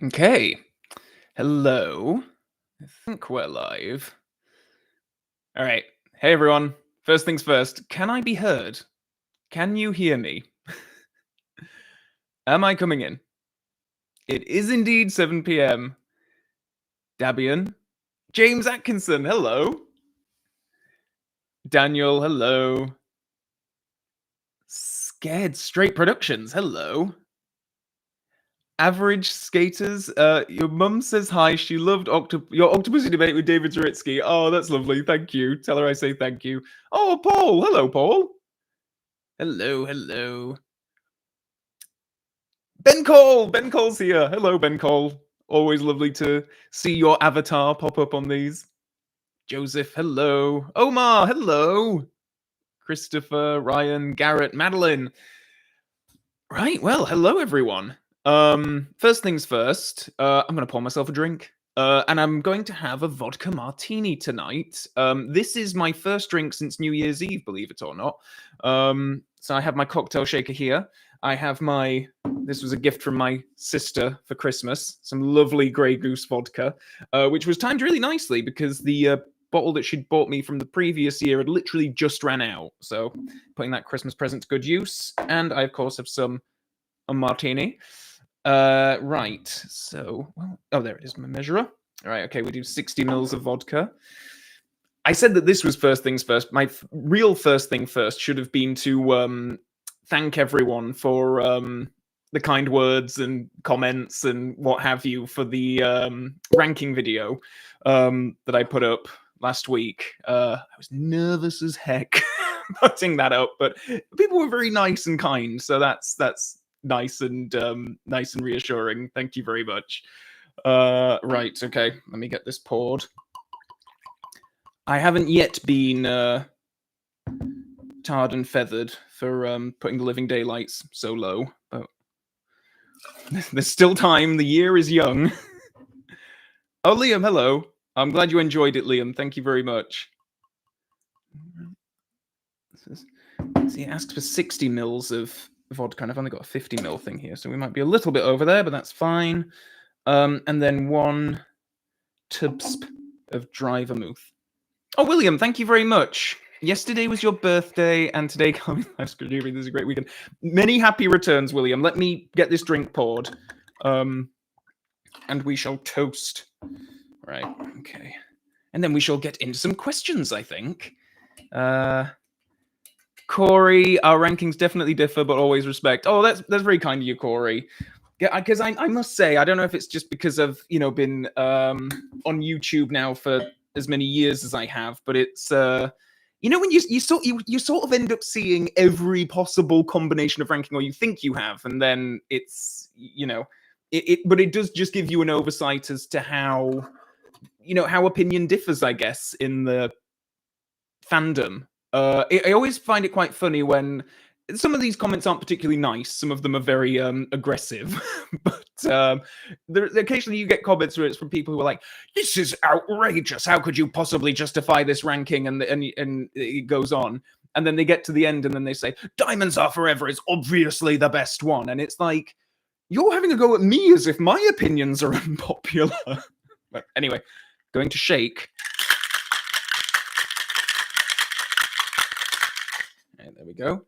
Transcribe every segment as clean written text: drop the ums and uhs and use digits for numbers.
Okay. Hello. I think we're live. All right. Hey, everyone. First things first. Can I be heard? Can you hear me? Am I coming in? It is indeed 7 p.m. Dabian. James Atkinson. Hello. Daniel. Hello. Scared Straight Productions. Hello. Average Skaters. Your mum says hi. She loved your Octopussy debate with David Zaritsky. Oh, that's lovely. Thank you. Tell her I say thank you. Oh, Paul. Hello, Paul. Hello, hello. Ben Cole! Ben Cole's here. Hello, Ben Cole. Always lovely to see your avatar pop up on these. Joseph, hello. Omar, hello. Christopher, Ryan, Garrett, Madeline. Right, well, hello, everyone. First things first, I'm going to pour myself a drink. And I'm going to have a vodka martini tonight. This is my first drink since New Year's Eve, believe it or not. So I have my cocktail shaker here. I have this was a gift from my sister for Christmas, some lovely Grey Goose vodka, which was timed really nicely because the bottle that she'd bought me from the previous year had literally just ran out. So putting that Christmas present to good use. And I, of course, have a martini. Right, so, oh, there it is, my measurer. All right, okay, we do 60 mils of vodka. I said that this was first things first. My real first thing first should have been to thank everyone for the kind words and comments and what have you for the ranking video that I put up last week. I was nervous as heck putting that up, but people were very nice and kind, so that's nice and reassuring. Thank you very much. Right, okay, let me get this poured. I haven't yet been tarred and feathered for putting the Living Daylights so low, but there's still time. The year is young. Oh, Liam, hello. I'm glad you enjoyed it, Liam. Thank you very much. See, it asks for 60 mils of vodka, and I've only got a 50 mil thing here, so we might be a little bit over there, but that's fine. And then 1 tubsp of dry vermouth. Oh, William, thank you very much. Yesterday was your birthday, and today coming live streaming. This is a great weekend. Many happy returns, William. Let me get this drink poured, and we shall toast. Right, okay. And then we shall get into some questions, I think. Corey, our rankings definitely differ, but always respect. Oh, that's very kind of you, Corey. Yeah, because I must say, I don't know if it's just because I've been on YouTube now for as many years as I have, but it's when you sort of end up seeing every possible combination of ranking, or you think you have, and then it's but it does just give you an oversight as to how opinion differs, I guess, in the fandom. I always find it quite funny when some of these comments aren't particularly nice. Some of them are very aggressive, but occasionally you get comments where it's from people who are like, "This is outrageous! How could you possibly justify this ranking?" And it goes on, and then they get to the end, and then they say, "Diamonds Are Forever is obviously the best one," and it's like, you're having a go at me as if my opinions are unpopular. But anyway, going to shake. And there we go.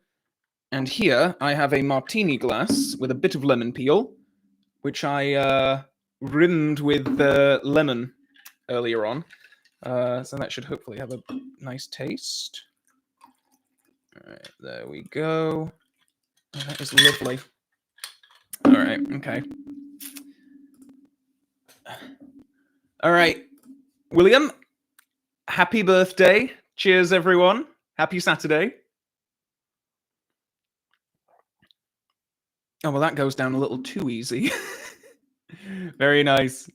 And here I have a martini glass with a bit of lemon peel, which I rimmed with lemon earlier on. So that should hopefully have a nice taste. All right, there we go. Oh, that is lovely. All right, okay. All right, William, happy birthday. Cheers, everyone. Happy Saturday. Oh, well, that goes down a little too easy. Very nice.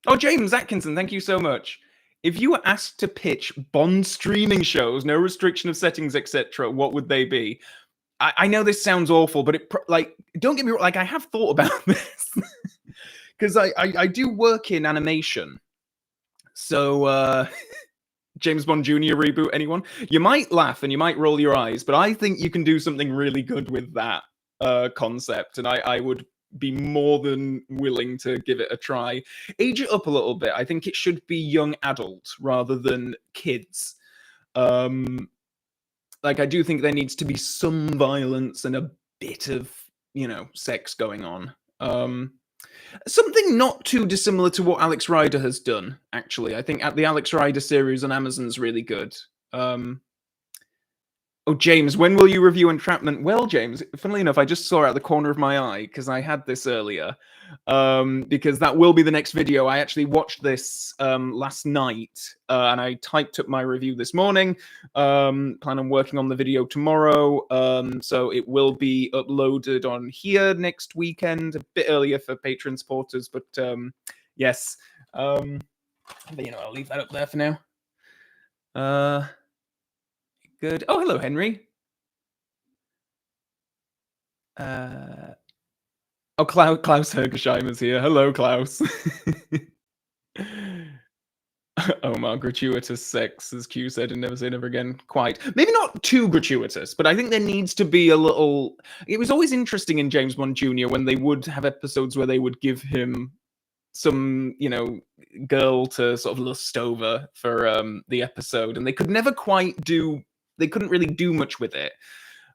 Oh, James Atkinson, thank you so much. If you were asked to pitch Bond streaming shows, no restriction of settings, etc., what would they be? I know this sounds awful, but don't get me wrong, I have thought about this. Because I do work in animation. So, James Bond Jr. reboot, anyone? You might laugh and you might roll your eyes, but I think you can do something really good with that concept, and I would be more than willing to give it a try. Age it up a little bit. I think it should be young adult rather than kids. Like, I do think there needs to be some violence and a bit of, sex going on. Something not too dissimilar to what Alex Rider has done, actually. I think the Alex Rider series on Amazon's really good. Oh, James, when will you review Entrapment? Well, James, funnily enough, I just saw it out the corner of my eye because I had this earlier. Because that will be the next video. I actually watched this last night, and I typed up my review this morning. Plan on working on the video tomorrow, so it will be uploaded on here next weekend, a bit earlier for Patreon supporters. But yes, but, I'll leave that up there for now. Good. Oh, hello, Henry. Klaus Hergesheimer's here. Hello, Klaus. Omar, gratuitous sex, as Q said, and never say never again. Quite. Maybe not too gratuitous, but I think there needs to be a little... It was always interesting in James Bond Jr. when they would have episodes where they would give him some, girl to sort of lust over for the episode, and they could never quite do... They couldn't really do much with it.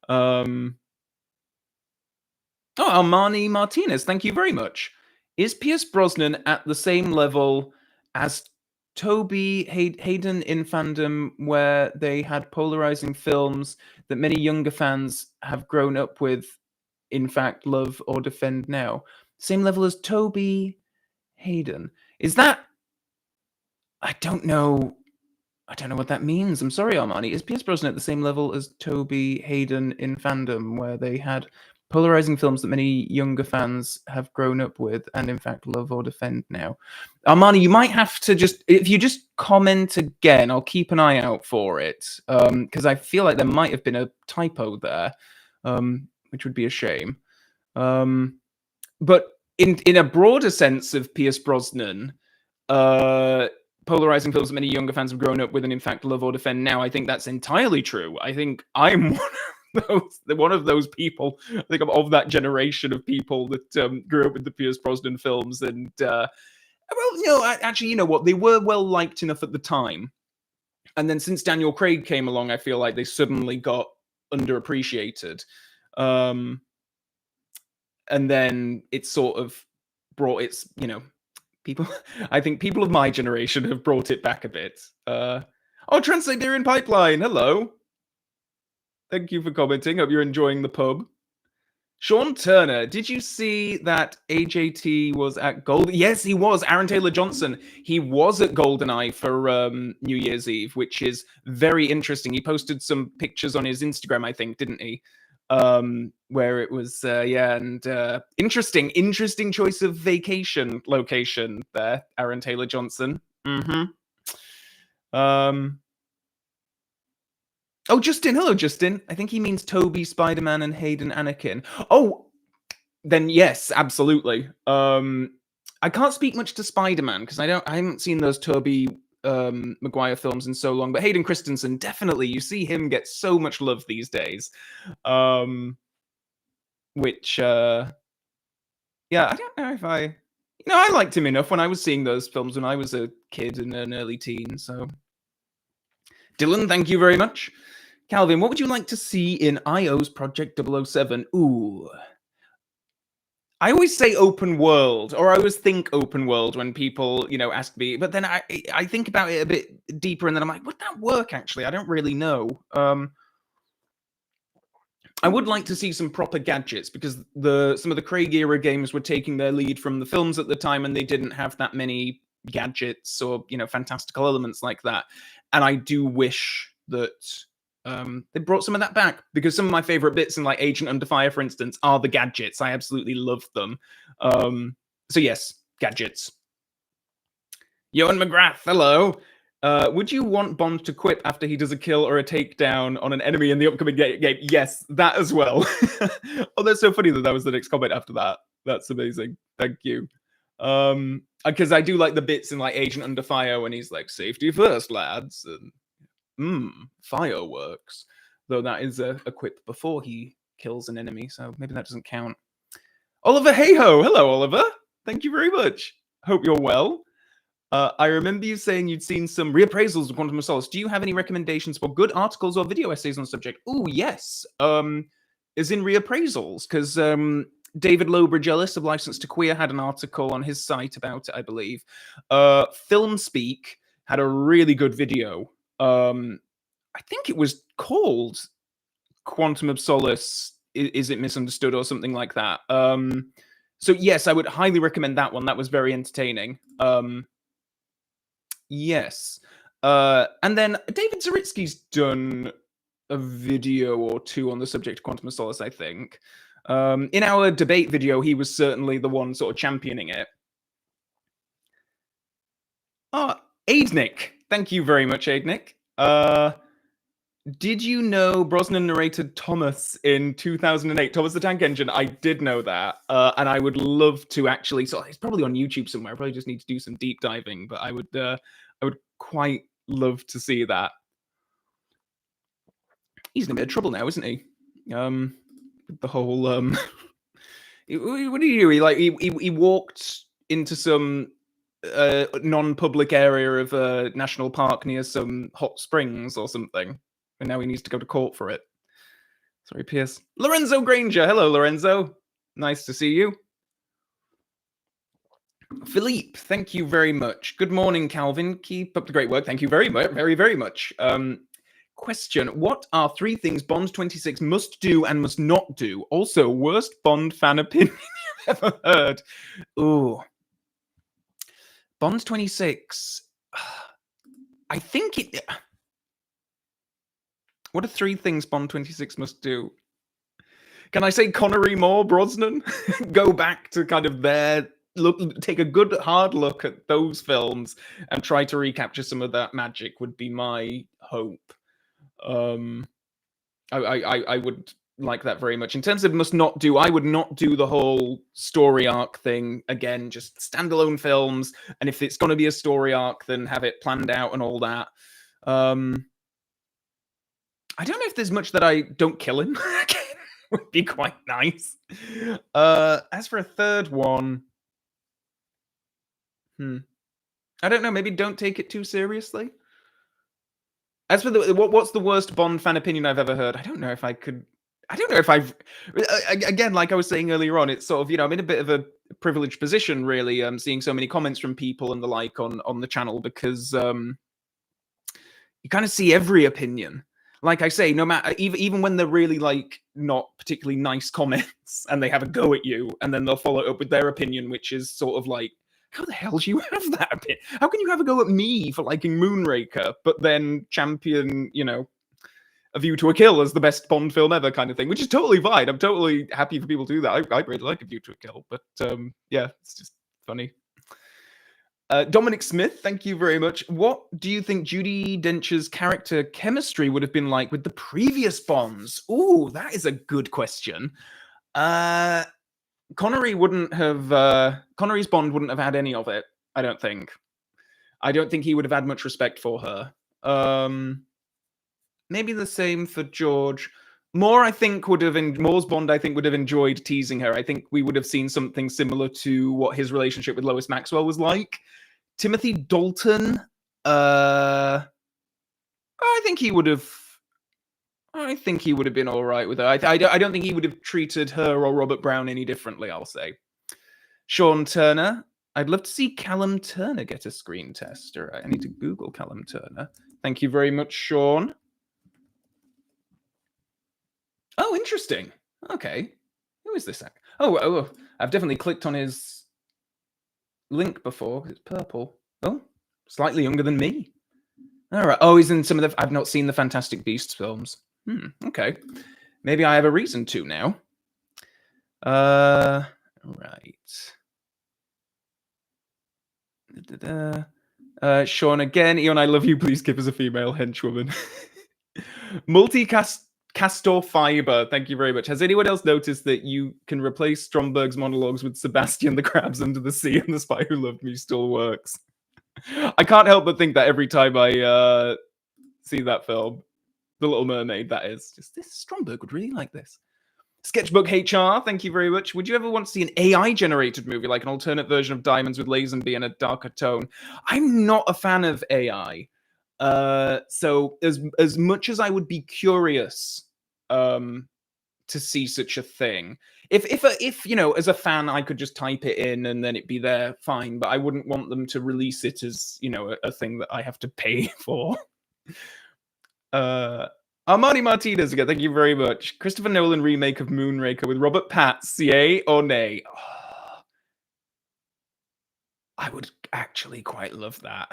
Oh, Armani Martinez, thank you very much. Is Pierce Brosnan at the same level as Toby Hayden in fandom, where they had polarizing films that many younger fans have grown up with, in fact, love or defend now? Same level as Toby Hayden. Is that... I don't know what that means. I'm sorry, Armani. Is Pierce Brosnan at the same level as Toby Hayden in fandom, where they had polarizing films that many younger fans have grown up with and, in fact, love or defend now? Armani, you might have to if you just comment again, I'll keep an eye out for it, because I feel like there might have been a typo there, which would be a shame. But in a broader sense of Pierce Brosnan, polarizing films that many younger fans have grown up with and, in fact, love or defend now, I think that's entirely true. I think I'm one of those people. I think I'm of that generation of people that grew up with the Pierce Brosnan films. And, actually, you know what? They were well-liked enough at the time. And then since Daniel Craig came along, I feel like they suddenly got underappreciated. And then it sort of brought its, people, I think people of my generation have brought it back a bit. Trans-Siberian Pipeline, hello. Thank you for commenting. Hope you're enjoying the pub. Sean Turner, did you see that AJT was at Gold? Yes, he was. Aaron Taylor Johnson. He was at GoldenEye for New Year's Eve, which is very interesting. He posted some pictures on his Instagram, I think, didn't he? Where it was, interesting choice of vacation location there, Aaron Taylor Johnson. Oh, Justin. Hello, Justin. I think he means Toby, Spider-Man, and Hayden Anakin. Oh, then yes, absolutely. I can't speak much to Spider-Man because I haven't seen those Toby Maguire films in so long, but Hayden Christensen, definitely. You see him get so much love these days. Which I don't know if I liked him enough when I was seeing those films when I was a kid and an early teen. So Dylan, thank you very much. Calvin, what would you like to see in IO's Project 007? Ooh. I always say open world, or I always think open world when people, ask me. But then I think about it a bit deeper, and then I'm like, would that work, actually? I don't really know. I would like to see some proper gadgets, because some of the Craig era games were taking their lead from the films at the time, and they didn't have that many gadgets or, fantastical elements like that. And I do wish that they brought some of that back, because some of my favorite bits in, like, Agent Under Fire, for instance, are the gadgets. I absolutely love them. So yes, gadgets. Johan McGrath, hello. Would you want Bond to quip after he does a kill or a takedown on an enemy in the upcoming game? Yes, that as well. Oh, that's so funny that was the next comment after that. That's amazing. Thank you. Because I do like the bits in, like, Agent Under Fire when he's like, safety first, lads, and fireworks. Though that is a quip before he kills an enemy, so maybe that doesn't count. Oliver Hayho. Hello, Oliver. Thank you very much. Hope you're well. I remember you saying you'd seen some reappraisals of Quantum of Solace. Do you have any recommendations for good articles or video essays on the subject? Oh, yes. Is in reappraisals, because David Lowbridge-Ellis of License to Queer had an article on his site about it, I believe. Film Speak had a really good video. I think it was called Quantum of Solace, Is It Misunderstood, or something like that. So yes, I would highly recommend that one. That was very entertaining. Yes. And then David Zaritsky's done a video or two on the subject of Quantum of Solace, I think. In our debate video, he was certainly the one sort of championing it. Aidnick. Thank you very much, Aidnick. Did you know Brosnan narrated Thomas in 2008? Thomas the Tank Engine. I did know that, and I would love to actually. So it's probably on YouTube somewhere. I probably just need to do some deep diving, but I would quite love to see that. He's in a bit of trouble now, isn't he? The whole what did he do? He walked into some non-public area of a national park near some hot springs or something. And now he needs to go to court for it. Sorry, Pierce. Lorenzo Granger. Hello, Lorenzo. Nice to see you. Philippe, thank you very much. Good morning, Calvin. Keep up the great work. Thank you very much. Very, very much. Question. What are 3 things Bond 26 must do and must not do? Also, worst Bond fan opinion you've ever heard. Ooh. Bond 26. I think it... What are 3 things Bond 26 must do? Can I say Connery more, Brosnan? Go back to kind of their look, take a good hard look at those films and try to recapture some of that magic would be my hope. I would like that very much. In terms of must not do, I would not do the whole story arc thing again, just standalone films. And if it's going to be a story arc, then have it planned out and all that. I don't know if there's much that I don't kill him. Would be quite nice. As for a third one, I don't know. Maybe don't take it too seriously. As for what's the worst Bond fan opinion I've ever heard? I don't know if I could. I don't know if I've. Again, like I was saying earlier on, it's sort of, I'm in a bit of a privileged position, really. Seeing so many comments from people and the like on the channel, because you kind of see every opinion. Like I say, no matter, even when they're really not particularly nice comments and they have a go at you, and then they'll follow it up with their opinion, which is sort of like, how the hell do you have that opinion? How can you have a go at me for liking Moonraker, but then champion, A View to a Kill as the best Bond film ever kind of thing, which is totally fine. I'm totally happy for people to do that. I really like A View to a Kill, but yeah, it's just funny. Dominic Smith, thank you very much. What do you think Judi Dench's character chemistry would have been like with the previous Bonds? Ooh, that is a good question. Connery's Bond wouldn't have had any of it, I don't think. I don't think he would have had much respect for her. Maybe the same for George. Moore's Bond, I think, would have enjoyed teasing her. I think we would have seen something similar to what his relationship with Lois Maxwell was like. Timothy Dalton, I think he would have been all right with her. I don't think he would have treated her or Robert Brown any differently, I'll say. Sean Turner. I'd love to see Callum Turner get a screen test. All right, I need to Google Callum Turner. Thank you very much, Sean. Oh, interesting. Okay. Who is this? Oh, I've definitely clicked on his link before. It's purple. Oh, slightly younger than me. All right. Oh, he's in some of the... I've not seen the Fantastic Beasts films. Okay. Maybe I have a reason to now. Right. Sean again. Eon, I love you. Please give us a female henchwoman. Castor Fiber, thank you very much. Has anyone else noticed that you can replace Stromberg's monologues with Sebastian the Crabs Under the Sea and The Spy Who Loved Me still works? I can't help but think that every time I see that film. The Little Mermaid, that is. Just this Stromberg would really like this. Sketchbook HR, thank you very much. Would you ever want to see an AI-generated movie, like an alternate version of Diamonds with Lazenby and a darker tone? I'm not a fan of AI. So as much as I would be curious to see such a thing, if you know, as a fan, I could just type it in and then it'd be there, fine. But I wouldn't want them to release it as, you know, a thing that I have to pay for. Armani Martinez again, thank you very much. Christopher Nolan remake of Moonraker with Robert Pattinson, yay or nay? Oh, I would actually quite love that.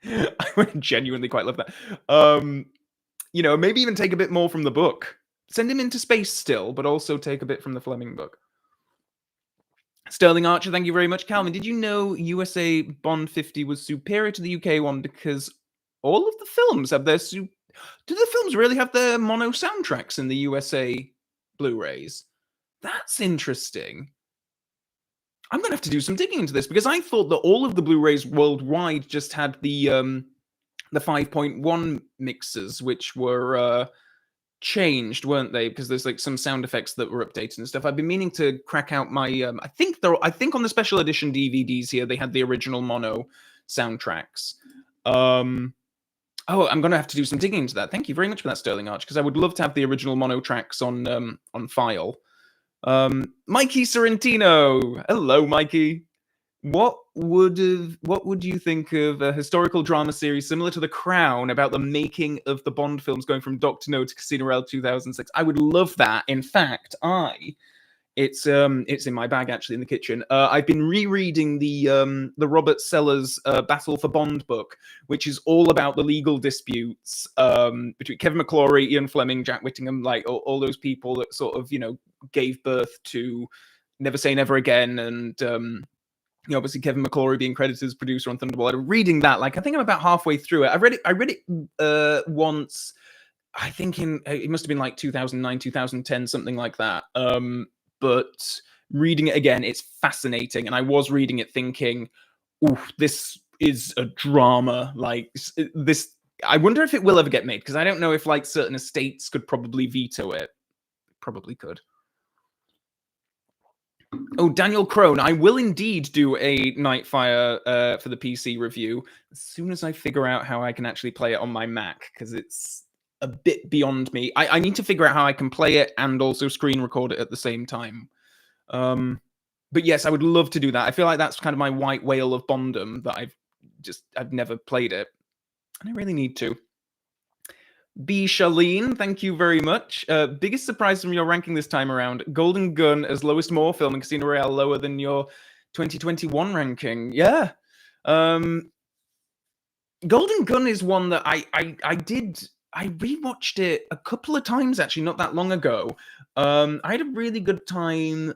I would genuinely quite love that. You know, maybe even take a bit more from the book. Send him into space still, but also take a bit from the Fleming book. Sterling Archer, thank you very much. Calvin, did you know USA Bond 50 was superior to the UK one because all of the films have their do the films really have their mono soundtracks in the USA Blu-rays? That's interesting. I'm gonna have to do some digging into this because I thought that all of the Blu-rays worldwide just had the 5.1 mixers, which were changed, weren't they? Because there's like some sound effects that were updated and stuff. I've been meaning to crack out my I think on the special edition DVDs here they had the original mono soundtracks. Oh, I'm gonna have to do some digging into that. Thank you very much for that, Sterling Arch, because I would love to have the original mono tracks on file. Mikey Sorrentino, hello, Mikey. What would you think of a historical drama series similar to The Crown about the making of the Bond films, going from Doctor No to Casino Royale 2006? I would love that. In fact, it's in my bag actually in the kitchen. I've been rereading the Robert Sellers Battle for Bond book, which is all about the legal disputes between Kevin McClory, Ian Fleming, Jack Whittingham, like all those people that sort of, you know, gave birth to Never Say Never Again, and you know, obviously Kevin McClory being credited as producer on Thunderball. I'm reading that, like I think I'm about halfway through it. I read it once. I think it must have been like 2009, 2010, something like that. But reading it again, it's fascinating. And I was reading it thinking, "Ooh, this is a drama." Like this, I wonder if it will ever get made, because I don't know if like certain estates could probably veto it. Probably could. Oh, Daniel Crone, I will indeed do a Nightfire for the PC review as soon as I figure out how I can actually play it on my Mac, because it's a bit beyond me. I need to figure out how I can play it and also screen record it at the same time. But yes, I would love to do that. I feel like that's kind of my white whale of Bondom, that I've never played it, and I really need to. B. Charlene, thank you very much. Biggest surprise from your ranking this time around: Golden Gun as lowest Moore film and Casino Royale lower than your 2021 ranking. Yeah. Golden Gun is one that I rewatched it a couple of times actually, not that long ago. I had a really good time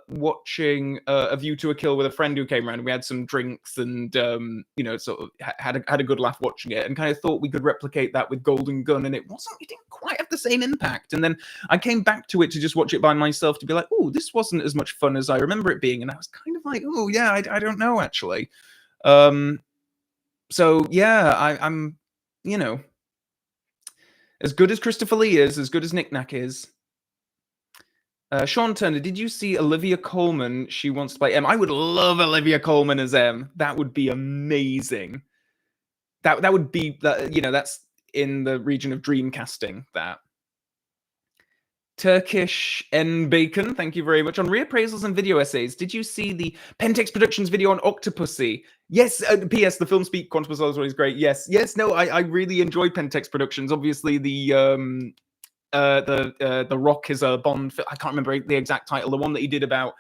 watching A View to a Kill with a friend who came around. We had some drinks and you know, sort of had a good laugh watching it, and kind of thought we could replicate that with Golden Gun, and it didn't quite have the same impact. And then I came back to it to just watch it by myself to be like, oh, this wasn't as much fun as I remember it being, and I was kind of like, oh yeah, I don't know actually. So yeah, I'm, you know, as good as Christopher Lee is, as good as Nick Nack is. Sean Turner, did you see Olivia Colman? She wants to play M. I would love Olivia Colman as M. That would be amazing. That would be, you know, that's in the region of dream casting. That. Turkish N Bacon, thank you very much. On reappraisals and video essays, did you see the Pentex Productions video on Octopussy? Yes. P.S. The film speak Quantum is always great. Yes. No, I really enjoy Pentex Productions. Obviously, the Rock is a Bond. I can't remember the exact title. The one that he did about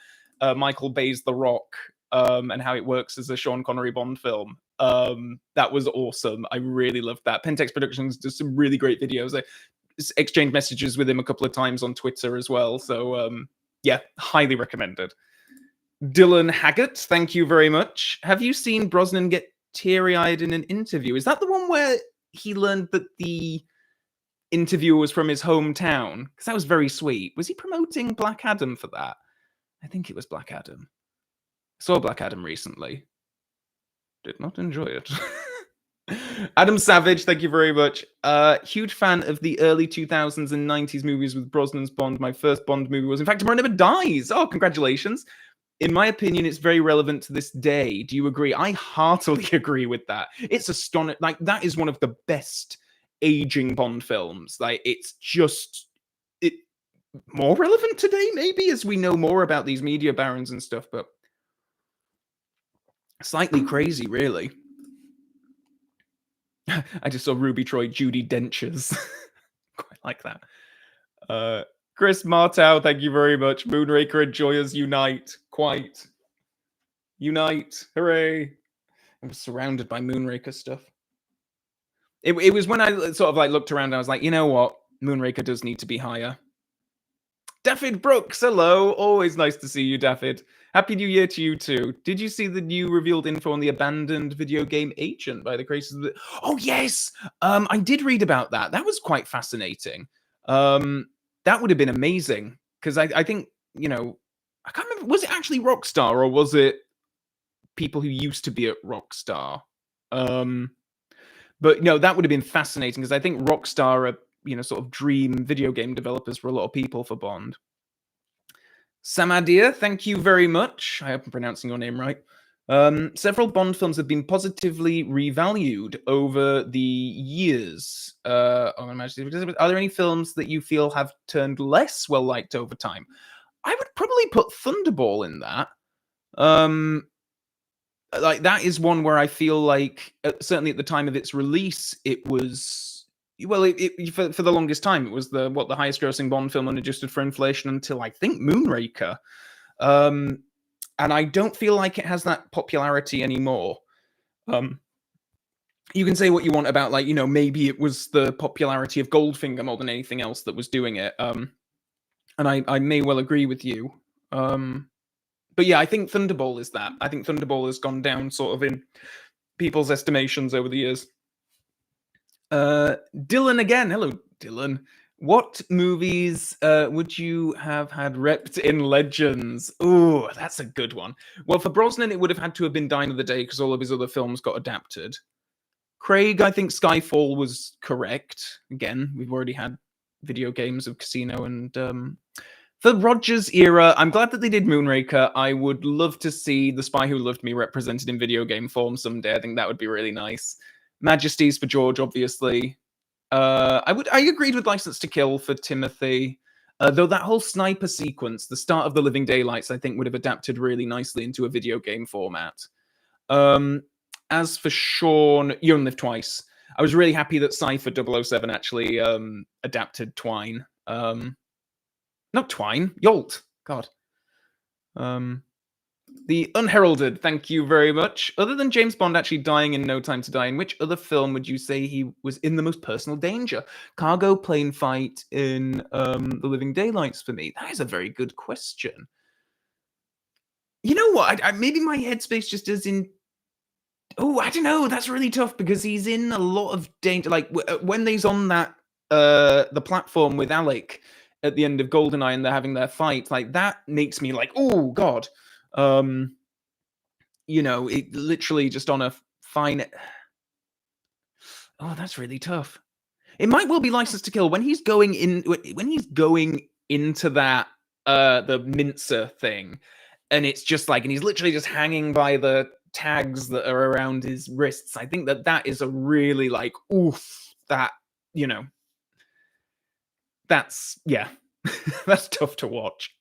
Michael Bay's The Rock and how it works as a Sean Connery Bond film. That was awesome. I really loved that. Pentex Productions does some really great videos. I exchanged messages with him a couple of times on Twitter as well. So yeah, highly recommended. Dylan Haggart, thank you very much. Have you seen Brosnan get teary-eyed in an interview? Is that the one where he learned that the interviewer was from his hometown? Because that was very sweet. Was he promoting Black Adam for that? I think it was Black Adam. I saw Black Adam recently. Did not enjoy it. Adam Savage, thank you very much. Huge fan of the early 2000s and 90s movies with Brosnan's Bond. My first Bond movie was, in fact, Tomorrow Never Dies. Oh, congratulations. In my opinion, it's very relevant to this day. Do you agree? I heartily agree with that. It's astonishing. Like, that is one of the best aging Bond films. Like, it's just more relevant today, maybe, as we know more about these media barons and stuff, but slightly crazy, really. I just saw Ruby Troy, Judy Dentures. Quite like that. Chris Martow, thank you very much. Moonraker and Joyous unite. Quite. Unite. Hooray. I was surrounded by Moonraker stuff. It was when I sort of like looked around, I was like, you know what? Moonraker does need to be higher. Daffyd Brooks, hello. Always nice to see you, Daffyd. Happy New Year to you too. Did you see the new revealed info on the abandoned video game Agent by the creators of the... Oh, yes! I did read about that. That was quite fascinating. That would have been amazing. Because I think, you know... I can't remember. Was it actually Rockstar or was it people who used to be at Rockstar? But no, that would have been fascinating because I think Rockstar are, you know, sort of dream video game developers for a lot of people for Bond. Samadir, thank you very much. I hope I'm pronouncing your name right. Several Bond films have been positively revalued over the years. Are there any films that you feel have turned less well liked over time? I would probably put Thunderball in that. Like, that is one where I feel like, certainly at the time of its release, it was, well, for the longest time, it was the highest grossing Bond film unadjusted for inflation until, I think, Moonraker. And I don't feel like it has that popularity anymore. You can say what you want about, like, you know, maybe it was the popularity of Goldfinger more than anything else that was doing it. And I may well agree with you. But yeah, I think Thunderball is that. I think Thunderball has gone down sort of in people's estimations over the years. Dylan again. Hello, Dylan. What movies would you have had repped in Legends? Ooh, that's a good one. Well, for Brosnan, it would have had to have been Dine of the Day because all of his other films got adapted. Craig, I think Skyfall was correct. Again, we've already had video games of Casino and... For Rogers era, I'm glad that they did Moonraker. I would love to see The Spy Who Loved Me represented in video game form someday. I think that would be really nice. Majesties for George, obviously. I agreed with License to Kill for Timothy. Though that whole sniper sequence, the start of The Living Daylights, I think would have adapted really nicely into a video game format. As for Sean, You Only Live Twice. I was really happy that Cypher 007 actually adapted Twine. Not Twine, Yolt. God. The Unheralded, thank you very much. Other than James Bond actually dying in No Time to Die, in which other film would you say he was in the most personal danger? Cargo plane fight in The Living Daylights for me. That is a very good question. You know what? Maybe my headspace just is in... Oh, I don't know. That's really tough because he's in a lot of danger. Like, when he's on that the platform with Alec at the end of GoldenEye and they're having their fight, like, that makes me like, oh god. You know, it literally just on a fine... Oh, that's really tough. It might well be License to Kill when he's going into that the mincer thing, and it's just like, and he's literally just hanging by the tags that are around his wrists. I think that is a really, like, oof, that, you know, that's, yeah. That's tough to watch.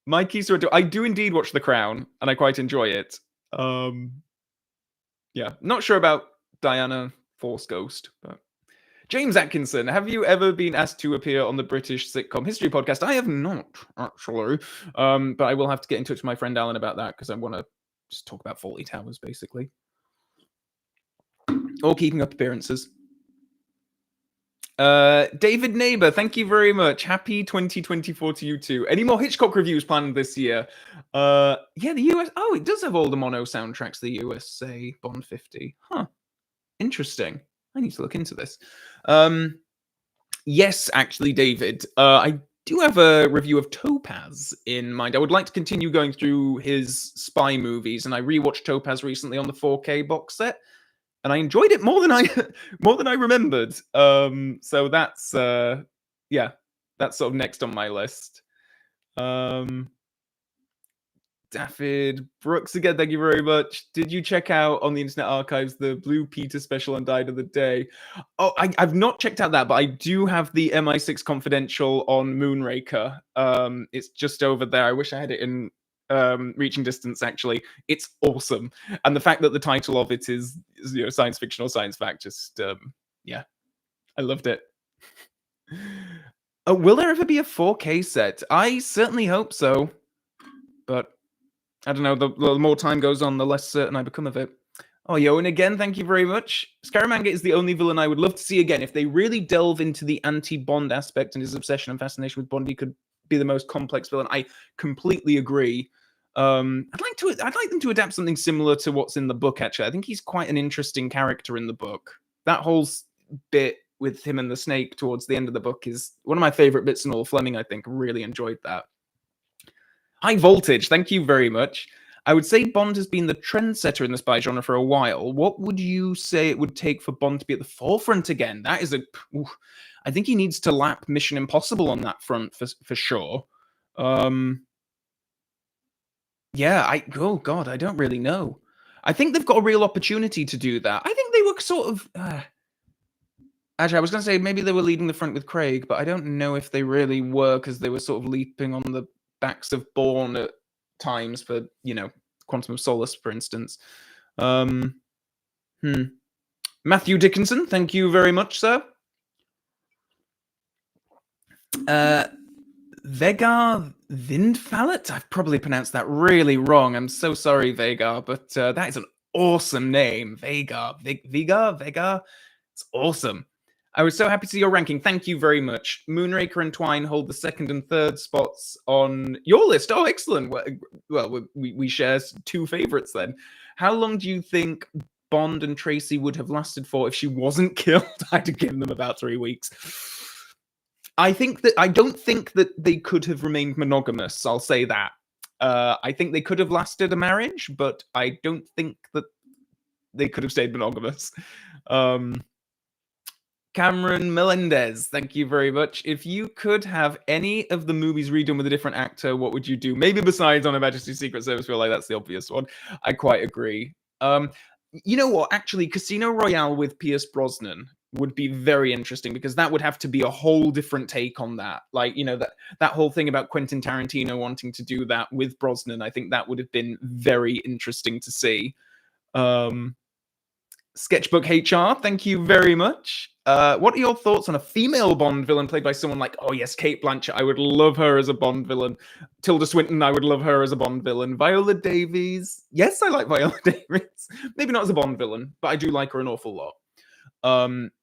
Mikey, so I do indeed watch The Crown, and I quite enjoy it. Yeah, not sure about Diana Force Ghost, but... James Atkinson, have you ever been asked to appear on the British sitcom History podcast? I have not, actually. But I will have to get in touch with my friend Alan about that, because I want to just talk about Fawlty Towers, basically. Or keeping up appearances. David Neighbor, thank you very much. Happy 2024 to you too. Any more Hitchcock reviews planned this year? Yeah, the US... Oh, it does have all the mono soundtracks, the USA Bond 50. Huh. Interesting. I need to look into this. Yes, actually, David. I do have a review of Topaz in mind. I would like to continue going through his spy movies, and I rewatched Topaz recently on the 4K box set. and I enjoyed it more than I remembered. So that's yeah, that's sort of next on my list. David Brooks again, thank you very much. Did you check out on the Internet Archives the Blue Peter special on Died of the Day? Oh, I've not checked out that, but I do have the MI6 Confidential on Moonraker. It's just over there. I wish I had it in reaching distance, actually. It's awesome. And the fact that the title of it is science fiction or science fact, just, yeah, I loved it. Will there ever be a 4K set? I certainly hope so, but I don't know, the more time goes on, the less certain I become of it. Oh, Yoan again, thank you very much. Scaramanga is the only villain I would love to see again. If they really delve into the anti-Bond aspect and his obsession and fascination with Bond, he could be the most complex villain. I completely agree. I'd like them to adapt something similar to what's in the book, actually. I think he's quite an interesting character in the book. That whole bit with him and the snake towards the end of the book is one of my favorite bits in all Fleming, I think. Really enjoyed that. High Voltage, thank you very much. I would say Bond has been the trendsetter in the spy genre for a while. What would you say it would take for Bond to be at the forefront again? That is I think he needs to lap Mission Impossible on that front for sure. Yeah, oh God, I don't really know. I think they've got a real opportunity to do that. I think they were sort of... Actually, I was going to say maybe they were leading the front with Craig, but I don't know if they really were, because they were sort of leaping on the backs of Bourne at times for, Quantum of Solace, for instance. Matthew Dickinson, thank you very much, sir. Vegar Vindfalet? I've probably pronounced that really wrong. I'm so sorry, Vegar, but that is an awesome name. Vegar. It's awesome. I was so happy to see your ranking. Thank you very much. Moonraker and Twine hold the second and third spots on your list. Oh, excellent. Well, we share two favorites then. How long do you think Bond and Tracy would have lasted for if she wasn't killed? I'd have given them about 3 weeks. I don't think that they could have remained monogamous. I'll say that. I think they could have lasted a marriage, but I don't think that they could have stayed monogamous. Cameron Melendez, thank you very much. If you could have any of the movies redone with a different actor, what would you do? Maybe besides On Her Majesty's Secret Service, feel like that's the obvious one. I quite agree. You know what? Actually, Casino Royale with Pierce Brosnan would be very interesting, because that would have to be a whole different take on that. Like, that whole thing about Quentin Tarantino wanting to do that with Brosnan, I think that would have been very interesting to see. Sketchbook HR, thank you very much. What are your thoughts on a female Bond villain played by someone like, oh yes, Cate Blanchett? I would love her as a Bond villain. Tilda Swinton, I would love her as a Bond villain. Viola Davis, yes, I like Viola Davis. Maybe not as a Bond villain, but I do like her an awful lot.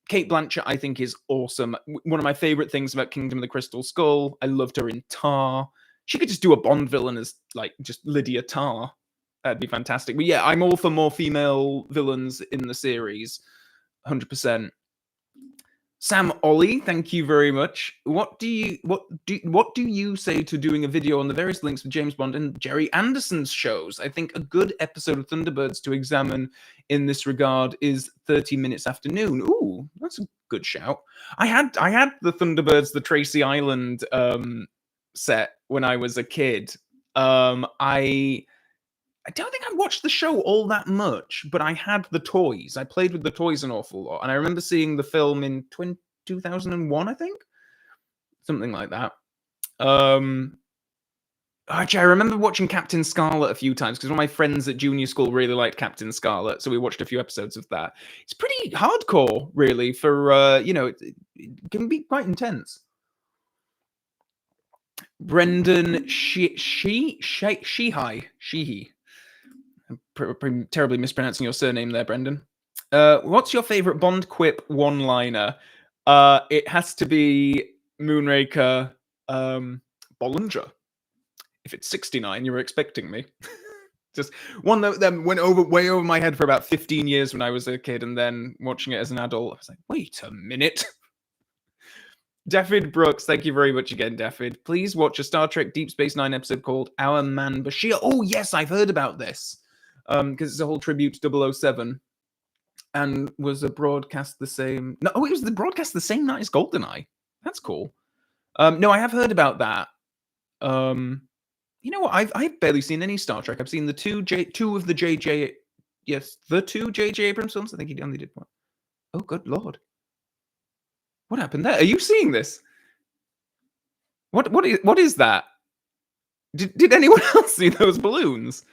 Cate Blanchett, I think, is awesome. One of my favorite things about Kingdom of the Crystal Skull, I loved her in Tar. She could just do a Bond villain as, like, just Lydia Tar. That'd be fantastic. But yeah, I'm all for more female villains in the series. 100%. Sam Ollie, thank you very much. What do you say to doing a video on the various links for James Bond and Jerry Anderson's shows? I think a good episode of Thunderbirds to examine in this regard is 30 Minutes After Noon. Ooh, that's a good shout. I had the Thunderbirds, the Tracy Island set when I was a kid. I don't think I watched the show all that much, but I had the toys. I played with the toys an awful lot. And I remember seeing the film in 2001, I think? Something like that. Actually, I remember watching Captain Scarlet a few times, because one of my friends at junior school really liked Captain Scarlet, so we watched a few episodes of that. It's pretty hardcore, really, for, it can be quite intense. Brendan Sheehy. I'm terribly mispronouncing your surname there, Brendan. What's your favorite Bond quip one-liner? It has to be Moonraker, Bollinger. If it's 69, you were expecting me. Just one that went way over my head for about 15 years when I was a kid, and then watching it as an adult, I was like, wait a minute. David Brooks, thank you very much again, David. Please watch a Star Trek Deep Space Nine episode called Our Man Bashir. Oh, yes, I've heard about this. Because it's a whole tribute to 007. And was a broadcast the same? No, it was the broadcast the same night as GoldenEye. That's cool. No, I have heard about that. You know what? I've barely seen any Star Trek. I've seen the two of the JJ. Yes, the two JJ Abrams films. I think he only did one. Oh, good lord! What happened there? Are you seeing this? What is that? Did anyone else see those balloons?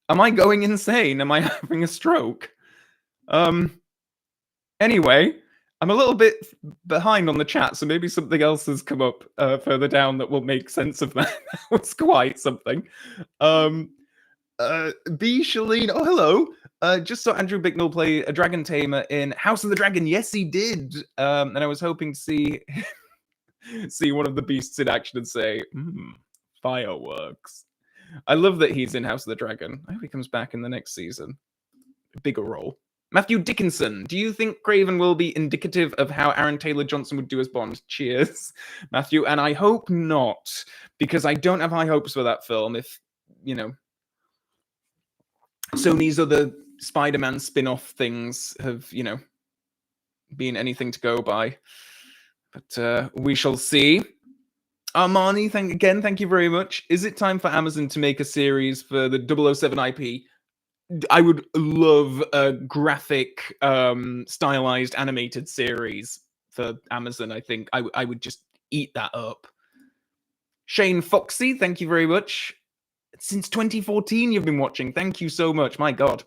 Am I going insane? Am I having a stroke? Anyway, I'm a little bit behind on the chat, so maybe something else has come up further down that will make sense of that. That was quite something. B. Shalene, oh hello. Just saw Andrew Bicknell play a dragon tamer in House of the Dragon. Yes, he did. And I was hoping to see one of the beasts in action and say, fireworks. I love that he's in House of the Dragon. I hope he comes back in the next season. A bigger role. Matthew Dickinson, do you think Craven will be indicative of how Aaron Taylor Johnson would do as Bond? Cheers, Matthew. And I hope not, because I don't have high hopes for that film. If, you know, Sony's other Spider-Man spin-off things have, you know, been anything to go by. But we shall see. Armani, thank you very much. Is it time for Amazon to make a series for the 007 IP? I would love a graphic, stylized animated series for Amazon. I think I would just eat that up. Shane Foxy, thank you very much. Since 2014, you've been watching. Thank you so much. My God.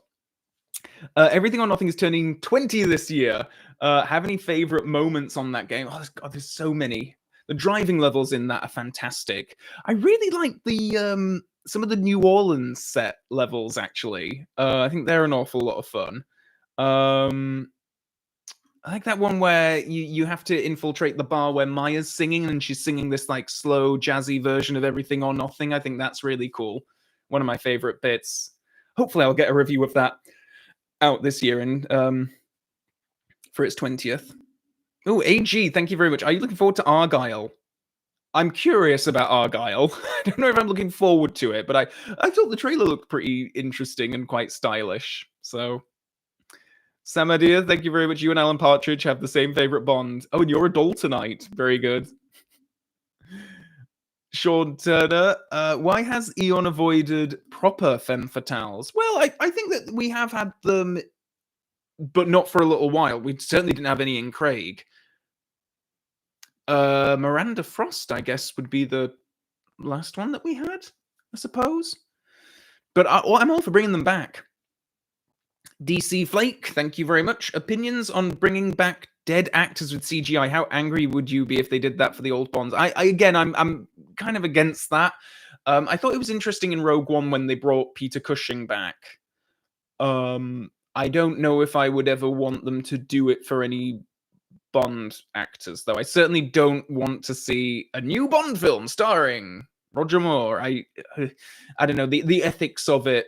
Everything or Nothing is turning 20 this year. Have any favorite moments on that game? Oh, God, there's so many. The driving levels in that are fantastic. I really like the some of the New Orleans set levels, actually. I think they're an awful lot of fun. I like that one where you have to infiltrate the bar where Maya's singing, and she's singing this like slow, jazzy version of Everything or Nothing. I think that's really cool. One of my favorite bits. Hopefully I'll get a review of that out this year and for its 20th. Oh, AG, thank you very much. Are you looking forward to Argyle? I'm curious about Argyle. I don't know if I'm looking forward to it, but I thought the trailer looked pretty interesting and quite stylish. So, Samadia, thank you very much. You and Alan Partridge have the same favorite Bond. Oh, and you're a Daltonite. Very good. Sean Turner, why has Eon avoided proper femme fatales? Well, I think that we have had them, but not for a little while. We certainly didn't have any in Craig. Miranda Frost, I guess, would be the last one that we had, I suppose. But I'm all for bringing them back. DC Flake, thank you very much. Opinions on bringing back dead actors with CGI? How angry would you be if they did that for the old Bonds? I'm kind of against that. I thought it was interesting in Rogue One when they brought Peter Cushing back. I don't know if I would ever want them to do it for any Bond actors, though. I certainly don't want to see a new Bond film starring Roger Moore. I don't know. The ethics of it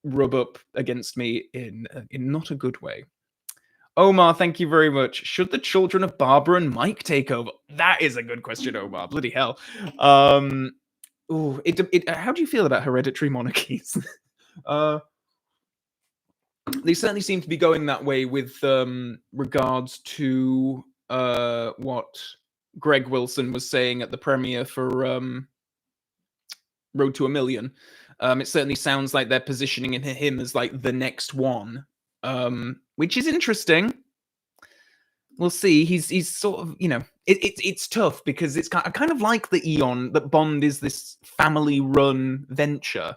rub up against me in not a good way. Omar, thank you very much. Should the children of Barbara and Mike take over? That is a good question, Omar. Bloody hell. How do you feel about hereditary monarchies? They certainly seem to be going that way with regards to what Greg Wilson was saying at the premiere for Road to a Million. It certainly sounds like they're positioning him as like the next one, which is interesting. We'll see. He's sort of, you know, it's tough because it's kind of like the Eon, that Bond is this family-run venture.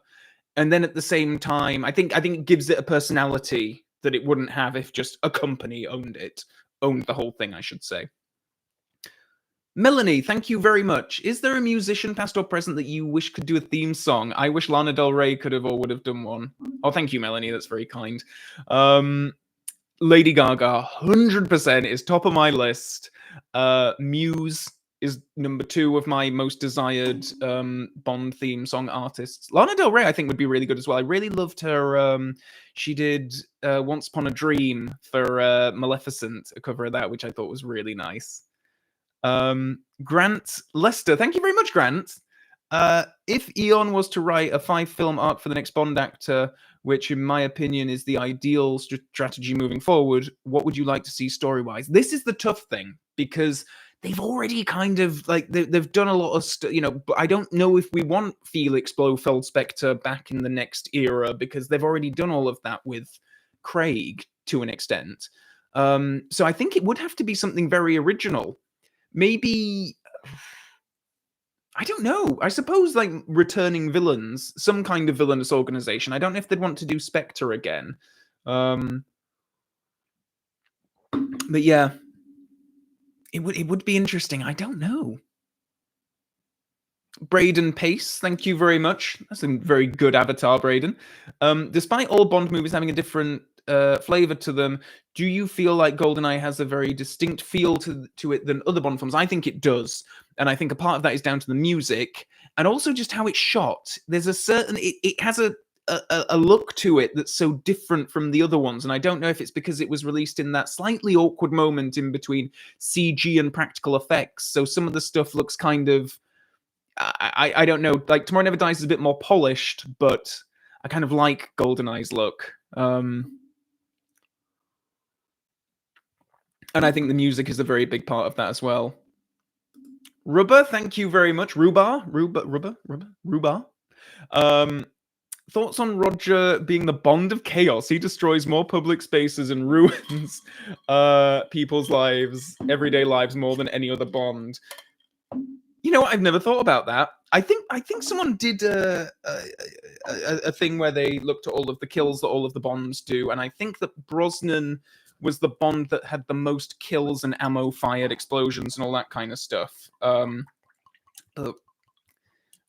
And then at the same time, I think it gives it a personality that it wouldn't have if just a company owned the whole thing, I should say. Melanie, thank you very much. Is there a musician, past or present, that you wish could do a theme song? I wish Lana Del Rey could have or would have done one. Oh, thank you, Melanie. That's very kind. Lady Gaga, 100% is top of my list. Muse is number 2 of my most desired Bond theme song artists. Lana Del Rey, I think, would be really good as well. I really loved her. She did Once Upon a Dream for Maleficent, a cover of that, which I thought was really nice. Grant Lester, thank you very much, Grant. If Eon was to write a 5-film arc for the next Bond actor, which in my opinion is the ideal strategy moving forward, what would you like to see story-wise? This is the tough thing, because they've already kind of, like, they've done a lot of but I don't know if we want Felix Blofeld Spectre back in the next era, because they've already done all of that with Craig to an extent. So I think it would have to be something very original. Maybe, I don't know. I suppose, like, returning villains, some kind of villainous organization. I don't know if they'd want to do Spectre again. But yeah, it would be interesting. I don't know. Braden Pace, thank you very much. That's a very good avatar, Braden. Despite all Bond movies having a different flavor to them, do you feel like GoldenEye has a very distinct feel to it than other Bond films? I think it does. And I think a part of that is down to the music and also just how it's shot. There's a certain, it has a look to it that's so different from the other ones. And I don't know if it's because it was released in that slightly awkward moment in between CG and practical effects. So some of the stuff looks kind of, I don't know, like Tomorrow Never Dies is a bit more polished, but I kind of like GoldenEye's look. And I think the music is a very big part of that as well. Rubber, thank you very much. Rhubar. Thoughts on Roger being the Bond of chaos? He destroys more public spaces and ruins people's lives, everyday lives, more than any other Bond. You know what? I've never thought about that. I think someone did a thing where they looked at all of the kills that all of the Bonds do, and I think that Brosnan was the Bond that had the most kills and ammo-fired explosions and all that kind of stuff.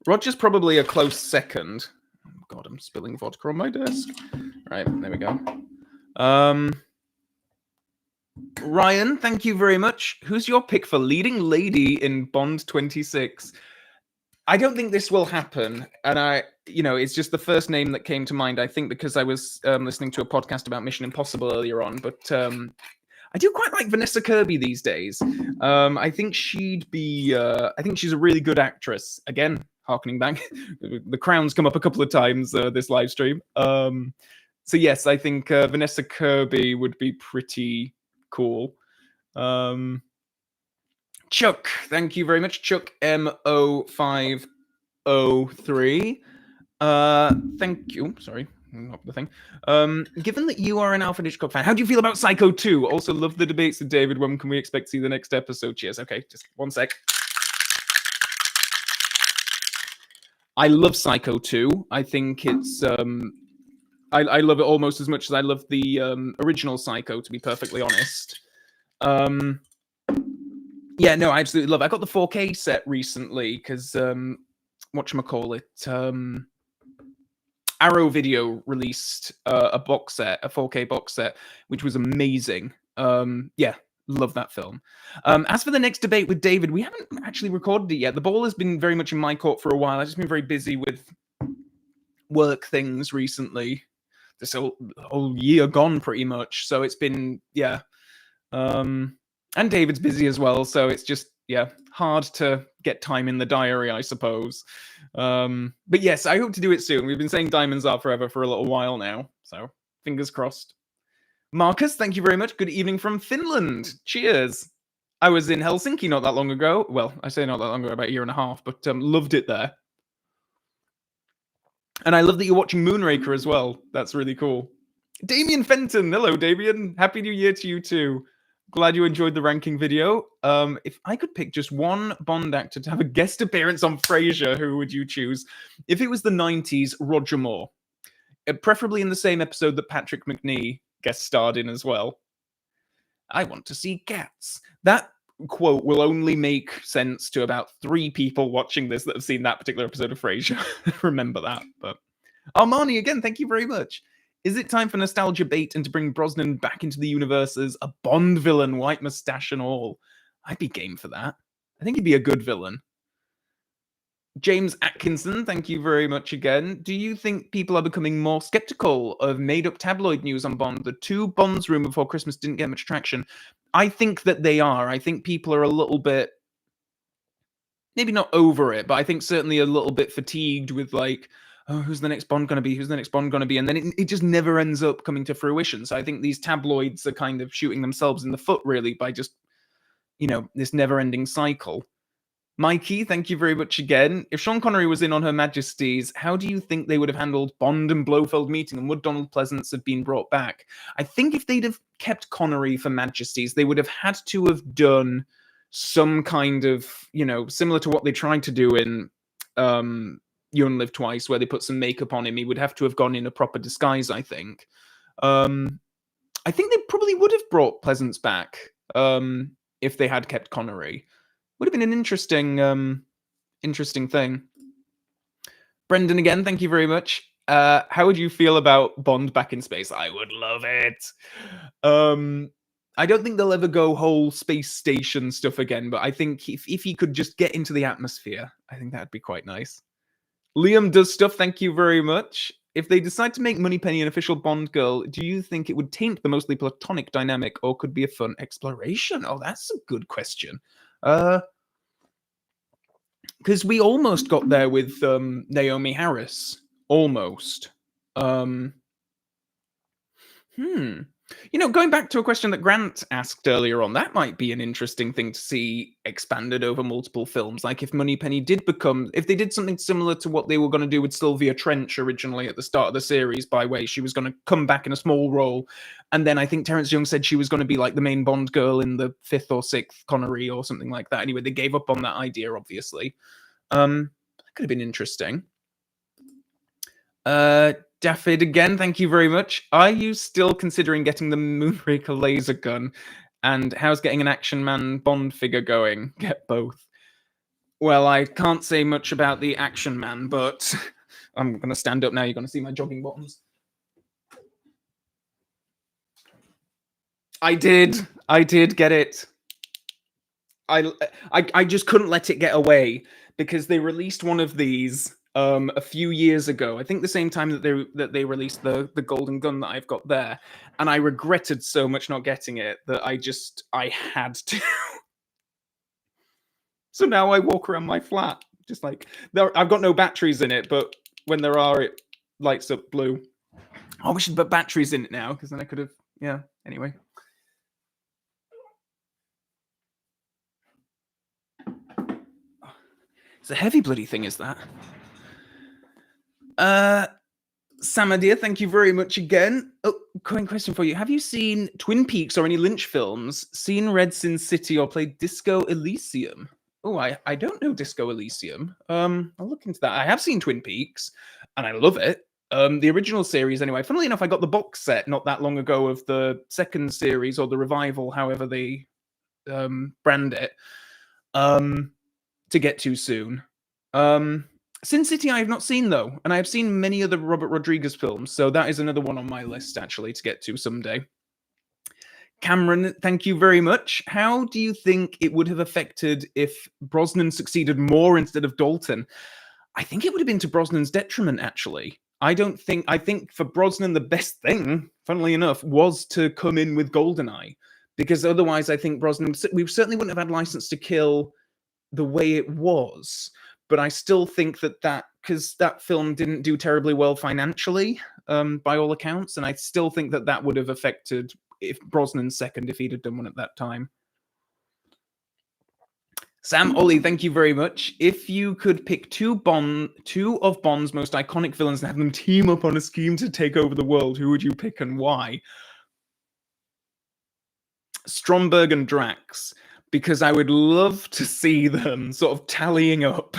Roger's probably a close second. Oh God, I'm spilling vodka on my desk. Right, there we go. Ryan, thank you very much. Who's your pick for leading lady in Bond 26? I don't think this will happen, and it's just the first name that came to mind. I think because I was listening to a podcast about Mission Impossible earlier on, but I do quite like Vanessa Kirby these days. I think she'd be. I think she's a really good actress. Again, harkening back, the Crown's come up a couple of times this live stream. So yes, I think Vanessa Kirby would be pretty cool. Chuck, thank you very much. Chuck MO503. Thank you. Sorry, not the thing. Given that you are an Alfred Hitchcock fan, how do you feel about Psycho 2? Also love the debates with David. When can we expect to see the next episode? Cheers. Okay, just one sec. I love Psycho 2. I think it's I love it almost as much as I love the original Psycho, to be perfectly honest. Yeah, no, I absolutely love it. I got the 4K set recently because whatchamacallit, Arrow Video released a box set, a 4K box set, which was amazing. Yeah, love that film. As for the next debate with David, we haven't actually recorded it yet. The ball has been very much in my court for a while. I've just been very busy with work things recently. This whole year gone pretty much. So it's been, yeah. And David's busy as well, so it's just, yeah, hard to get time in the diary, I suppose. But yes, I hope to do it soon. We've been saying Diamonds Are Forever for a little while now, so fingers crossed. Marcus, thank you very much. Good evening from Finland. Cheers. I was in Helsinki not that long ago. Well, I say not that long ago, about a year and a half, but loved it there. And I love that you're watching Moonraker as well. That's really cool. Damien Fenton. Hello, Damien. Happy New Year to you too. Glad you enjoyed the ranking video. If I could pick just one Bond actor to have a guest appearance on Frasier, who would you choose? If it was the 90s, Roger Moore. Preferably in the same episode that Patrick Macnee guest starred in as well. I want to see cats. That quote will only make sense to about 3 people watching this that have seen that particular episode of Frasier. Remember that. But Armani, again, thank you very much. Is it time for nostalgia bait and to bring Brosnan back into the universe as a Bond villain, white mustache and all? I'd be game for that. I think he'd be a good villain. James Atkinson, thank you very much again. Do you think people are becoming more skeptical of made-up tabloid news on Bond? The 2 Bonds room before Christmas didn't get much traction. I think that they are. I think people are a little bit maybe not over it, but I think certainly a little bit fatigued with like, oh, who's the next Bond going to be? Who's the next Bond going to be? And then it just never ends up coming to fruition. So I think these tabloids are kind of shooting themselves in the foot, really, by just, this never-ending cycle. Mikey, thank you very much again. If Sean Connery was in on Her Majesty's, how do you think they would have handled Bond and Blofeld meeting, and would Donald Pleasance have been brought back? I think if they'd have kept Connery for Majesty's, they would have had to have done some kind of, similar to what they tried to do in You Only Live Twice, where they put some makeup on him. He would have to have gone in a proper disguise, I think. I think they probably would have brought Pleasance back if they had kept Connery. Would have been an interesting thing. Brendan, again, thank you very much. How would you feel about Bond back in space? I would love it. I don't think they'll ever go whole space station stuff again, but I think if he could just get into the atmosphere, I think that'd be quite nice. Liam does stuff, thank you very much. If they decide to make Moneypenny an official Bond girl, do you think it would taint the mostly platonic dynamic, or could be a fun exploration? Oh, that's a good question. Because we almost got there with Naomi Harris. Almost. Going back to a question that Grant asked earlier on, that might be an interesting thing to see expanded over multiple films. Like if Moneypenny if they did something similar to what they were going to do with Sylvia Trench originally at the start of the series, by way, she was going to come back in a small role. And then I think Terence Young said she was going to be like the main Bond girl in the 5th or 6th Connery or something like that. Anyway, they gave up on that idea, obviously. That could have been interesting. Daffyd, again, thank you very much. Are you still considering getting the Moonraker laser gun? And how's getting an Action Man Bond figure going? Get both. Well, I can't say much about the Action Man, but I'm going to stand up now. You're going to see my jogging bottoms. I did get it. I just couldn't let it get away because they released one of these a few years ago. I think the same time that they released the golden gun that I've got there, and I regretted so much not getting it that I had to. So now I walk around my flat just like I've got no batteries in it, but when there are, it lights up blue. Oh, we should put batteries in it now because then I could have. Yeah. Anyway. It's a heavy bloody thing, is that? Samadir, thank you very much again. Oh, quick question for you. Have you seen Twin Peaks or any Lynch films? Seen Red Sin City or played Disco Elysium? Oh, I don't know Disco Elysium. I'll look into that. I have seen Twin Peaks, and I love it. The original series, anyway. Funnily enough, I got the box set not that long ago of the second series, or the revival, however they brand it, to get to soon. Sin City I have not seen, though, and I have seen many other Robert Rodriguez films, so that is another one on my list, actually, to get to someday. Cameron, thank you very much. How do you think it would have affected if Brosnan succeeded more instead of Dalton? I think it would have been to Brosnan's detriment, actually. I think for Brosnan, the best thing, funnily enough, was to come in with GoldenEye, because otherwise I think Brosnan, we certainly wouldn't have had License to Kill the way it was. But I still think that because that film didn't do terribly well financially, by all accounts, and I still think that would have affected if Brosnan's second, if he'd have done one at that time. Sam Ollie, thank you very much. If you could pick two of Bond's most iconic villains and have them team up on a scheme to take over the world, who would you pick and why? Stromberg and Drax. Because I would love to see them sort of tallying up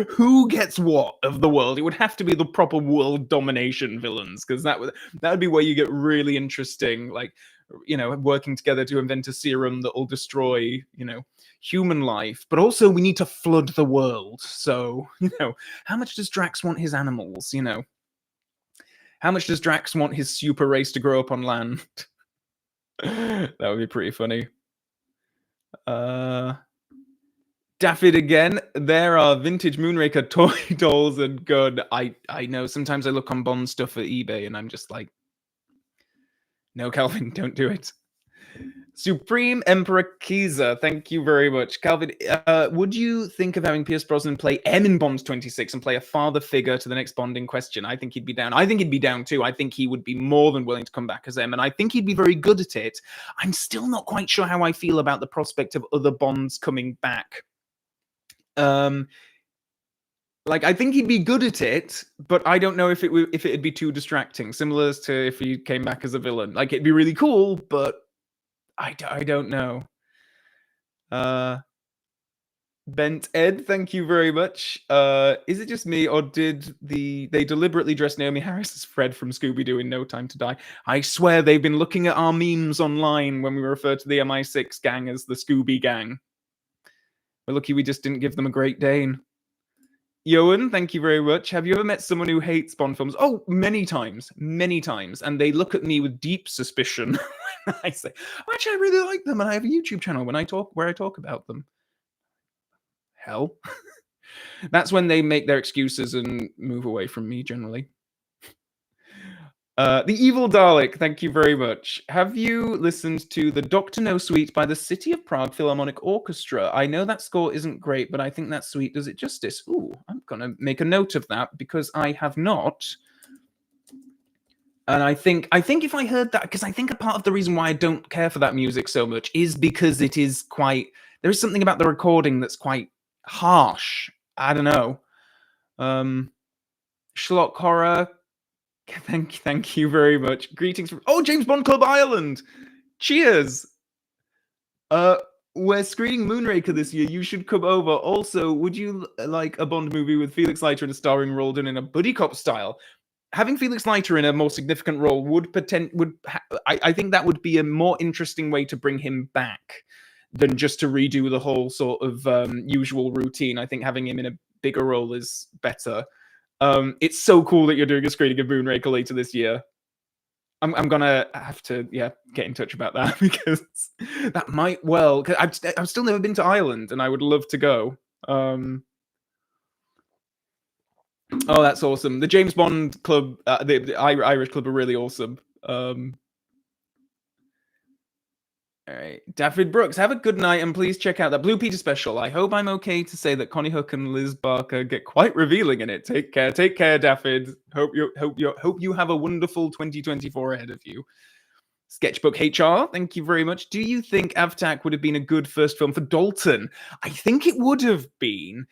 who gets what of the world. It would have to be the proper world domination villains, because that would be where you get really interesting, like, working together to invent a serum that will destroy, human life. But also we need to flood the world. So, how much does Drax want his animals, How much does Drax want his super race to grow up on land? That would be pretty funny. Daffyd again. There are vintage Moonraker toy dolls and good. I know sometimes I look on Bond stuff at eBay and I'm just like, no, Calvin, don't do it. Supreme Emperor Kiza, thank you very much. Calvin, would you think of having Pierce Brosnan play M in Bond 26 and play a father figure to the next Bond in question? I think he'd be down. I think he'd be down too. I think he would be more than willing to come back as M, and I think he'd be very good at it. I'm still not quite sure how I feel about the prospect of other Bonds coming back. Like, I think he'd be good at it, but I don't know if it'd be too distracting. Similar to if he came back as a villain. Like, it'd be really cool, but I don't know. Bent Ed, thank you very much. Is it just me, or did they deliberately dress Naomi Harris as Fred from Scooby-Doo in No Time to Die? I swear they've been looking at our memes online when we refer to the MI6 gang as the Scooby Gang. We're lucky we just didn't give them a Great Dane. Yoan, thank you very much. Have you ever met someone who hates Bond films? Oh, many times. And they look at me with deep suspicion when I say, actually, I really like them, and I have a YouTube channel where I talk about them. Hell. That's when they make their excuses and move away from me, generally. The Evil Dalek, thank you very much. Have you listened to the Dr. No Suite by the City of Prague Philharmonic Orchestra? I know that score isn't great, but I think that suite does it justice. Ooh, I'm going to make a note of that because I have not. And I think if I heard that, because I think a part of the reason why I don't care for that music so much is because it is quite, there is something about the recording that's quite harsh. I don't know. Schlock Horror, thank you very much. Greetings from James Bond Club Ireland. Cheers. We're screening Moonraker this year. You should come over. Also, would you like a Bond movie with Felix Leiter in a starring role done in a buddy cop style? Having Felix Leiter in a more significant role I think that would be a more interesting way to bring him back than just to redo the whole sort of usual routine. I think having him in a bigger role is better. It's so cool that you're doing a screening of Moonraker later this year. I'm gonna have to get in touch about that because that might well. Cause I've still never been to Ireland and I would love to go. Oh, that's awesome. The James Bond Club, the Irish Club are really awesome. All right. David Brooks, have a good night and please check out that Blue Peter special. I hope I'm okay to say that Connie Hook and Liz Barker get quite revealing in it. Take care, David. Hope you have a wonderful 2024 ahead of you. Sketchbook HR, thank you very much. Do you think Avtak would have been a good first film for Dalton? I think it would have been.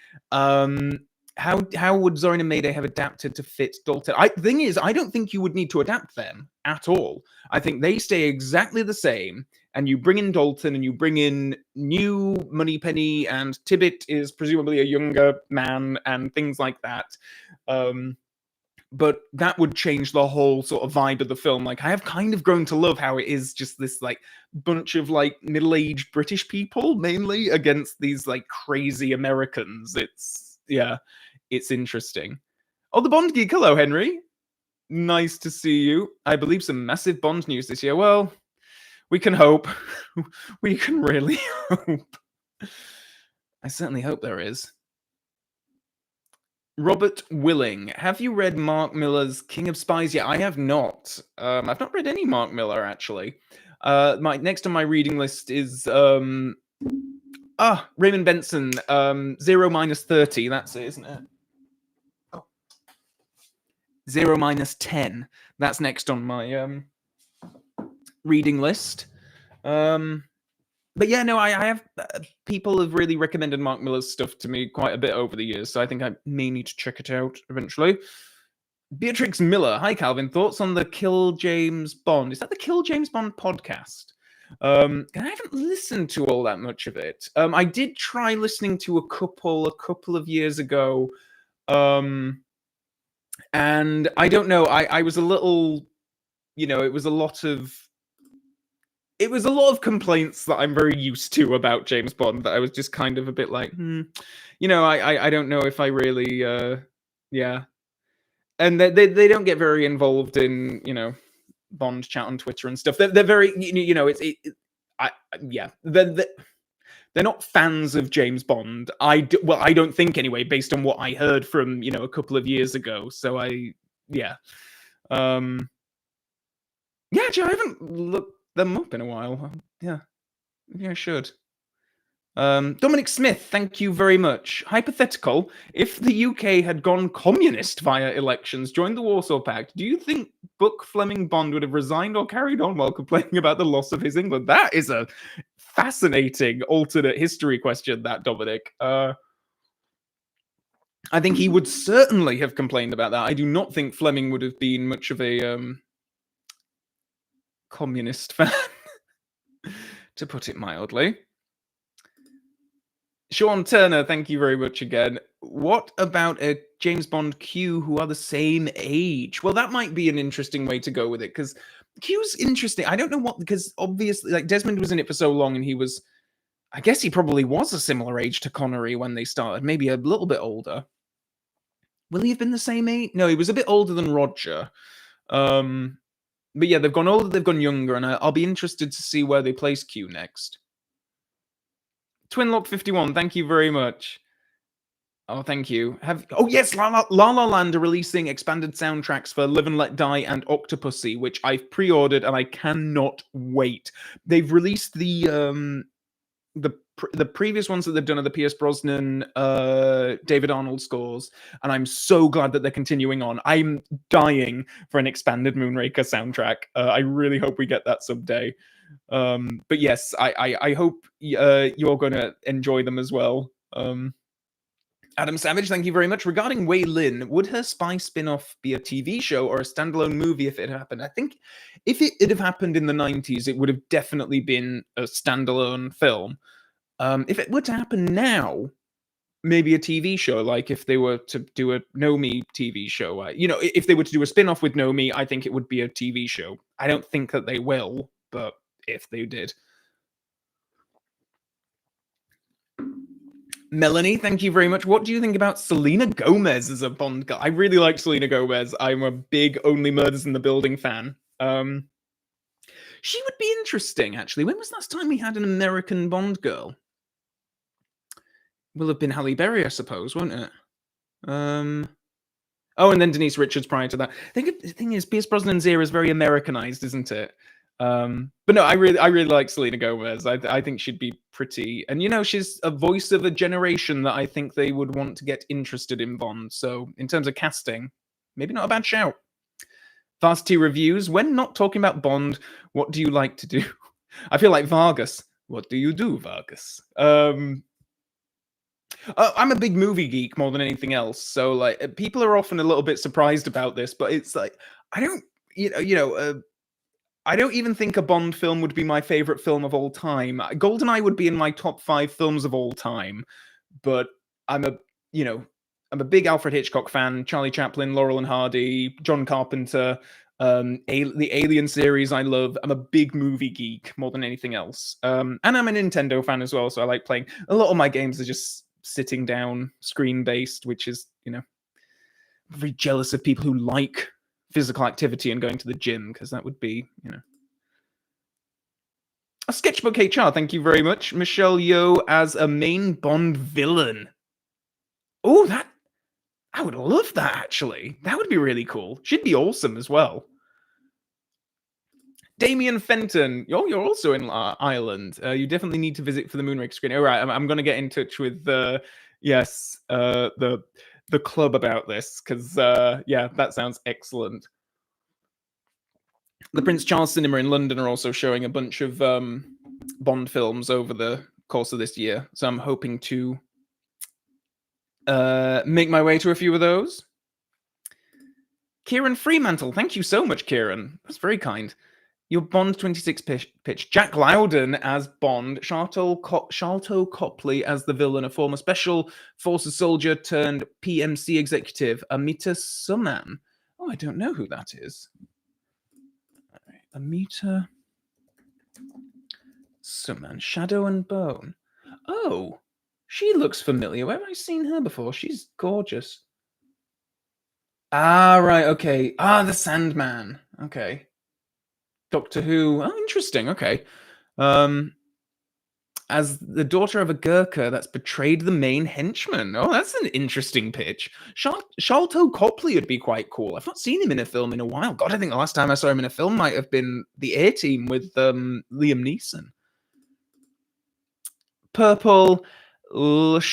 How would Zorin and Mayday have adapted to fit Dalton? The thing is, I don't think you would need to adapt them at all. I think they stay exactly the same, and you bring in Dalton and you bring in new Moneypenny, and Tibbet is presumably a younger man and things like that. But that would change the whole sort of vibe of the film. Like, I have kind of grown to love how it is just this like bunch of like middle-aged British people mainly against these like crazy Americans. It's interesting. Oh, the Bond Geek. Hello, Henry. Nice to see you. I believe some massive Bond news this year. Well, we can hope. We can really hope. I certainly hope there is. Robert Willing, have you read Mark Miller's King of Spies yet? I have not. I've not read any Mark Miller, actually. Next on my reading list is Raymond Benson, 0-30. That's it, isn't it? 0-10. That's next on my reading list. But yeah, no, I have people have really recommended Mark Miller's stuff to me quite a bit over the years, so I think I may need to check it out eventually. Beatrix Miller, hi Calvin, thoughts on the Kill James Bond? Is that the Kill James Bond podcast? I haven't listened to all that much of it. I did try listening to a couple of years ago, and I don't know. I was a little, it was a lot of complaints that I'm very used to about James Bond that I was just kind of a bit like, I don't know if I really, And they don't get very involved in, Bond chat on Twitter and stuff. They're very, they're not fans of James Bond. I don't think anyway, based on what I heard from, a couple of years ago. So actually, I haven't looked them up in a while. Yeah. Maybe I should. Dominic Smith, thank you very much. Hypothetical, if the UK had gone communist via elections, joined the Warsaw Pact, do you think Buck Fleming Bond would have resigned or carried on while complaining about the loss of his England? That is a fascinating alternate history question, that, Dominic. I think he would certainly have complained about that. I do not think Fleming would have been much of a communist fan, to put it mildly. Sean Turner, thank you very much again. What about a James Bond Q who are the same age? Well, that might be an interesting way to go with it, because Q's interesting. I don't know what, because obviously, like, Desmond was in it for so long, and he was, I guess he probably was a similar age to Connery when they started, maybe a little bit older. Will he have been the same age? No, he was a bit older than Roger. But yeah, they've gone older, they've gone younger, and I'll be interested to see where they place Q next. Twinlock51, thank you very much. Oh, thank you. Oh yes, La La Land are releasing expanded soundtracks for Live and Let Die and Octopussy, which I've pre-ordered and I cannot wait. They've released the previous ones that they've done are the Pierce Brosnan, David Arnold scores, and I'm so glad that they're continuing on. I'm dying for an expanded Moonraker soundtrack. I really hope we get that someday. But yes, I hope you're going to enjoy them as well. Adam Savage, thank you very much. Regarding Wei Lin, would her spy spin-off be a TV show or a standalone movie if it happened? I think if it had happened in the 90s, it would have definitely been a standalone film. If it were to happen now, maybe a TV show, like if they were to do a Nomi TV show. If they were to do a spin-off with Nomi, I think it would be a TV show. I don't think that they will, but if they did. Melanie, thank you very much. What do you think about Selena Gomez as a Bond girl? I really like Selena Gomez. I'm a big Only Murders in the Building fan. She would be interesting, actually. When was the last time we had an American Bond girl? Will have been Halle Berry, I suppose, won't it? Oh, and then Denise Richards prior to that. I think the thing is, Pierce Brosnan's era is very Americanized, isn't it? But no, I really like Selena Gomez. I think she'd be pretty, and she's a voice of a generation that I think they would want to get interested in Bond. So in terms of casting, maybe not a bad shout. Varsity Reviews, when not talking about Bond, what do you like to do? I feel like Vargas. What do you do, Vargas? I'm a big movie geek more than anything else. So like, people are often a little bit surprised about this, but it's like, I don't, I don't even think a Bond film would be my favorite film of all time. GoldenEye would be in my top 5 films of all time, but I'm a big Alfred Hitchcock fan. Charlie Chaplin, Laurel and Hardy, John Carpenter, the Alien series I love. I'm a big movie geek more than anything else. And I'm a Nintendo fan as well, so I like playing. A lot of my games are just sitting down, screen-based, which is, I'm very jealous of people who like physical activity and going to the gym, because that would be, A Sketchbook HR, thank you very much. Michelle Yeoh as a main Bond villain. Oh, I would love that, actually. That would be really cool. She'd be awesome as well. Damien Fenton, you're also in Ireland. You definitely need to visit for the Moonraker screen. All right, I'm going to get in touch with the club about this, because that sounds excellent. The Prince Charles Cinema in London are also showing a bunch of Bond films over the course of this year, so I'm hoping to make my way to a few of those. Kieran Fremantle, thank you so much, Kieran. That's very kind. Your Bond 26 pitch. Jack Loudon as Bond, Sharlto Copley as the villain, a former Special Forces soldier turned PMC executive, Amita Suman. Oh, I don't know who that is. Amita Suman, Shadow and Bone. Oh, she looks familiar. Where have I seen her before? She's gorgeous. Ah, right, okay. Ah, the Sandman. Okay. Doctor Who. Oh, interesting. Okay. As the daughter of a Gurkha that's betrayed the main henchman. Oh, that's an interesting pitch. Sharlto Copley would be quite cool. I've not seen him in a film in a while. God, I think the last time I saw him in a film might have been The A-Team with Liam Neeson. Purple Lushayan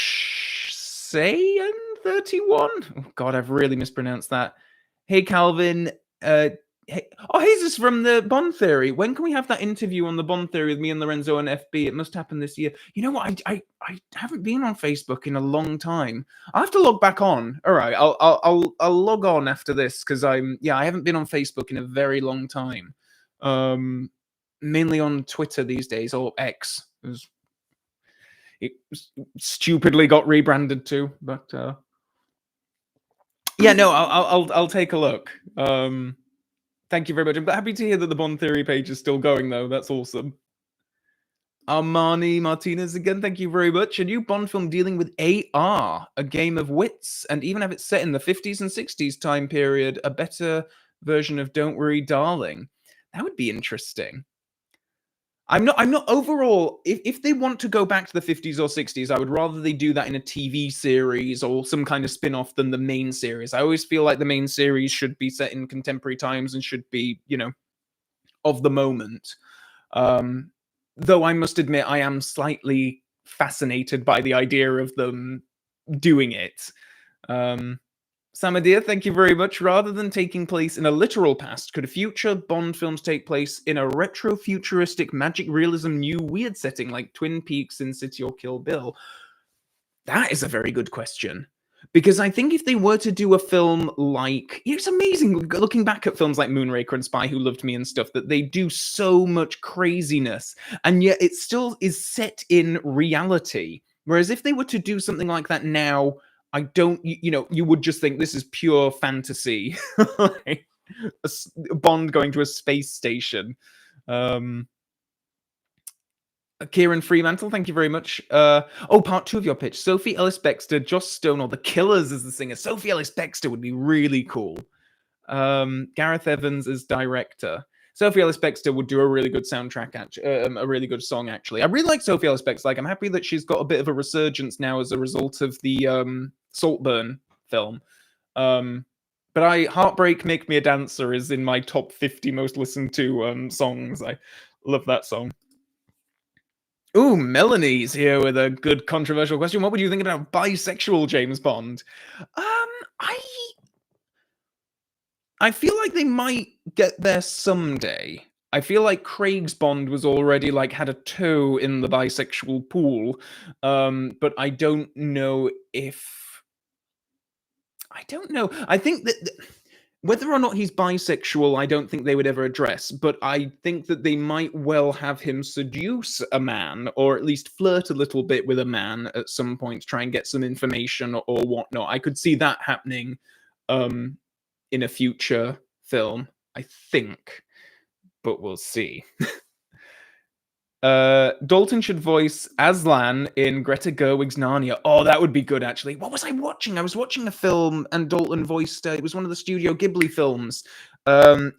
31. Oh God, I've really mispronounced that. Hey Calvin. Hey, this is from the Bond Theory. When can we have that interview on the Bond Theory with me and Lorenzo and FB? It must happen this year. You know what? I haven't been on Facebook in a long time. I'll have to log back on. All right, I'll log on after this because I haven't been on Facebook in a very long time. Mainly on Twitter these days, or X. It stupidly got rebranded too, but yeah, no, I'll take a look. Thank you very much. I'm happy to hear that the Bond Theory page is still going, though. That's awesome. Armani Martinez again, thank you very much. A new Bond film dealing with AR, a game of wits, and even have it set in the 50s and 60s time period, a better version of Don't Worry, Darling. That would be interesting. I'm not overall, if they want to go back to the 50s or 60s, I would rather they do that in a TV series or some kind of spin-off than the main series. I always feel like the main series should be set in contemporary times and should be, of the moment. Though I must admit, I am slightly fascinated by the idea of them doing it. Samadir, thank you very much. Rather than taking place in a literal past, could future Bond films take place in a retro-futuristic magic realism new weird setting like Twin Peaks, Sin City, or Kill Bill? That is a very good question. Because I think if they were to do a film like... It's amazing looking back at films like Moonraker and Spy Who Loved Me and stuff, that they do so much craziness, and yet it still is set in reality. Whereas if they were to do something like that now... I don't, you would just think this is pure fantasy. Like a Bond going to a space station. Kieran Fremantle, thank you very much. Part 2 of your pitch. Sophie Ellis-Bextor, Joss Stone, or The Killers as the singer. Sophie Ellis-Bextor would be really cool. Gareth Evans as director. Sophie Ellis-Bextor would do a really good soundtrack, a really good song, actually. I really like Sophie Ellis-Bextor. Like, I'm happy that she's got a bit of a resurgence now as a result of the Saltburn film. But Heartbreak Make Me a Dancer is in my top 50 most listened to songs. I love that song. Ooh, Melanie's here with a good controversial question. What would you think about bisexual James Bond? I feel like they might get there someday. I feel like Craig's Bond was already had a toe in the bisexual pool, but I don't know if... I don't know. I think that whether or not he's bisexual, I don't think they would ever address, but I think that they might well have him seduce a man, or at least flirt a little bit with a man at some point to try and get some information or whatnot. I could see that happening in a future film, I think, but we'll see. Dalton should voice Aslan in Greta Gerwig's Narnia. Oh, that would be good, actually. What was I watching? I was watching a film and Dalton voiced, it was one of the Studio Ghibli films,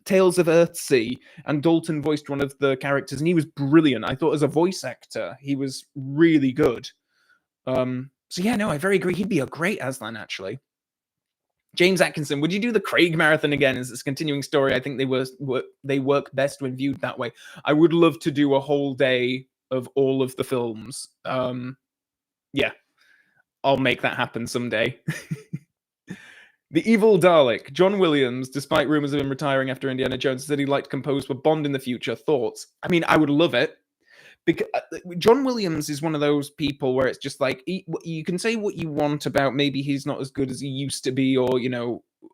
Tales of Earthsea, and Dalton voiced one of the characters, and he was brilliant. I thought as a voice actor, he was really good. So yeah, no, I very agree. He'd be a great Aslan, actually. James Atkinson, would you do the Craig marathon again as this continuing story? I think they work best when viewed that way. I would love to do a whole day of all of the films. Yeah, I'll make that happen someday. The Evil Dalek, John Williams, despite rumors of him retiring after Indiana Jones, said he'd like to compose for Bond in the future. Thoughts? I mean, I would love it. Because John Williams is one of those people where it's just like, you can say what you want about maybe he's not as good as he used to be, or,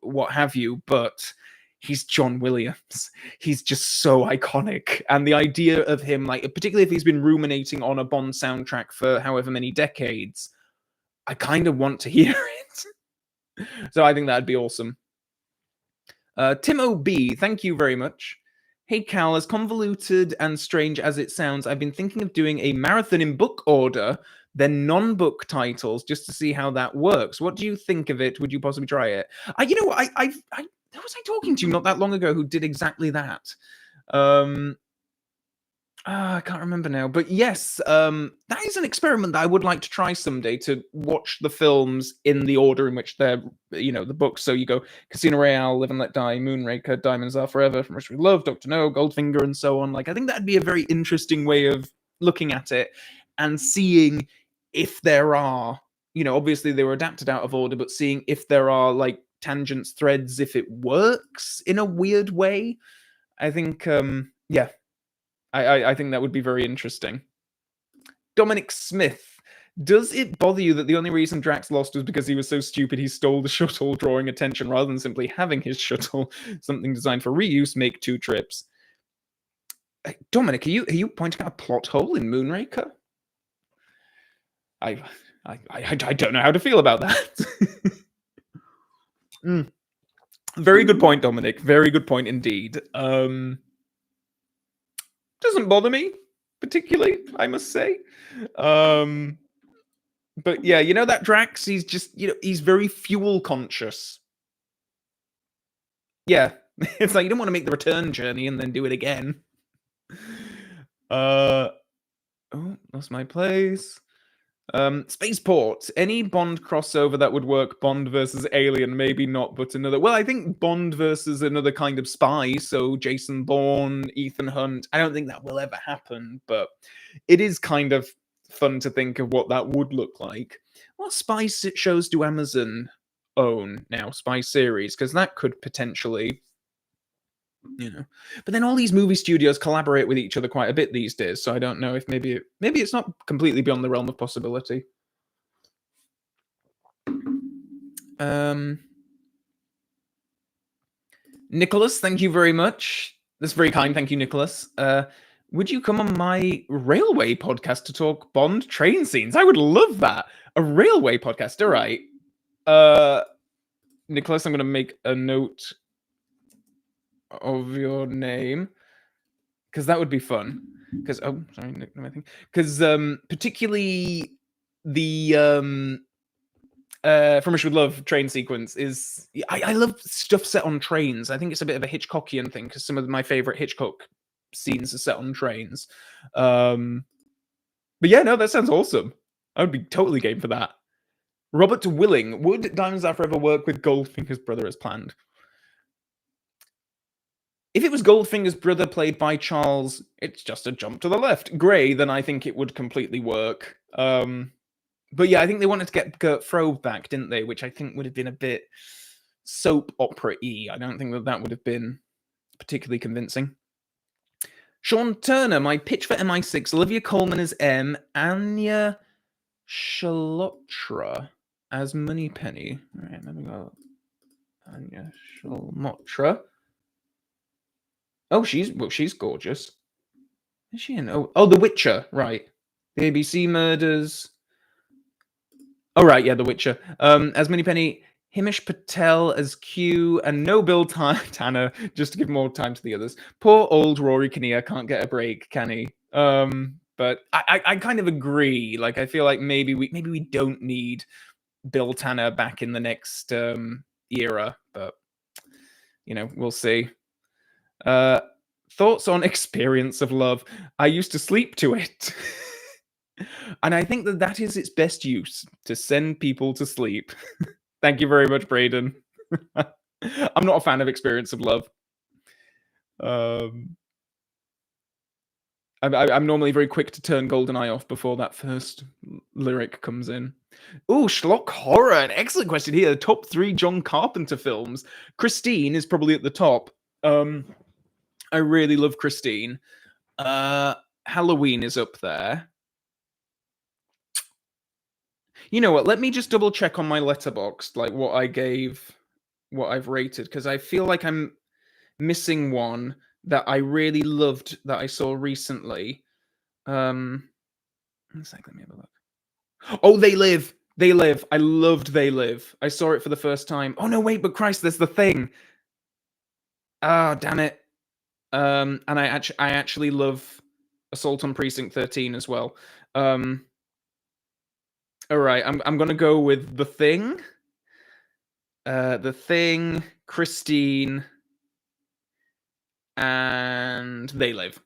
what have you, but he's John Williams. He's just so iconic. And the idea of him, particularly if he's been ruminating on a Bond soundtrack for however many decades, I kind of want to hear it. So I think that'd be awesome. Tim O.B., thank you very much. Hey Cal, as convoluted and strange as it sounds, I've been thinking of doing a marathon in book order, then non-book titles, just to see how that works. What do you think of it? Would you possibly try it? Who was I talking to not that long ago who did exactly that? I can't remember now, but yes, that is an experiment that I would like to try someday, to watch the films in the order in which they're, the books. So you go Casino Royale, Live and Let Die, Moonraker, Diamonds Are Forever, From Which We Love, Dr. No, Goldfinger, and so on. I think that'd be a very interesting way of looking at it. and seeing if there are, obviously they were adapted out of order, but seeing if there are like tangents, threads, if it works in a weird way. I think, yeah, I think that would be very interesting. Dominic Smith. Does it bother you that the only reason Drax lost was because he was so stupid he stole the shuttle, drawing attention rather than simply having his shuttle, something designed for reuse, make 2 trips? Dominic, are you pointing out a plot hole in Moonraker? I don't know how to feel about that. Very good point, Dominic. Very good point indeed. Doesn't bother me particularly, I must say. But yeah, that Drax, he's just, he's very fuel conscious. Yeah. It's like you don't want to make the return journey and then do it again. Oh, lost my place. Spaceport. Any Bond crossover that would work? Bond versus Alien, maybe not, but another. Well, I think Bond versus another kind of spy. So Jason Bourne, Ethan Hunt. I don't think that will ever happen, but it is kind of fun to think of what that would look like. What spy shows do Amazon own now? Spy series, because that could potentially. But then all these movie studios collaborate with each other quite a bit these days, so I don't know if maybe it's not completely beyond the realm of possibility. Nicholas, thank you very much. That's very kind. Thank you, Nicholas. Would you come on my railway podcast to talk Bond train scenes? I would love that. A railway podcast. All right. Nicholas, I'm going to make a note of your name because that would be fun. Because particularly the From Russia with Love train sequence is I love stuff set on trains. I think it's a bit of a Hitchcockian thing because some of my favorite Hitchcock scenes are set on trains. But yeah, no, that sounds awesome. I would be totally game for that. Robert Willing, would Diamonds Are Forever work with Goldfinger's brother as planned? If it was Goldfinger's brother played by Charles, it's just a jump to the left, Gray, then I think it would completely work. But yeah, I think they wanted to get Gert Frobe back, didn't they? Which I think would have been a bit soap opera-y. I don't think that would have been particularly convincing. Sean Turner, my pitch for MI6, Olivia Colman as M, Anya Chalotra as Moneypenny. All right, let me go. Anya Chalotra. Oh, she's gorgeous. Is she in? Oh, The Witcher, right? The ABC Murders. Oh, right, yeah, The Witcher. As Moneypenny, Himish Patel as Q, and no Bill Tanner, just to give more time to the others. Poor old Rory Kinnear can't get a break, can he? But I kind of agree. Like, I feel like maybe we don't need Bill Tanner back in the next era, but we'll see. Thoughts on Experience of Love? I used to sleep to it. And I think that is its best use, to send people to sleep. Thank you very much, Braden. I'm not a fan of Experience of Love. I'm normally very quick to turn GoldenEye off before that first lyric comes in. Ooh, Schlock Horror, an excellent question here. Top 3 John Carpenter films. Christine is probably at the top. I really love Christine. Halloween is up there. You know what? Let me just double check on my Letterboxd, like what I've rated, because I feel like I'm missing one that I really loved that I saw recently. One sec, let me have a look. Oh, They Live. They Live. I loved They Live. I saw it for the first time. Oh no, wait, but Christ, there's The Thing. Ah, damn it. And I actually love Assault on Precinct 13 as well. All right, I'm gonna go with The Thing. The Thing, Christine, and They Live.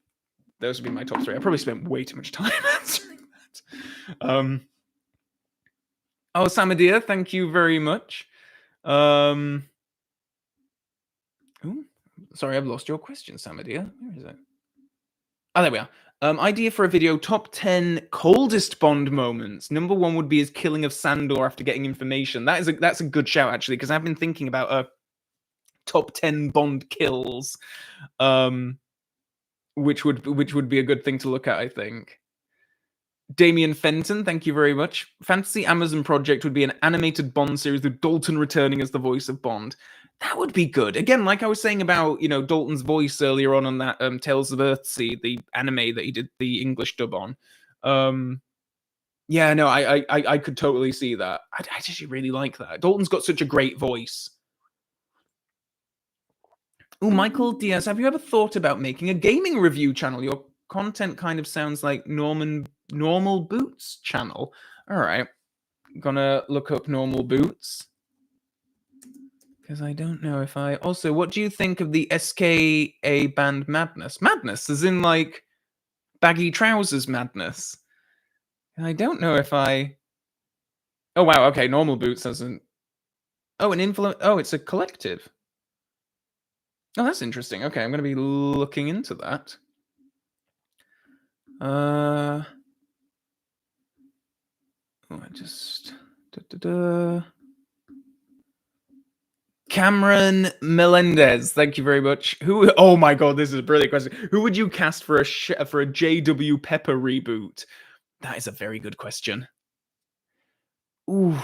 Those would be my top 3. I probably spent way too much time answering that. Oh, Samadia, thank you very much. Ooh, sorry, I've lost your question, Samadia. Where is it? there we are. Idea for a video: top 10 coldest Bond moments. Number 1 would be his killing of Sandor after getting information. That's a good shout, actually, because I've been thinking about top 10 Bond kills, which would be a good thing to look at, I think. Damien Fenton, thank you very much. Fantasy Amazon project would be an animated Bond series with Dalton returning as the voice of Bond. That would be good. Again, like I was saying about, Dalton's voice earlier on that Tales of Earthsea, the anime that he did the English dub on. Yeah, no, I could totally see that. I actually really like that. Dalton's got such a great voice. Oh, Michael Diaz, have you ever thought about making a gaming review channel? Your content kind of sounds like Normal Boots channel. All right, gonna look up Normal Boots because I don't know if I. Also, what do you think of the SKA band Madness? Madness, as in like baggy trousers madness. I don't know if I. Oh wow, okay, Normal Boots doesn't. Oh, an influence. Oh, it's a collective. Oh, that's interesting. Okay, I'm gonna be looking into that. Oh, I just. Cameron Melendez, thank you very much. Who? Oh my god, this is a brilliant question. Who would you cast for a JW Pepper reboot? That is a very good question. Ooh,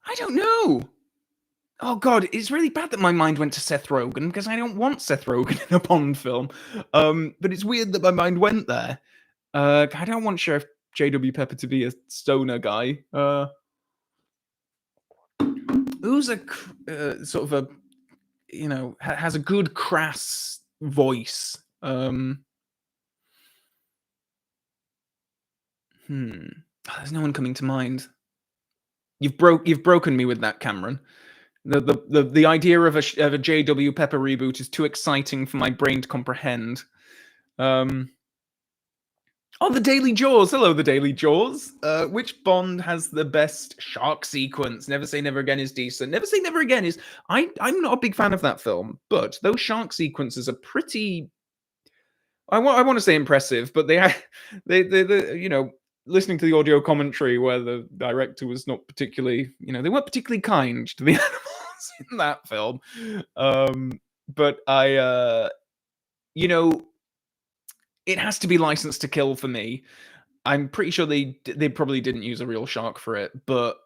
I don't know. Oh god, it's really bad that my mind went to Seth Rogen because I don't want Seth Rogen in a Bond film. But it's weird that my mind went there. I don't want Sheriff JW Pepper to be a stoner guy. Who's a sort of a has a good crass voice. There's no one coming to mind. You've broken me with that, Cameron. The idea of a JW Pepper reboot is too exciting for my brain to comprehend. Oh, the Daily Jaws. Hello, the Daily Jaws. Which Bond has the best shark sequence? Never Say Never Again is decent. Never Say Never Again is. I'm not a big fan of that film, but those shark sequences are pretty. I want to say impressive, but they listening to the audio commentary where the director was not particularly, they weren't particularly kind to the animals in that film. But it has to be License to Kill for me. I'm pretty sure they probably didn't use a real shark for it, but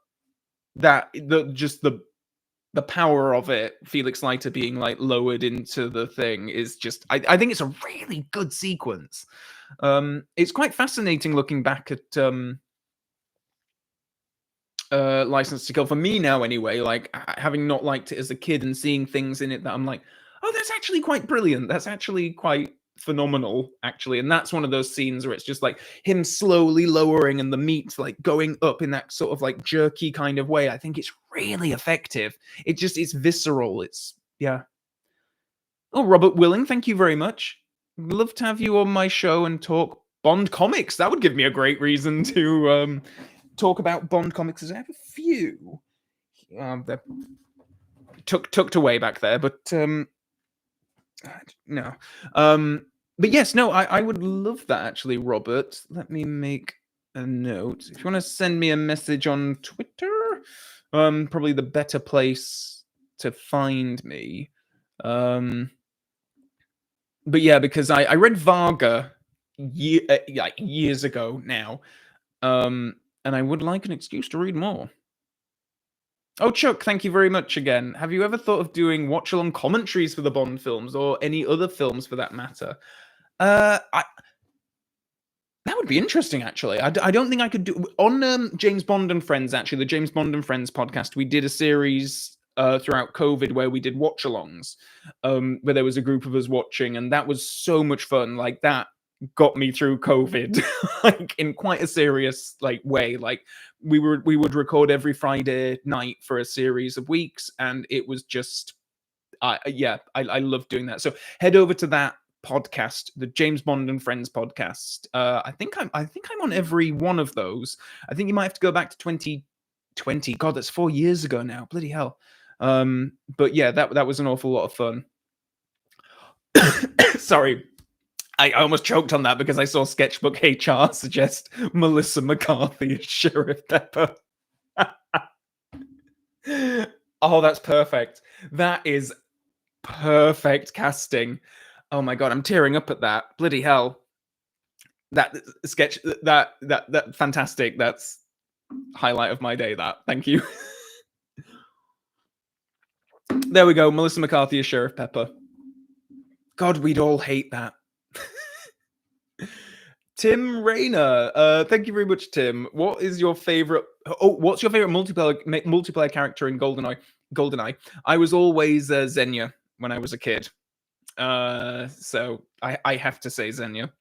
the power of it, Felix Leiter being like lowered into the thing, is just I think it's a really good sequence. It's quite fascinating looking back at License to Kill for me now anyway, like having not liked it as a kid and seeing things in it that I'm like, oh, that's actually quite brilliant. That's actually quite phenomenal, actually. And that's one of those scenes where it's just like him slowly lowering and the meat like going up in that sort of like jerky kind of way. I think it's really effective. It's visceral. Yeah. Oh, Robert Willing, thank you very much. Love to have you on my show and talk Bond comics. That would give me a great reason to talk about Bond comics, as I have a few. They're tucked away back there, but no. But yes, no, I would love that actually, Robert. Let me make a note. If you want to send me a message on Twitter, probably the better place to find me. But yeah, because I read Varga years ago now, and I would like an excuse to read more. Oh, Chuck, thank you very much again. Have you ever thought of doing watch-along commentaries for the Bond films or any other films for that matter? That would be interesting, actually. I don't think I could do on James Bond and Friends. Actually, the James Bond and Friends podcast, we did a series throughout COVID where we did watch-alongs, where there was a group of us watching, and that was so much fun. Like that got me through COVID, like in quite a serious like way. Like we would record every Friday night for a series of weeks, and it was just, I love doing that. So head over to that podcast, the James Bond and Friends podcast. I think I'm on every one of those. I think you might have to go back to 2020. God, that's 4 years ago now. Bloody hell. But yeah, that was an awful lot of fun. Sorry. I almost choked on that because I saw Sketchbook HR suggest Melissa McCarthy as Sheriff Pepper. Oh, that's perfect. That is perfect casting. Oh my god, I'm tearing up at that. Bloody hell. That sketch, that fantastic. That's highlight of my day, that. Thank you. There we go. Melissa McCarthy as Sheriff Pepper. God, we'd all hate that. Tim Rayner, thank you very much, Tim. What is your favorite? Oh, what's your favorite multiplayer character in GoldenEye? I was always Xenia when I was a kid, so I have to say Xenia.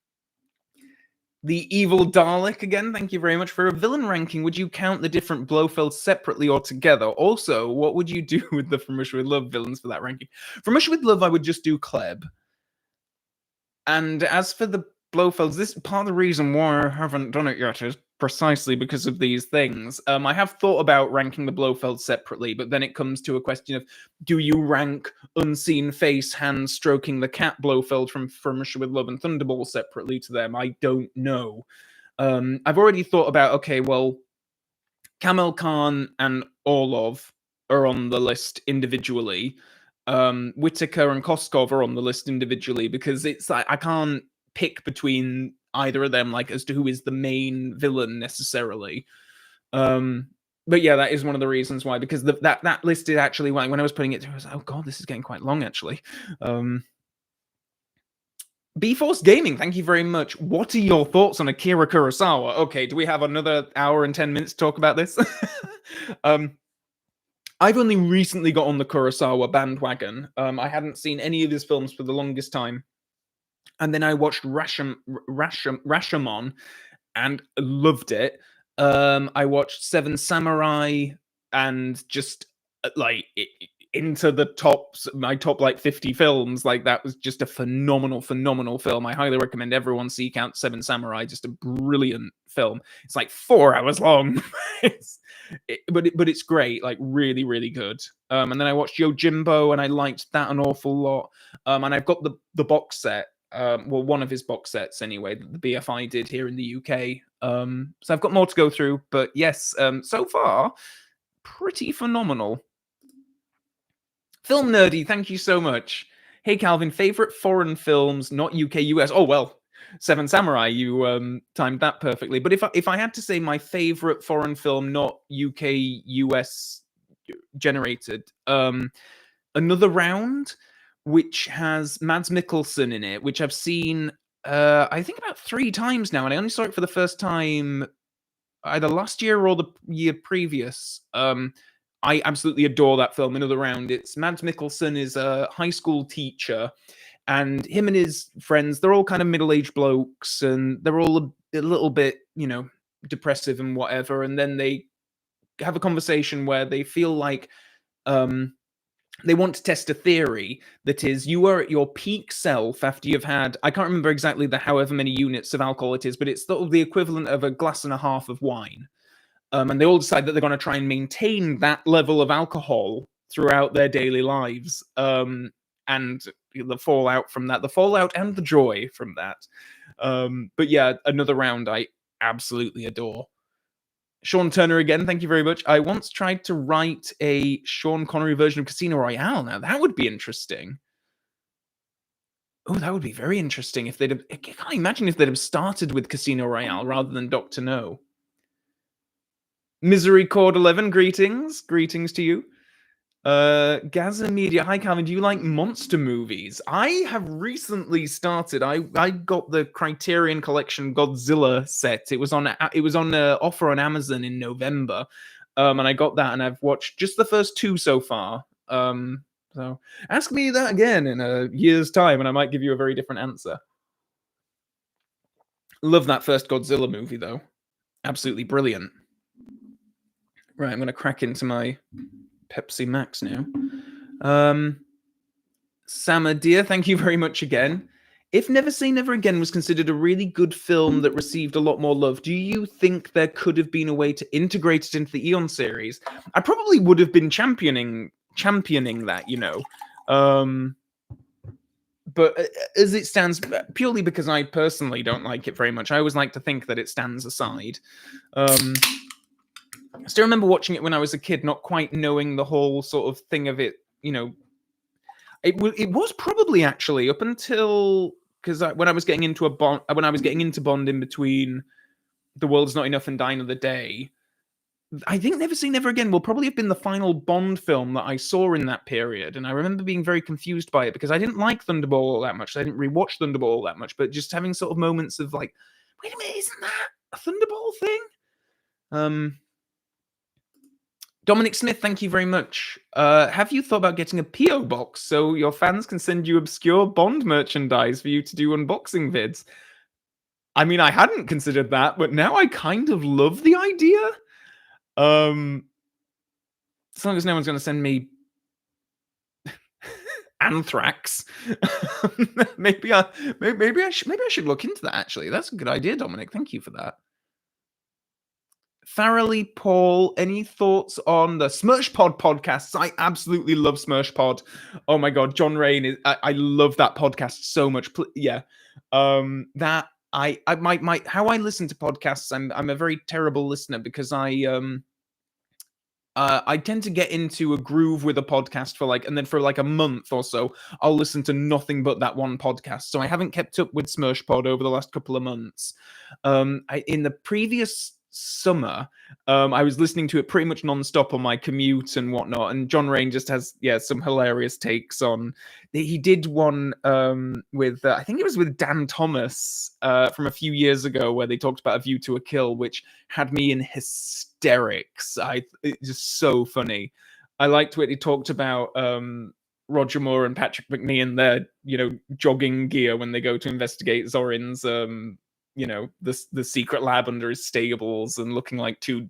The Evil Dalek again. Thank you very much for a villain ranking. Would you count the different Blofelds separately or together? Also, what would you do with the From Russia with Love villains for that ranking? From Russia with Love, I would just do Kleb. And as for the Blofelds, this part of the reason why I haven't done it yet is precisely because of these things. I have thought about ranking the Blofelds separately, but then it comes to a question of, do you rank Unseen Face hand stroking the cat Blofeld from Russia with Love and Thunderball separately to them? I don't know. I've already thought about, okay, well, Kamel Khan and Orlov are on the list individually. Whitaker and Koskov are on the list individually because it's like I can't pick between either of them, like as to who is the main villain necessarily. But yeah, that is one of the reasons why, because that list is actually when I was putting it through, I was like, oh god, this is getting quite long actually. B-Force Gaming, thank you very much. What are your thoughts on Akira Kurosawa? Okay, do we have another hour and 10 minutes to talk about this? I've only recently got on the Kurosawa bandwagon. I hadn't seen any of his films for the longest time. And then I watched Rashomon and loved it. I watched Seven Samurai and just like into the my top like 50 films. Like that was just a phenomenal film. I highly recommend everyone seek out Seven Samurai. Just a brilliant film. It's like 4 hours long. But it's great, like really good. And then I watched Yojimbo and I liked that an awful lot. And I've got the box set. Well, one of his box sets anyway, that the BFI did here in the UK. So I've got more to go through, but yes, so far, pretty phenomenal. Film Nerdy, thank you so much. Hey, Calvin, favorite foreign films, not UK, US? Oh, well, Seven Samurai, you timed that perfectly. But if I had to say my favorite foreign film, not UK, US generated, Another Round, which has Mads Mikkelsen in it, which I've seen, I think about 3 times now, and I only saw it for the first time either last year or the year previous. I absolutely adore that film, Another Round. It's Mads Mikkelsen is a high school teacher, and him and his friends, they're all kind of middle-aged blokes, and they're all a little bit, depressive and whatever, and then they have a conversation where they feel like they want to test a theory that is, you are at your peak self after you've had, I can't remember exactly the however many units of alcohol it is, but it's sort of the equivalent of a glass and a half of wine. And they all decide that they're going to try and maintain that level of alcohol throughout their daily lives. And the fallout from that, the fallout and the joy from that. But yeah, Another Round I absolutely adore. Sean Turner again, thank you very much. I once tried to write a Sean Connery version of Casino Royale. Now, that would be interesting. Oh, that would be very interesting if they'd have... I can't imagine if they'd have started with Casino Royale rather than Dr. No. Misery Cord 11, greetings. Greetings to you. Gaza Media, hi Calvin, do you like monster movies? I have recently started. I got the Criterion Collection Godzilla set. It was on offer on Amazon in November, and I got that, and I've watched just the first 2 so far. So ask me that again in a year's time, and I might give you a very different answer. Love that first Godzilla movie, though. Absolutely brilliant. Right, I'm going to crack into my Pepsi Max now. Sama Dear, thank you very much again. If Never Say Never Again was considered a really good film that received a lot more love, do you think there could have been a way to integrate it into the Eon series? I probably would have been championing that, but as it stands, purely because I personally don't like it very much, I always like to think that it stands aside. I still remember watching it when I was a kid, not quite knowing the whole sort of thing of it. It was probably actually up until, because when I was getting into Bond in between The World's Not Enough and Die Another Day, I think Never Say Never Again will probably have been the final Bond film that I saw in that period. And I remember being very confused by it because I didn't like Thunderball all that much. I didn't rewatch Thunderball all that much, but just having sort of moments of like, wait a minute, isn't that a Thunderball thing? Dominic Smith, thank you very much. Have you thought about getting a P.O. box so your fans can send you obscure Bond merchandise for you to do unboxing vids? I mean, I hadn't considered that, but now I kind of love the idea. As long as no one's going to send me anthrax, maybe I should look into that. Actually, that's a good idea, Dominic. Thank you for that. Thoroughly, Paul, any thoughts on the Smirsh Pod podcasts? I absolutely love Smirsh Pod. Oh my god, John Rain is. I love that podcast so much. Yeah, that my how I listen to podcasts. I'm a very terrible listener because I tend to get into a groove with a podcast and then for like a month or so, I'll listen to nothing but that one podcast. So I haven't kept up with Smirsh Pod over the last couple of months. In the previous summer, I was listening to it pretty much nonstop on my commute and whatnot. And John Rain just has some hilarious takes on. He did one with I think it was with Dan Thomas from a few years ago, where they talked about A View to a Kill, which had me in hysterics. It's just so funny. I liked what he talked about Roger Moore and Patrick McNee in their jogging gear when they go to investigate Zorin's the secret lab under his stables, and looking like two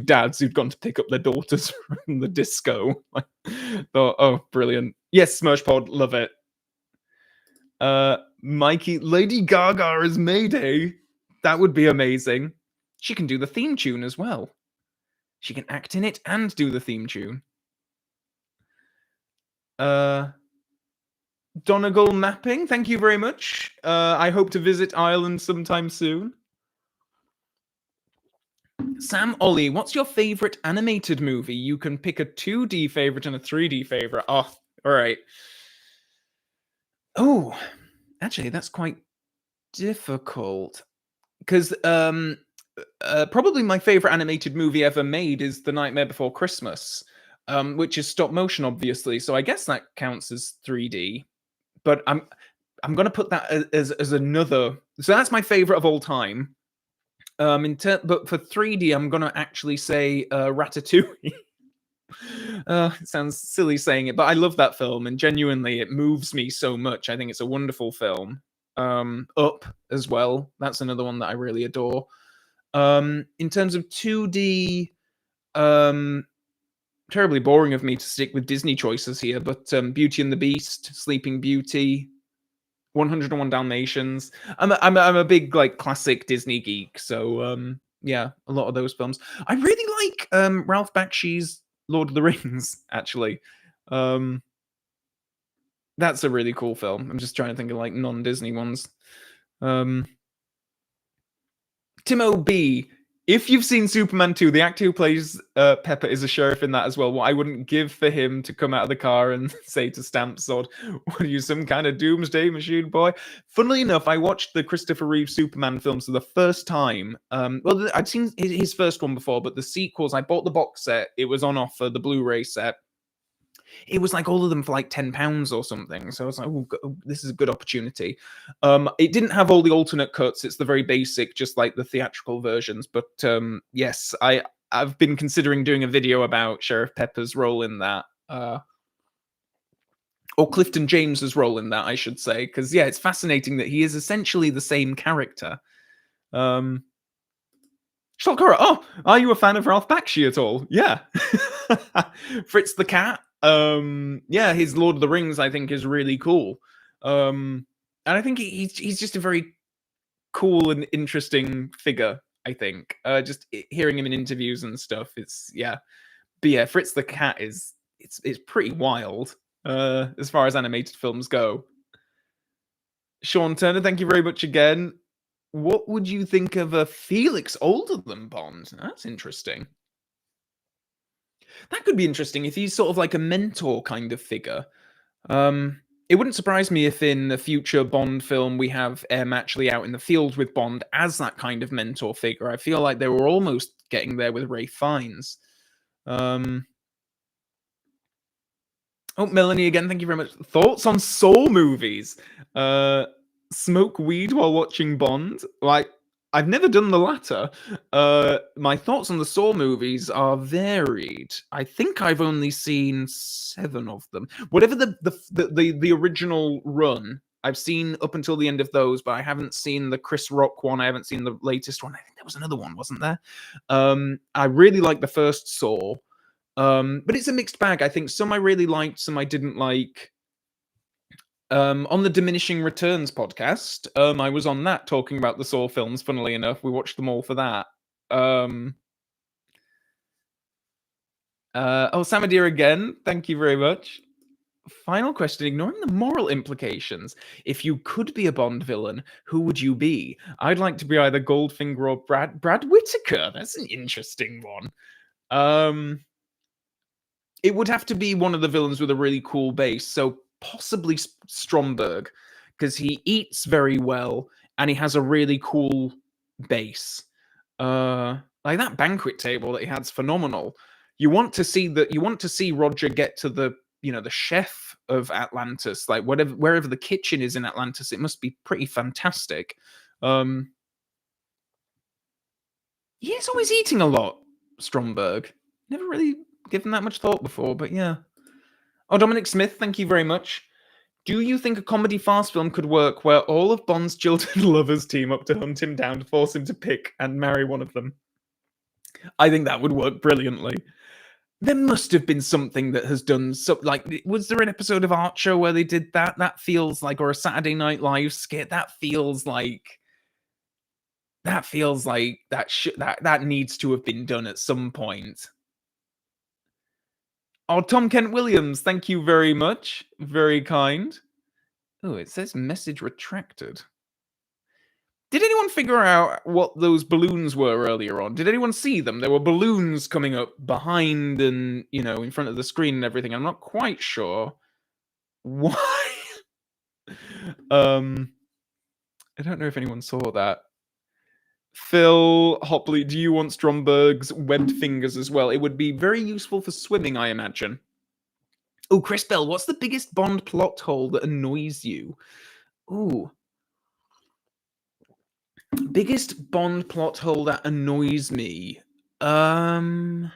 dads who'd gone to pick up their daughters from the disco. Thought, oh, brilliant. Yes, Smirsh Pod, love it. Mikey, Lady Gaga is Mayday. That would be amazing. She can do the theme tune as well. She can act in it and do the theme tune. Donegal Mapping, thank you very much. I hope to visit Ireland sometime soon. Sam Ollie, what's your favorite animated movie? You can pick a 2D favorite and a 3D favorite. Oh, all right. Oh, actually, that's quite difficult. Because probably my favorite animated movie ever made is The Nightmare Before Christmas, which is stop motion, obviously. So I guess that counts as 3D. But I'm gonna put that as another. So that's my favorite of all time. But for 3D, I'm gonna actually say Ratatouille. It sounds silly saying it, but I love that film, and genuinely, it moves me so much. I think it's a wonderful film. Up as well. That's another one that I really adore. In terms of 2D, terribly boring of me to stick with Disney choices here, but Beauty and the Beast, Sleeping Beauty, 101 Dalmatians. I'm a big classic Disney geek, so yeah, a lot of those films. I really like Ralph Bakshi's Lord of the Rings, actually. That's a really cool film. I'm just trying to think of non-Disney ones. Timo B, if you've seen Superman 2, the actor who plays Pepper is a sheriff in that as well. What I wouldn't give for him to come out of the car and say to Stamp Sword, what are you, some kind of doomsday machine, boy? Funnily enough, I watched the Christopher Reeve Superman films for the first time. Well, I'd seen his first one before, but the sequels, I bought the box set. It was on offer, the Blu-ray set. It was all of them for £10 or something. So I was like, oh, this is a good opportunity. It didn't have all the alternate cuts. It's the very basic, just like the theatrical versions. But yes, I've been considering doing a video about Sheriff Pepper's role in that. Or Clifton James's role in that, I should say. Because, yeah, it's fascinating that he is essentially the same character. Shulkora, oh, are you a fan of Ralph Bakshi at all? Yeah. Fritz the Cat. Yeah, his Lord of the Rings, I think, is really cool. And I think he's just a very cool and interesting figure, I think. Just hearing him in interviews and stuff, it's, yeah. But yeah, Fritz the Cat it's pretty wild, as far as animated films go. Sean Turner, thank you very much again. What would you think of a Felix older than Bond? That's interesting. That could be interesting if he's sort of like a mentor kind of figure. It wouldn't surprise me if in a future Bond film we have M actually out in the field with Bond as that kind of mentor figure. I feel like they were almost getting there with Ralph Fiennes. Oh, Melanie again, thank you very much. Thoughts on Saw movies? Smoke weed while watching Bond? Like, I've never done the latter. My thoughts on the Saw movies are varied. I think I've only seen 7 of them. Whatever the original run, I've seen up until the end of those, but I haven't seen the Chris Rock one. I haven't seen the latest one. I think there was another one, wasn't there? I really like the first Saw. But it's a mixed bag. I think some I really liked, some I didn't like. On the Diminishing Returns podcast, I was on that talking about the Saw films, funnily enough. We watched them all for that. Samadir again, thank you very much. Final question, ignoring the moral implications. If you could be a Bond villain, who would you be? I'd like to be either Goldfinger or Brad Whitaker. That's an interesting one. It would have to be one of the villains with a really cool base, so possibly Stromberg, because he eats very well and he has a really cool base. Like that banquet table that he had's phenomenal. You want to see Roger get to the chef of Atlantis, like wherever the kitchen is in Atlantis. It must be pretty fantastic. He's always eating a lot, Stromberg. Never really given that much thought before, but yeah. Oh, Dominic Smith, thank you very much. Do you think a comedy fast film could work where all of Bond's jilted lovers team up to hunt him down to force him to pick and marry one of them? I think that would work brilliantly. There must have been something that has done so. Like, was there an episode of Archer where they did that? That feels like, or a Saturday Night Live skit. That feels like that needs to have been done at some point. Oh, Tom Kent Williams, thank you very much. Very kind. Oh, it says message retracted. Did anyone figure out what those balloons were earlier on? Did anyone see them? There were balloons coming up behind and, in front of the screen and everything. I'm not quite sure why. I don't know if anyone saw that. Phil Hopley, do you want Stromberg's webbed fingers as well? It would be very useful for swimming, I imagine. Oh, Chris Bell, what's the biggest Bond plot hole that annoys you? Ooh. Biggest Bond plot hole that annoys me? Oh,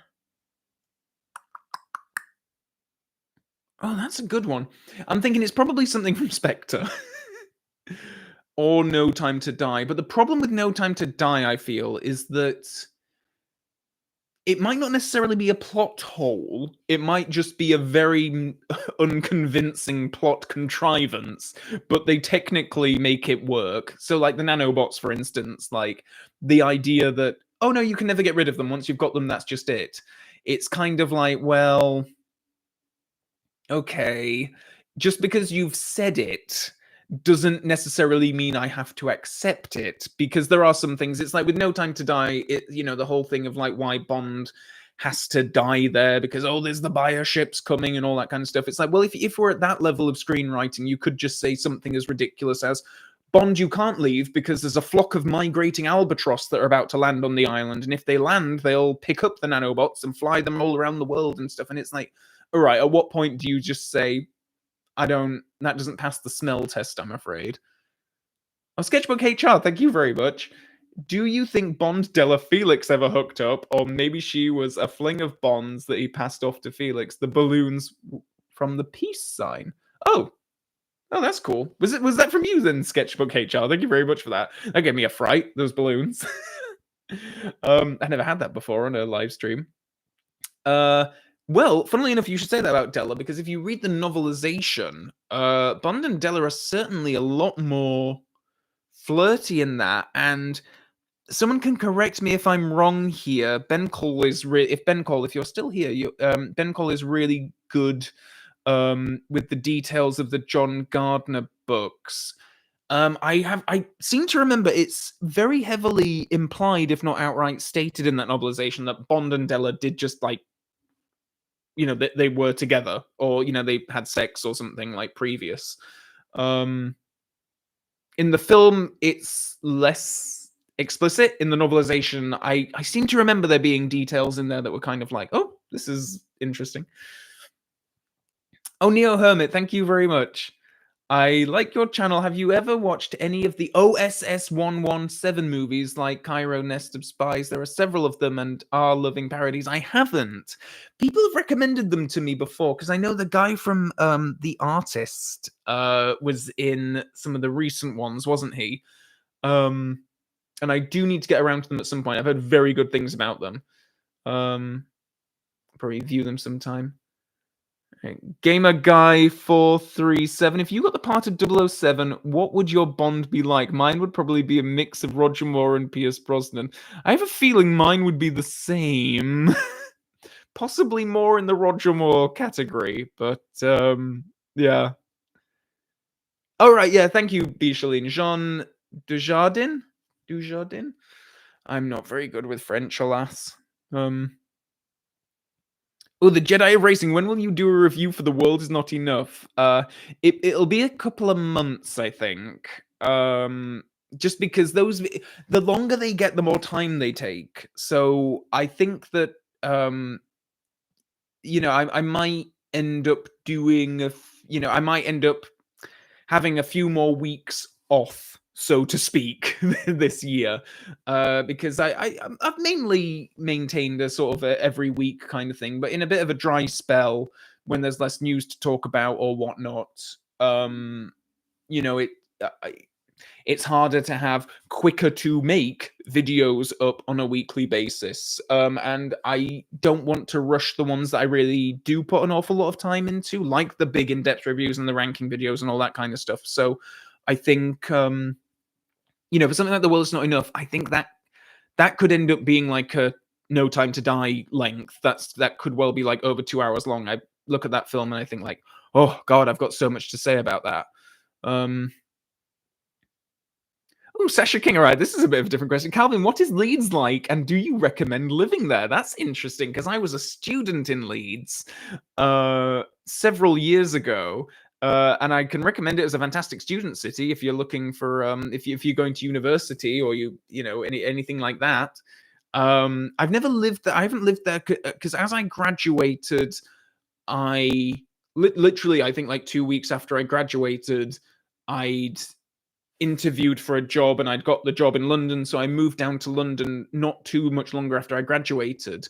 that's a good one. I'm thinking it's probably something from Spectre. Or No Time to Die. But the problem with No Time to Die, I feel, is that it might not necessarily be a plot hole. It might just be a very unconvincing plot contrivance, but they technically make it work. So, like the nanobots, for instance, like the idea that, oh no, you can never get rid of them. Once you've got them, that's just it. It's kind of like, well, okay, just because you've said it doesn't necessarily mean I have to accept it, because there are some things. It's like with No Time to Die, the whole thing of like why Bond has to die there because, there's the buyer ships coming and all that kind of stuff. It's like, well, if we're at that level of screenwriting, you could just say something as ridiculous as, Bond, you can't leave because there's a flock of migrating albatross that are about to land on the island, and if they land, they'll pick up the nanobots and fly them all around the world and stuff. And it's like, all right, at what point do you just say, that doesn't pass the smell test, I'm afraid. Oh, Sketchbook HR, thank you very much. Do you think Bond Della Felix ever hooked up, or maybe she was a fling of Bonds that he passed off to Felix? The balloons from the peace sign. Oh, that's cool. Was that from you then, Sketchbook HR? Thank you very much for that. That gave me a fright, those balloons. I never had that before on a live stream. Well, funnily enough, you should say that about Della, because if you read the novelization, Bond and Della are certainly a lot more flirty in that, and someone can correct me if I'm wrong here. Ben Cole is if you're still here, Ben Cole is really good with the details of the John Gardner books. I seem to remember it's very heavily implied, if not outright stated in that novelization, that Bond and Della did just like, they were together, or they had sex or something like previous. Um, in the film, it's less explicit. In the novelization, I seem to remember there being details in there that were kind of like, oh, this is interesting. Oh, Neo Hermit, thank you very much. I like your channel. Have you ever watched any of the OSS 117 movies like Cairo Nest of Spies? There are several of them and are loving parodies. I haven't. People have recommended them to me before because I know the guy from The Artist was in some of the recent ones, wasn't he? And I do need to get around to them at some point. I've heard very good things about them. Probably view them sometime. Gamer Guy 437. If you got the part of 007, what would your Bond be like? Mine would probably be a mix of Roger Moore and Pierce Brosnan. I have a feeling mine would be the same. Possibly more in the Roger Moore category, but yeah. All right, yeah, thank you, Bicheline. Jean Dujardin? Dujardin? I'm not very good with French, alas. Oh, the Jedi of Racing. When will you do a review for The World Is Not Enough? It'll be a couple of months, I think. Just because the longer they get, the more time they take. So I think that I might end up doing I might end up having a few more weeks off, so to speak, this year, because I've mainly maintained a sort of every week kind of thing, but in a bit of a dry spell when there's less news to talk about or whatnot, it. It's harder to have quicker to make videos up on a weekly basis. And I don't want to rush the ones that I really do put an awful lot of time into, like the big in-depth reviews and the ranking videos and all that kind of stuff. So I think, for something like The World's Not Enough, I think that could end up being like a No Time to Die length. That could well be like over 2 hours long. I look at that film and I think like, oh God, I've got so much to say about that. Oh, Sasha King, all right. This is a bit of a different question. Calvin, what is Leeds like, and do you recommend living there? That's interesting because I was a student in Leeds several years ago, and I can recommend it as a fantastic student city if you're looking for if you're going to university or anything like that. I've never lived there. I haven't lived there because as I graduated, I literally I think like 2 weeks after I graduated, I'd interviewed for a job and I'd got the job in London, so I moved down to London not too much longer after I graduated.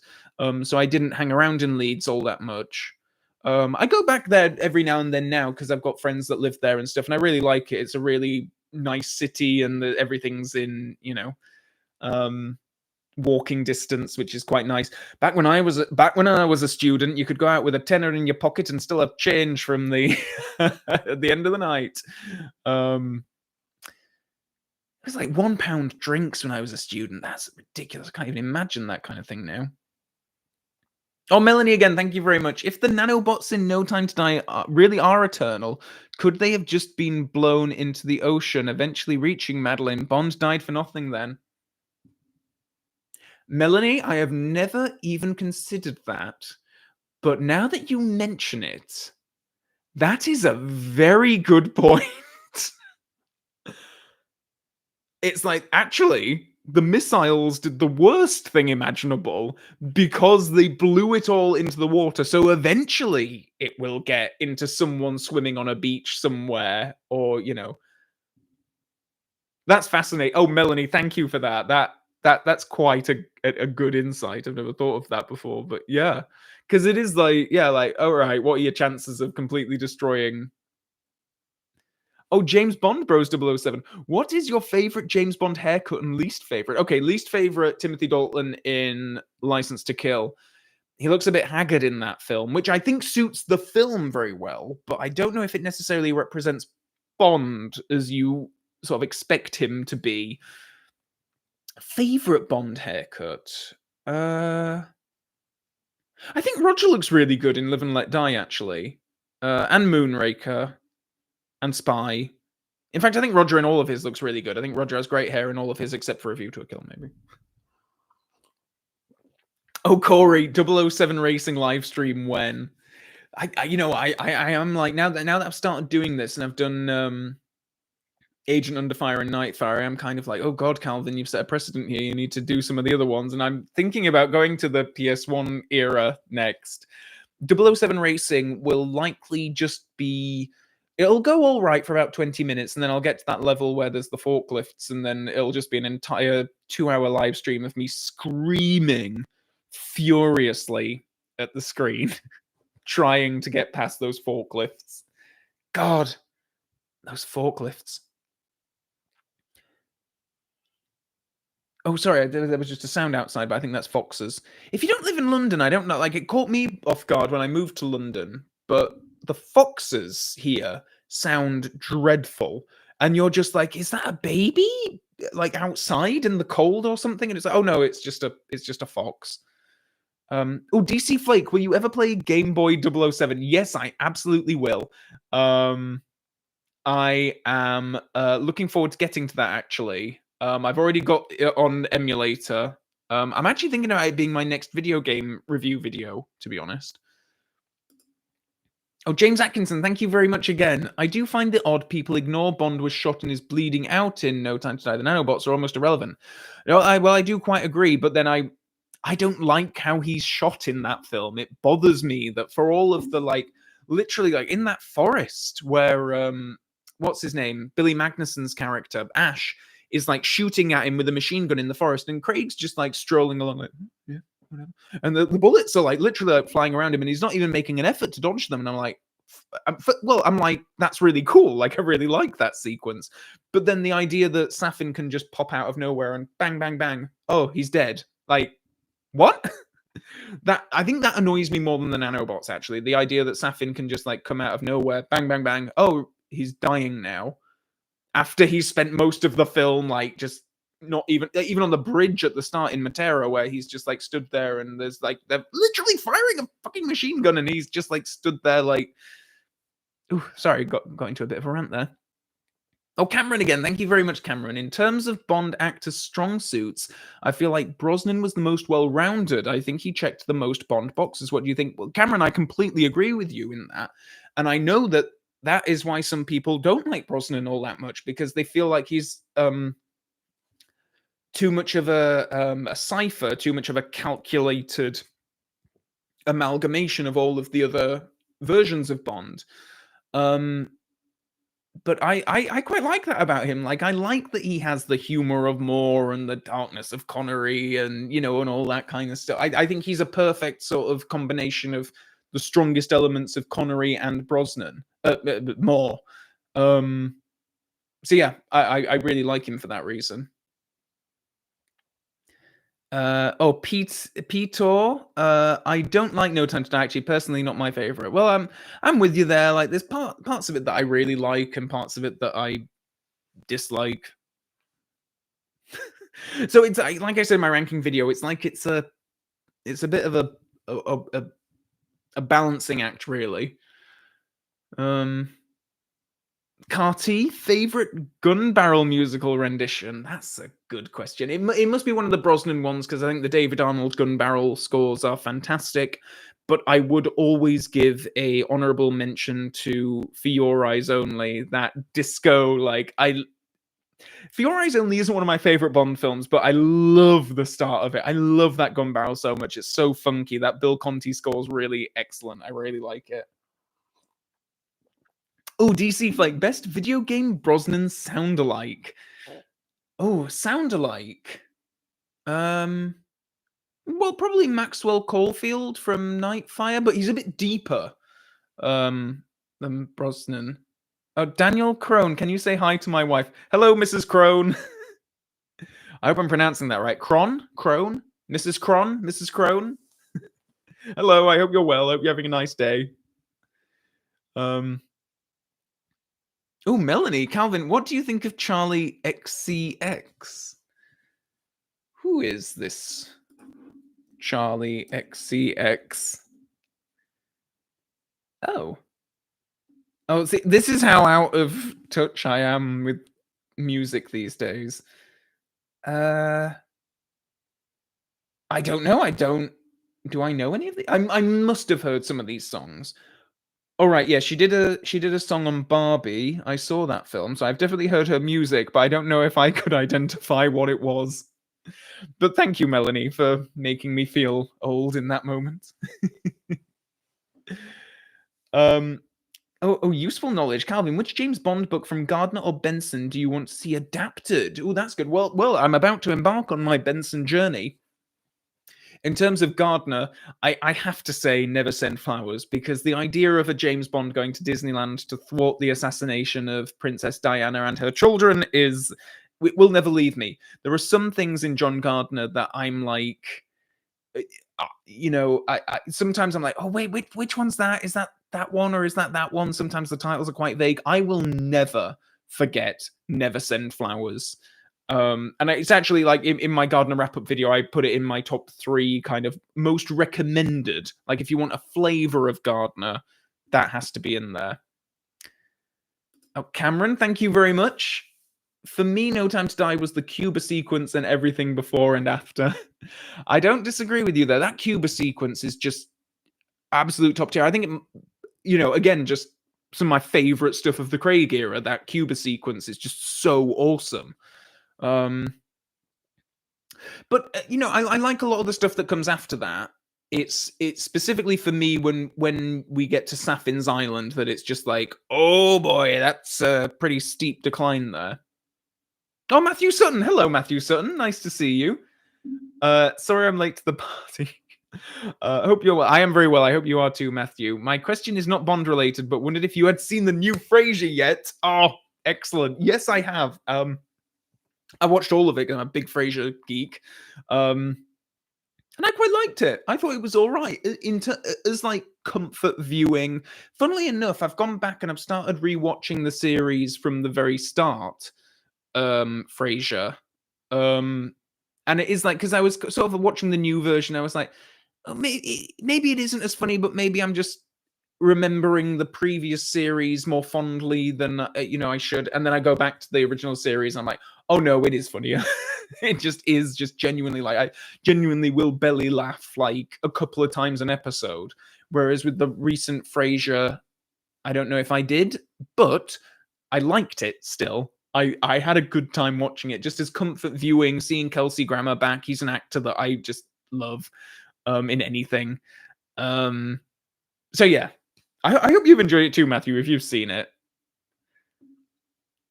So I didn't hang around in Leeds all that much. I go back there every now and then now because I've got friends that live there and stuff, and I really like it. It's a really nice city, and everything's in walking distance, which is quite nice. Back when I was a student, you could go out with a tenner in your pocket and still have change from the at the end of the night. It was like £1 drinks when I was a student. That's ridiculous. I can't even imagine that kind of thing now. Oh, Melanie again, thank you very much. If the nanobots in No Time to Die really are eternal, could they have just been blown into the ocean, eventually reaching Madeline? Bond died for nothing then. Melanie, I have never even considered that. But now that you mention it, that is a very good point. It's like, actually, the missiles did the worst thing imaginable because they blew it all into the water. So eventually it will get into someone swimming on a beach somewhere, or that's fascinating. Oh, Melanie, thank you for that. That's quite a good insight. I've never thought of that before, but yeah, because it is like, yeah, like, all right, what are your chances of completely destroying? Oh, James Bond Bros 007. What is your favorite James Bond haircut and least favorite? Okay, least favorite Timothy Dalton in License to Kill. He looks a bit haggard in that film, which I think suits the film very well, but I don't know if it necessarily represents Bond as you sort of expect him to be. Favorite Bond haircut? I think Roger looks really good in Live and Let Die, actually. And Moonraker. And Spy. In fact, I think Roger in all of his looks really good. I think Roger has great hair in all of his, except for A View to a Kill, maybe. Oh, Corey, 007 Racing live stream when? I am like, now that I've started doing this and I've done Agent Under Fire and Nightfire, I'm kind of like, oh god, Calvin, you've set a precedent here. You need to do some of the other ones. And I'm thinking about going to the PS1 era next. 007 Racing will likely just be... It'll go all right for about 20 minutes, and then I'll get to that level where there's the forklifts, and then it'll just be an entire 2-hour live stream of me screaming furiously at the screen, trying to get past those forklifts. God, those forklifts. Oh, sorry, there was just a sound outside, but I think that's foxes. If you don't live in London, I don't know. Like, it caught me off guard when I moved to London, but the foxes here sound dreadful. And you're just like, is that a baby? Like outside in the cold or something? And it's like, oh no, it's just a fox. Oh, DC Flake, will you ever play Game Boy 007? Yes, I absolutely will. I am looking forward to getting to that, actually. I've already got it on emulator. I'm actually thinking about it being my next video game review video, to be honest. Oh, James Atkinson, thank you very much again. I do find it odd people ignore Bond was shot and is bleeding out in No Time to Die. The nanobots are almost irrelevant. No, I do quite agree, but then I don't like how he's shot in that film. It bothers me that for all of the, like, literally, like, in that forest where, what's his name? Billy Magnuson's character, Ash, is, like, shooting at him with a machine gun in the forest, and Craig's just, like, strolling along, like, yeah, whatever. And the bullets are, like, literally, like, flying around him, and he's not even making an effort to dodge them. And I'm like, I'm like, that's really cool. Like, I really like that sequence. But then the idea that Safin can just pop out of nowhere and bang, bang, bang. Oh, he's dead. Like, what? That, I think that annoys me more than the nanobots, actually. The idea that Safin can just, like, come out of nowhere, bang, bang, bang. Oh, he's dying now. After he's spent most of the film, like, just not even on the bridge at the start in Matera, where he's just, like, stood there and there's, like, they're literally firing a fucking machine gun and he's just, like, stood there, like... Ooh, sorry, got into a bit of a rant there. Oh, Cameron again. Thank you very much, Cameron. In terms of Bond actors' strong suits, I feel like Brosnan was the most well-rounded. I think he checked the most Bond boxes. What do you think? Well, Cameron, I completely agree with you in that. And I know that that is why some people don't like Brosnan all that much, because they feel like he's too much of a Cypher, too much of a calculated amalgamation of all of the other versions of Bond. But I quite like that about him. Like, I like that he has the humor of Moore and the darkness of Connery and, you know, and all that kind of stuff. I think he's a perfect sort of combination of the strongest elements of Connery and Brosnan. Moore. So yeah, I really like him for that reason. Peter. I don't like No Time to Die. Actually, personally, not my favorite. Well, I'm with you there. Like, there's parts of it that I really like, and parts of it that I dislike. So it's like I said in my ranking video. It's like it's a bit of a balancing act, really. Carty, favorite gun barrel musical rendition? That's a good question. It must be one of the Brosnan ones, because I think the David Arnold gun barrel scores are fantastic. But I would always give a honorable mention to For Your Eyes Only. That disco, like, For Your Eyes Only isn't one of my favorite Bond films, but I love the start of it. I love that gun barrel so much. It's so funky. That Bill Conti score is really excellent. I really like it. Oh, DC Flake, best video game Brosnan sound alike. Oh, sound alike. Well, probably Maxwell Caulfield from Nightfire, but he's a bit deeper than Brosnan. Oh, Daniel Crone, can you say hi to my wife? Hello, Mrs. Crone. I hope I'm pronouncing that right. Crone? Mrs. Crone? Hello, I hope you're well. I hope you're having a nice day. Oh, Melanie, Calvin, what do you think of Charlie XCX? Who is this Charlie XCX? Oh. Oh, see, this is how out of touch I am with music these days. I don't know. Do I know any of the? I must have heard some of these songs. All right, yeah, she did a song on Barbie. I saw that film, so I've definitely heard her music, but I don't know if I could identify what it was. But thank you, Melanie, for making me feel old in that moment. um, useful knowledge, Calvin. Which James Bond book from Gardner or Benson do you want to see adapted? Oh, that's good. Well, I'm about to embark on my Benson journey. In terms of Gardner, I have to say Never Send Flowers, because the idea of a James Bond going to Disneyland to thwart the assassination of Princess Diana and her children will never leave me. There are some things in John Gardner that I'm like, I sometimes I'm like, oh wait, which one's that? Is that one, or is that one? Sometimes the titles are quite vague. I will never forget Never Send Flowers. And it's actually like in my Gardner wrap-up video, I put it in my top 3 kind of most recommended. Like if you want a flavor of Gardner, that has to be in there. Oh, Cameron, thank you very much. For me, No Time to Die was the Cuba sequence and everything before and after. I don't disagree with you there. That Cuba sequence is just absolute top tier. I think again, just some of my favorite stuff of the Craig era. That Cuba sequence is just so awesome. But I like a lot of the stuff that comes after that. It's specifically for me when we get to Saffin's Island that it's just like, oh boy, that's a pretty steep decline there. Oh, Matthew Sutton. Hello, Matthew Sutton. Nice to see you. Sorry I'm late to the party. Hope you're well. I am very well. I hope you are too, Matthew. My question is not Bond related, but wondered if you had seen the new Frasier yet. Oh, excellent. Yes, I have. I watched all of it. I'm a big Frasier geek, and I quite liked it. I thought it was all right as like comfort viewing. Funnily enough, I've gone back and I've started rewatching the series from the very start. Frasier, and it is like, because I was sort of watching the new version, I was like, oh, maybe it isn't as funny, but maybe I'm just remembering the previous series more fondly than I should. And then I go back to the original series, and I'm like, oh no, it is funnier. It just is just genuinely, like, I genuinely will belly laugh like a couple of times an episode. Whereas with the recent Frasier, I don't know if I did, but I liked it still. I had a good time watching it, just as comfort viewing, seeing Kelsey Grammer back. He's an actor that I just love in anything. So yeah, I hope you've enjoyed it too, Matthew, if you've seen it.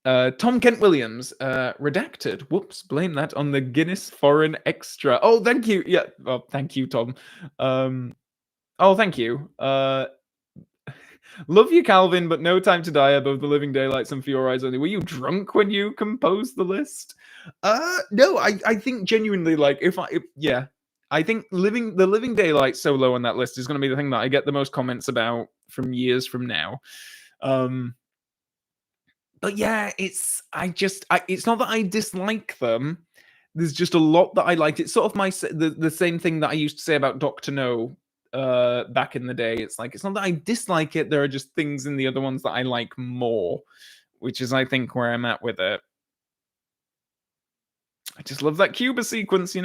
Tom Kent Williams, redacted. Whoops, blame that on the Guinness Foreign Extra. Oh, thank you. Yeah, well, thank you, Tom. Oh, thank you. Love you, Calvin, but No Time to Die above The Living Daylights and For Your Eyes Only. Were you drunk when you composed the list? No, I think genuinely, like, I think The Living Daylights so low on that list is going to be the thing that I get the most comments about from years from now. But yeah, it's not that I dislike them. There's just a lot that I liked. It's sort of the same thing that I used to say about Doctor No back in the day. It's like, it's not that I dislike it. There are just things in the other ones that I like more, which is, I think, where I'm at with it. I just love that Cuba sequence,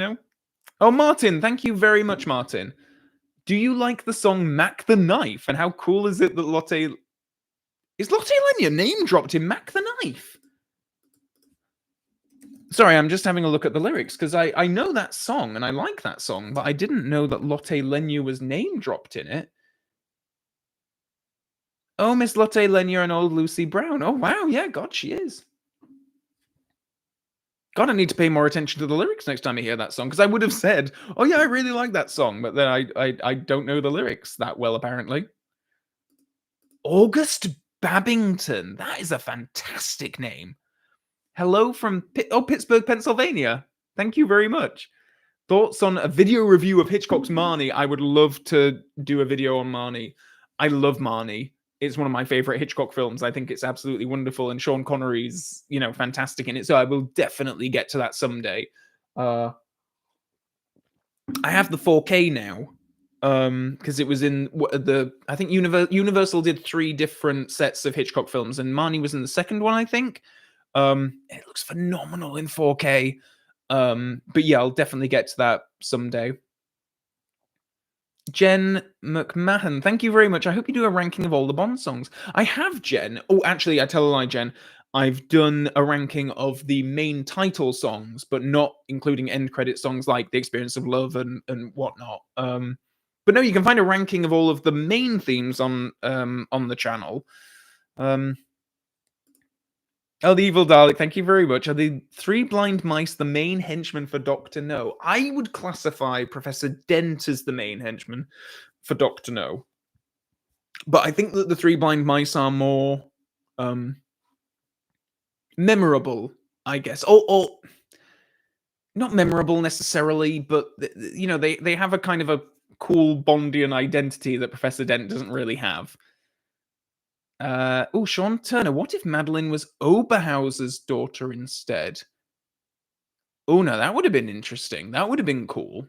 Oh, Martin, thank you very much, Martin. Do you like the song Mac the Knife? And how cool is it that Lotte Lenya name dropped in Mac the Knife? Sorry, I'm just having a look at the lyrics, because I know that song and I like that song, but I didn't know that Lotte Lenya was name dropped in it. Oh, Miss Lotte Lenya and old Lucy Brown. Oh, wow. Yeah, God, she is. God, I need to pay more attention to the lyrics next time I hear that song, because I would have said, oh yeah, I really like that song, but then I don't know the lyrics that well, apparently. August Babington. That is a fantastic name. Hello from Pittsburgh, Pennsylvania. Thank you very much. Thoughts on a video review of Hitchcock's Marnie? I would love to do a video on Marnie. I love Marnie. It's one of my favorite Hitchcock films. I think it's absolutely wonderful, and Sean Connery's, fantastic in it. So I will definitely get to that someday. I have the 4K now. because it was in I think Universal did 3 different sets of Hitchcock films, and Marnie was in the second one, I think. It looks phenomenal in 4K. But yeah, I'll definitely get to that someday. Jen McMahon, thank you very much. I hope you do a ranking of all the Bond songs. I have, Jen. Oh, actually, I tell a lie, Jen. I've done a ranking of the main title songs, but not including end credit songs like The Experience of Love and whatnot. But no, you can find a ranking of all of the main themes on the channel. Oh, the Evil Dalek, thank you very much. Are the 3 blind mice the main henchmen for Dr. No? I would classify Professor Dent as the main henchman for Dr. No. But I think that the 3 blind mice are more memorable, I guess. Or not memorable necessarily, but you know, they have a kind of a cool Bondian identity that Professor Dent doesn't really have. Oh, Sean Turner. What if Madeline was Oberhauser's daughter instead? Oh no, that would have been interesting. That would have been cool.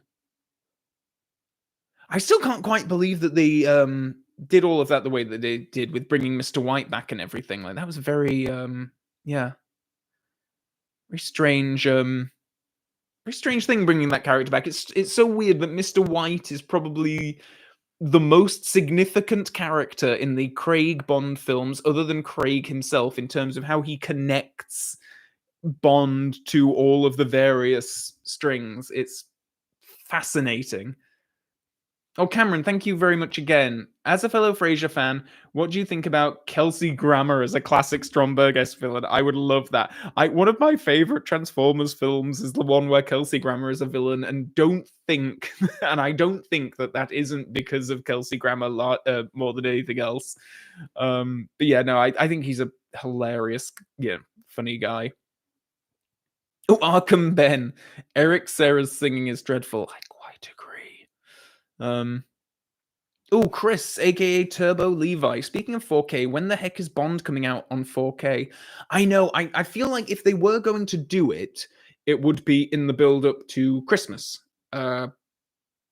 I still can't quite believe that they did all of that the way that they did with bringing Mr. White back and everything. Like that was very yeah, very strange. Very strange thing bringing that character back. It's so weird that Mr. White is probably the most significant character in the Craig Bond films, other than Craig himself, in terms of how he connects Bond to all of the various strings. It's fascinating. Oh, Cameron, thank you very much again. As a fellow Frasier fan, what do you think about Kelsey Grammer as a classic Stromberg-esque villain? I would love that. One of my favorite Transformers films is the one where Kelsey Grammer is a villain, and I don't think that isn't because of Kelsey Grammer more than anything else. But yeah, no, I think he's a hilarious, funny guy. Oh, Arkham Ben. Eric Serra's singing is dreadful. I quite agree. Oh, Chris, aka Turbo Levi. Speaking of 4K, when the heck is Bond coming out on 4K? I know. I feel like if they were going to do it, it would be in the build-up to Christmas.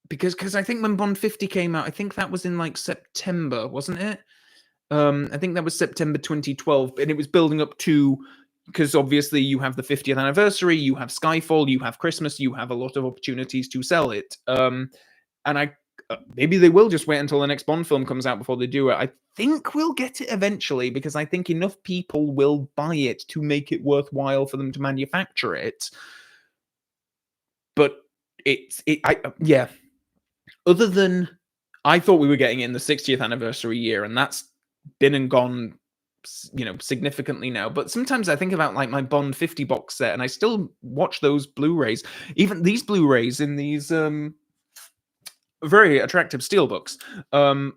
Because I think when Bond 50 came out, I think that was in like September, wasn't it? I think that was September 2012, and it was building up to, because obviously you have the 50th anniversary, you have Skyfall, you have Christmas, you have a lot of opportunities to sell it. And maybe they will just wait until the next Bond film comes out before they do it. I think we'll get it eventually, because I think enough people will buy it to make it worthwhile for them to manufacture it. But yeah. Other than, I thought we were getting it in the 60th anniversary year, and that's been and gone, significantly now. But sometimes I think about like my Bond 50 box set, and I still watch those Blu-rays, even these Blu-rays in these very attractive steelbooks.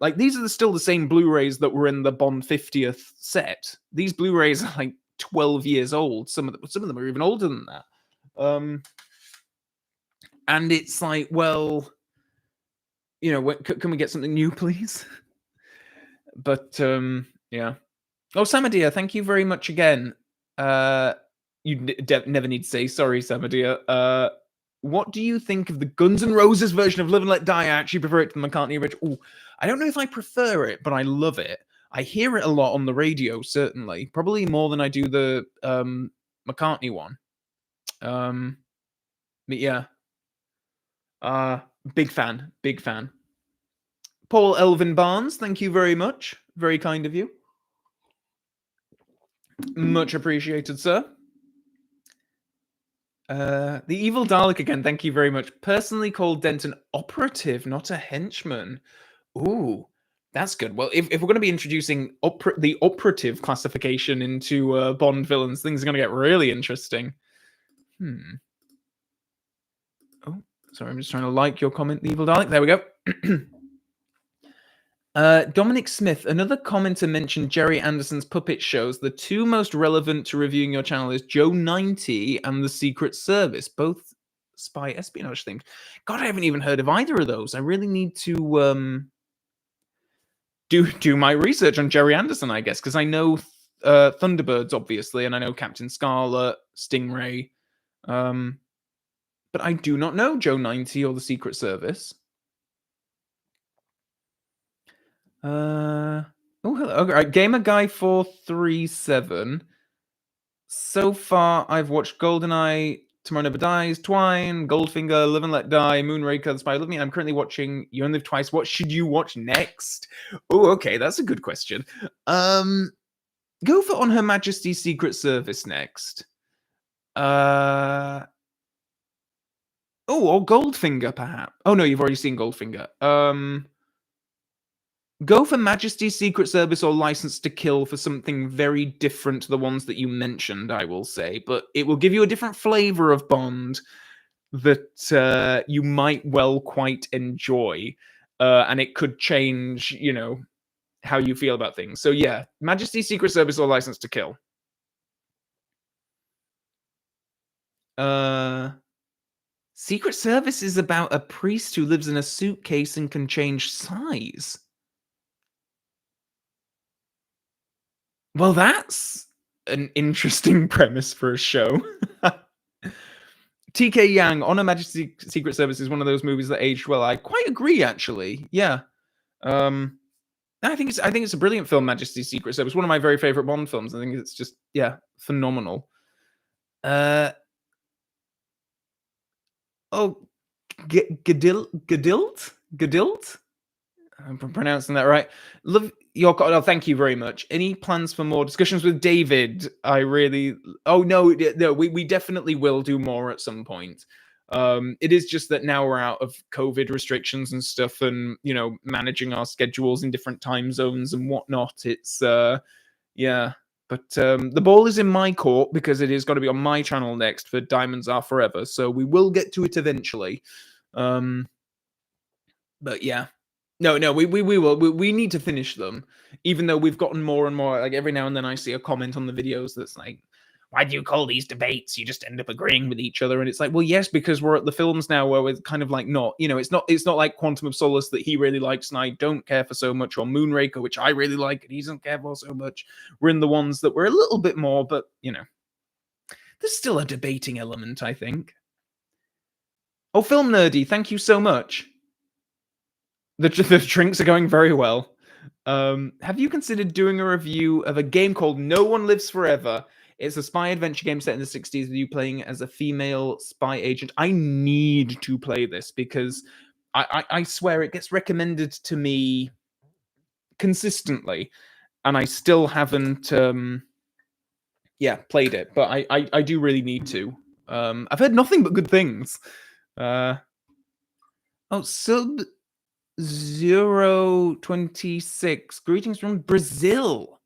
Like these are still the same Blu-rays that were in the Bond 50th set. These Blu-rays are like 12 years old. Some of them are even older than that. And it's like, well, can we get something new, please? But yeah. Oh, Samadia, thank you very much again. You never need to say sorry, Samadia. What do you think of the Guns N' Roses version of Live and Let Die? I actually prefer it to the McCartney original. Ooh, I don't know if I prefer it, but I love it. I hear it a lot on the radio, certainly. Probably more than I do the McCartney one. But yeah. Big fan. Paul Elvin Barnes, thank you very much. Very kind of you. Much appreciated, sir. The Evil Dalek again, thank you very much. Personally called Dent an operative, not a henchman. Ooh, that's good. Well, if we're going to be introducing the operative classification into Bond villains, things are going to get really interesting. Oh, sorry, I'm just trying to like your comment, the Evil Dalek. There we go. Dominic Smith, another commenter mentioned Jerry Anderson's puppet shows. The 2 most relevant to reviewing your channel is Joe 90 and The Secret Service, both spy espionage themed. God, I haven't even heard of either of those. I really need to do my research on Jerry Anderson, I guess, because I know Thunderbirds, obviously, and I know Captain Scarlet, Stingray, but I do not know Joe 90 or The Secret Service. Oh, hello. All right, Gamer Guy 437. So far, I've watched GoldenEye, Tomorrow Never Dies, Twine, Goldfinger, Live and Let Die, Moonraker, The Spy Who Loved Me. I'm currently watching You Only Live Twice. What should you watch next? Oh, okay, that's a good question. Go for On Her Majesty's Secret Service next. Or Goldfinger, perhaps. Oh no, you've already seen Goldfinger. Go for Majesty's Secret Service or License to Kill for something very different to the ones that you mentioned, I will say. But it will give you a different flavor of Bond that you might well quite enjoy. And it could change, how you feel about things. So yeah, Majesty's Secret Service or License to Kill. Secret Service is about a priest who lives in a suitcase and can change size. Well, that's an interesting premise for a show. TK Yang, On Her Majesty's Secret Service is one of those movies that aged well. I quite agree, actually. Yeah. I think it's a brilliant film, Majesty's Secret Service. One of my very favorite Bond films. I think it's just phenomenal. Gadilt? I'm pronouncing that right. Love your. Oh, thank you very much. Any plans for more discussions with David? I really. Oh no, we definitely will do more at some point. It is just that now we're out of COVID restrictions and stuff, and managing our schedules in different time zones and whatnot. It's yeah. But the ball is in my court because it is going to be on my channel next for Diamonds Are Forever. So we will get to it eventually. But yeah. No, we will. We need to finish them, even though we've gotten more and more. Like every now and then, I see a comment on the videos that's like, "Why do you call these debates? You just end up agreeing with each other." And it's like, well, yes, because we're at the films now where we're kind of like not. It's not like Quantum of Solace that he really likes and I don't care for so much, or Moonraker, which I really like and he doesn't care for so much. We're in the ones that we're a little bit more, but there's still a debating element, I think. Oh, Film Nerdy, thank you so much. The drinks are going very well. Have you considered doing a review of a game called No One Lives Forever? It's a spy adventure game set in the 60s with you playing as a female spy agent. I need to play this because I swear it gets recommended to me consistently, and I still haven't played it. But I do really need to. I've heard nothing but good things. Sub 026. Greetings from Brazil.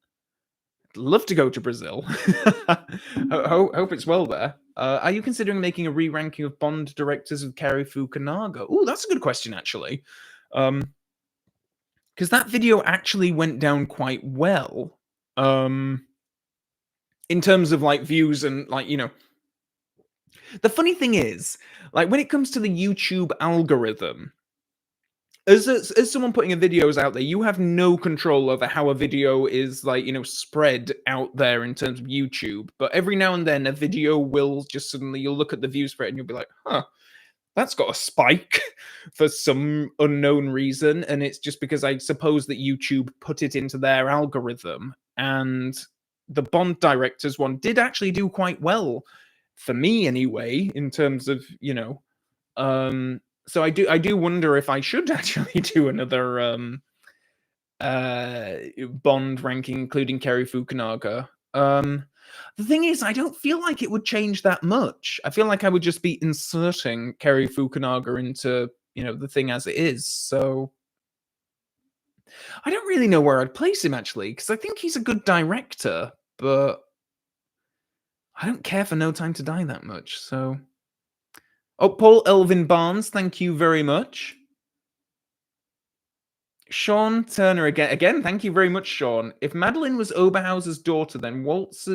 I'd love to go to Brazil. Hope it's well there. Are you considering making a re-ranking of Bond directors with Cary Fukunaga? Oh, that's a good question, actually. Because that video actually went down quite well. In terms of like views and like, the funny thing is, like when it comes to the YouTube algorithm, as someone putting a videos out there, you have no control over how a video is like, spread out there in terms of YouTube. But every now and then a video will just suddenly, you'll look at the views for it and you'll be like, huh, that's got a spike for some unknown reason. And it's just because I suppose that YouTube put it into their algorithm. And the Bond directors one did actually do quite well for me anyway, in terms of, so I do wonder if I should actually do another Bond ranking, including Cary Fukunaga. The thing is, I don't feel like it would change that much. I feel like I would just be inserting Cary Fukunaga into the thing as it is. So I don't really know where I'd place him actually, because I think he's a good director, but I don't care for No Time to Die that much. So. Oh, Paul Elvin Barnes, thank you very much. Sean Turner again. Thank you very much, Sean. If Madeline was Oberhauser's daughter, then Waltz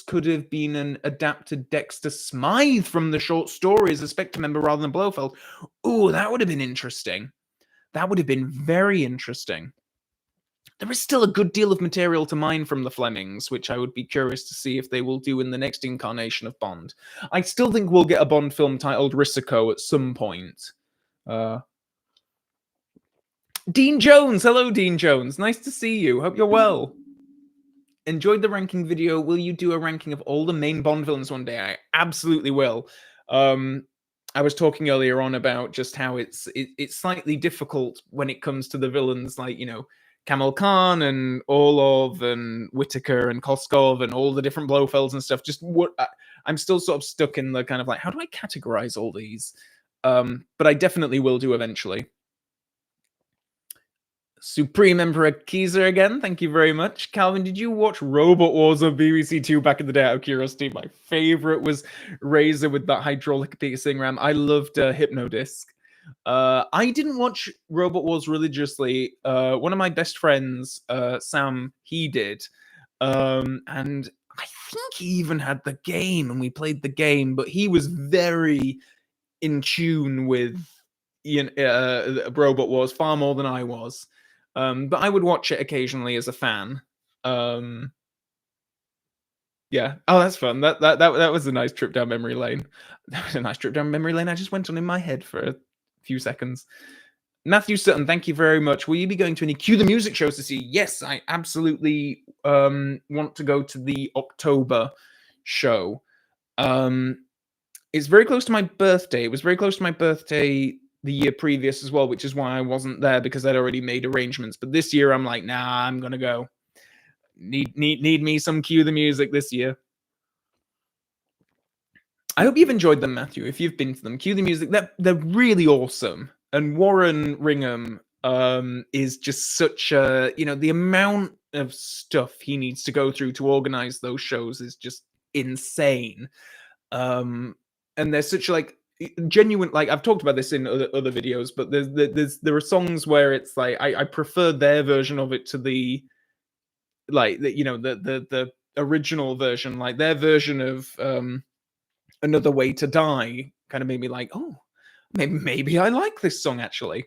could have been an adapted Dexter Smythe from the short story as a Spectre member rather than Blofeld. Ooh, that would have been interesting. That would have been very interesting. There is still a good deal of material to mine from the Flemings, which I would be curious to see if they will do in the next incarnation of Bond. I still think we'll get a Bond film titled Risiko at some point. Dean Jones. Hello, Dean Jones. Nice to see you. Hope you're well. Enjoyed the ranking video. Will you do a ranking of all the main Bond villains one day? I absolutely will. I was talking earlier on about just how it's slightly difficult when it comes to the villains, like, you know, Kamal Khan and Orlov and Whitaker and Koskov and all the different Blofelds and stuff. Just what I'm still sort of stuck in the kind of like, how do I categorize all these? But I definitely will do eventually. Supreme Emperor Keezer again, thank you very much. Calvin, did you watch Robot Wars on BBC Two back in the day out of curiosity? My favorite was Razor with that hydraulic piercing ram. I loved Hypnodisc. I didn't watch Robot Wars religiously. One of my best friends, Sam, he did. And I think he even had the game and we played the game, but he was very in tune with Robot Wars far more than I was. But I would watch it occasionally as a fan. Yeah. Oh, that's fun. That was a nice trip down memory lane. That was a nice trip down memory lane. I just went on in my head for a few seconds. Matthew Sutton, thank you very much. Will you be going to any Cue the Music shows to see? Yes, I absolutely want to go to the October show. It's very close to my birthday. It was very close to my birthday the year previous as well, which is why I wasn't there, because I'd already made arrangements. But this year I'm like, nah, I'm gonna go. Need me some Cue the Music this year. I hope you've enjoyed them, Matthew. If you've been to them, Cue the Music, they're really awesome. And Warren Ringham is just such a, you know, the amount of stuff he needs to go through to organize those shows is just insane. And there's such like genuine, like I've talked about this in other videos, but there are songs where it's like I prefer their version of it to the like the, you know, the original version. Like their version of Another Way to Die kind of made me like, oh, maybe I like this song actually.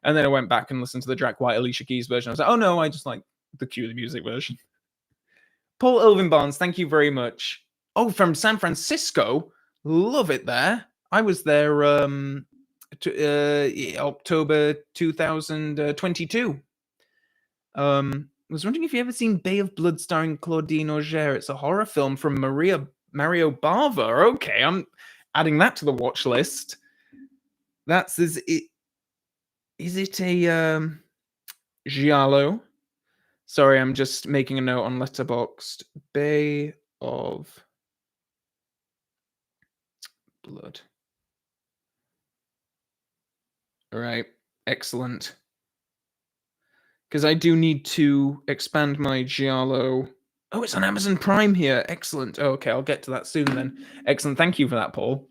And then I went back and listened to the Jack White, Alicia Keys version. I was like, oh no, I just like the Cue the Music version. Paul Elvin Barnes, thank you very much. Oh, from San Francisco. Love it there. I was there October 2022. Was wondering if you ever seen Bay of Blood starring Claudine Auger. It's a horror film from Mario Bava. Okay, I'm adding that to the watch list. Is it a giallo? Sorry, I'm just making a note on Letterboxd. Bay of Blood. All right, excellent. Because I do need to expand my giallo. Oh, it's on Amazon Prime here. Excellent. Oh, okay, I'll get to that soon then. Excellent. Thank you for that, Paul.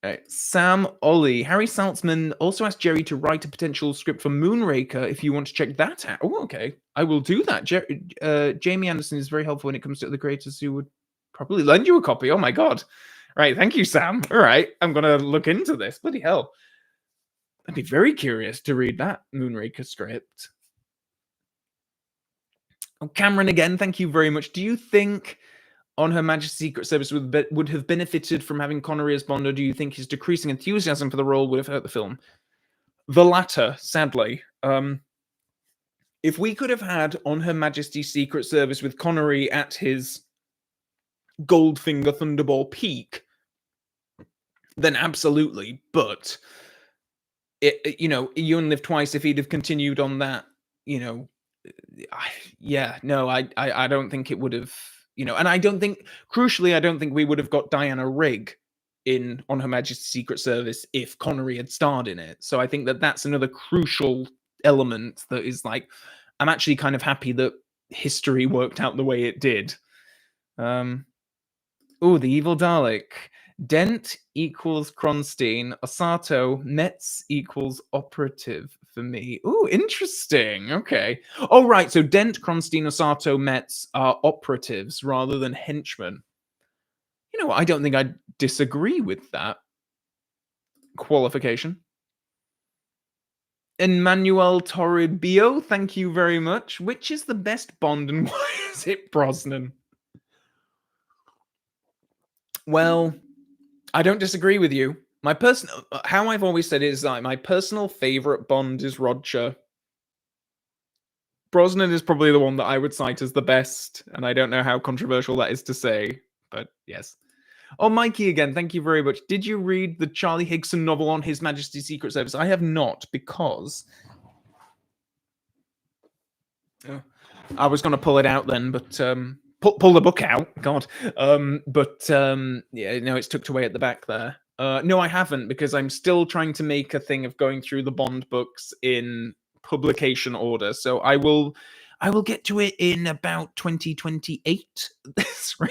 Right. Sam Ollie. Harry Saltzman also asked Jerry to write a potential script for Moonraker if you want to check that out. Oh, okay. I will do that. Jamie Anderson is very helpful when it comes to other creators who would probably lend you a copy. Oh my God. Right. Thank you, Sam. All right. I'm going to look into this. Bloody hell. I'd be very curious to read that Moonraker script. Oh, Cameron again, thank you very much. Do you think On Her Majesty's Secret Service would have benefited from having Connery as Bond, or do you think his decreasing enthusiasm for the role would have hurt the film? The latter, sadly. If we could have had On Her Majesty's Secret Service with Connery at his Goldfinger Thunderball peak, then absolutely. But you know, You Only Live Twice. If he'd have continued on that, you know, I don't think it would have, you know, and I don't think, crucially, I don't think we would have got Diana Rigg in On Her Majesty's Secret Service if Connery had starred in it. So I think that that's another crucial element that is like, I'm actually kind of happy that history worked out the way it did. Oh, the Evil Dalek. Dent equals Kronstein. Osato. Metz equals operative for me. Oh, interesting. Okay. Oh, right. So Dent, Kronstein, Osato, Metz are operatives rather than henchmen. You know what? I don't think I disagree with that qualification. Emmanuel Toribio, thank you very much. Which is the best Bond and why is it Brosnan? Well, I don't disagree with you. My personal, how I've always said it is like my personal favorite Bond is Roger. Brosnan is probably the one that I would cite as the best, and I don't know how controversial that is to say, but yes. Oh, Mikey again, thank you very much. Did you read the Charlie Higson novel on His Majesty's Secret Service? I have not, because I was going to pull it out then, but pull the book out. God, yeah, no, it's tucked away at the back there. No, I haven't, because I'm still trying to make a thing of going through the Bond books in publication order. So I will get to it in about 2028. That's right.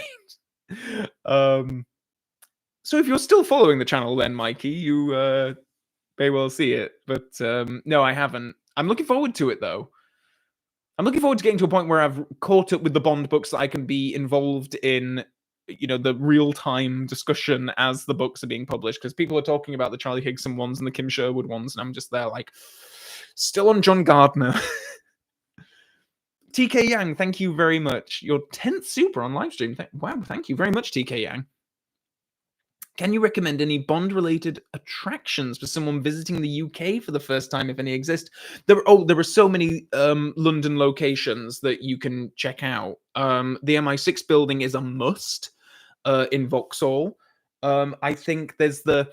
So if you're still following the channel, then Mikey, you may well see it. But no, I haven't. I'm looking forward to it though. I'm looking forward to getting to a point where I've caught up with the Bond books that I can be involved in, the real-time discussion as the books are being published, because people are talking about the Charlie Higson ones and the Kim Sherwood ones, and I'm just there like, still on John Gardner. TK Yang, thank you very much. Your 10th super on livestream. Wow, thank you very much, TK Yang. Can you recommend any Bond-related attractions for someone visiting the UK for the first time, if any exist? There are so many London locations that you can check out. The MI6 building is a must in Vauxhall. I think there's the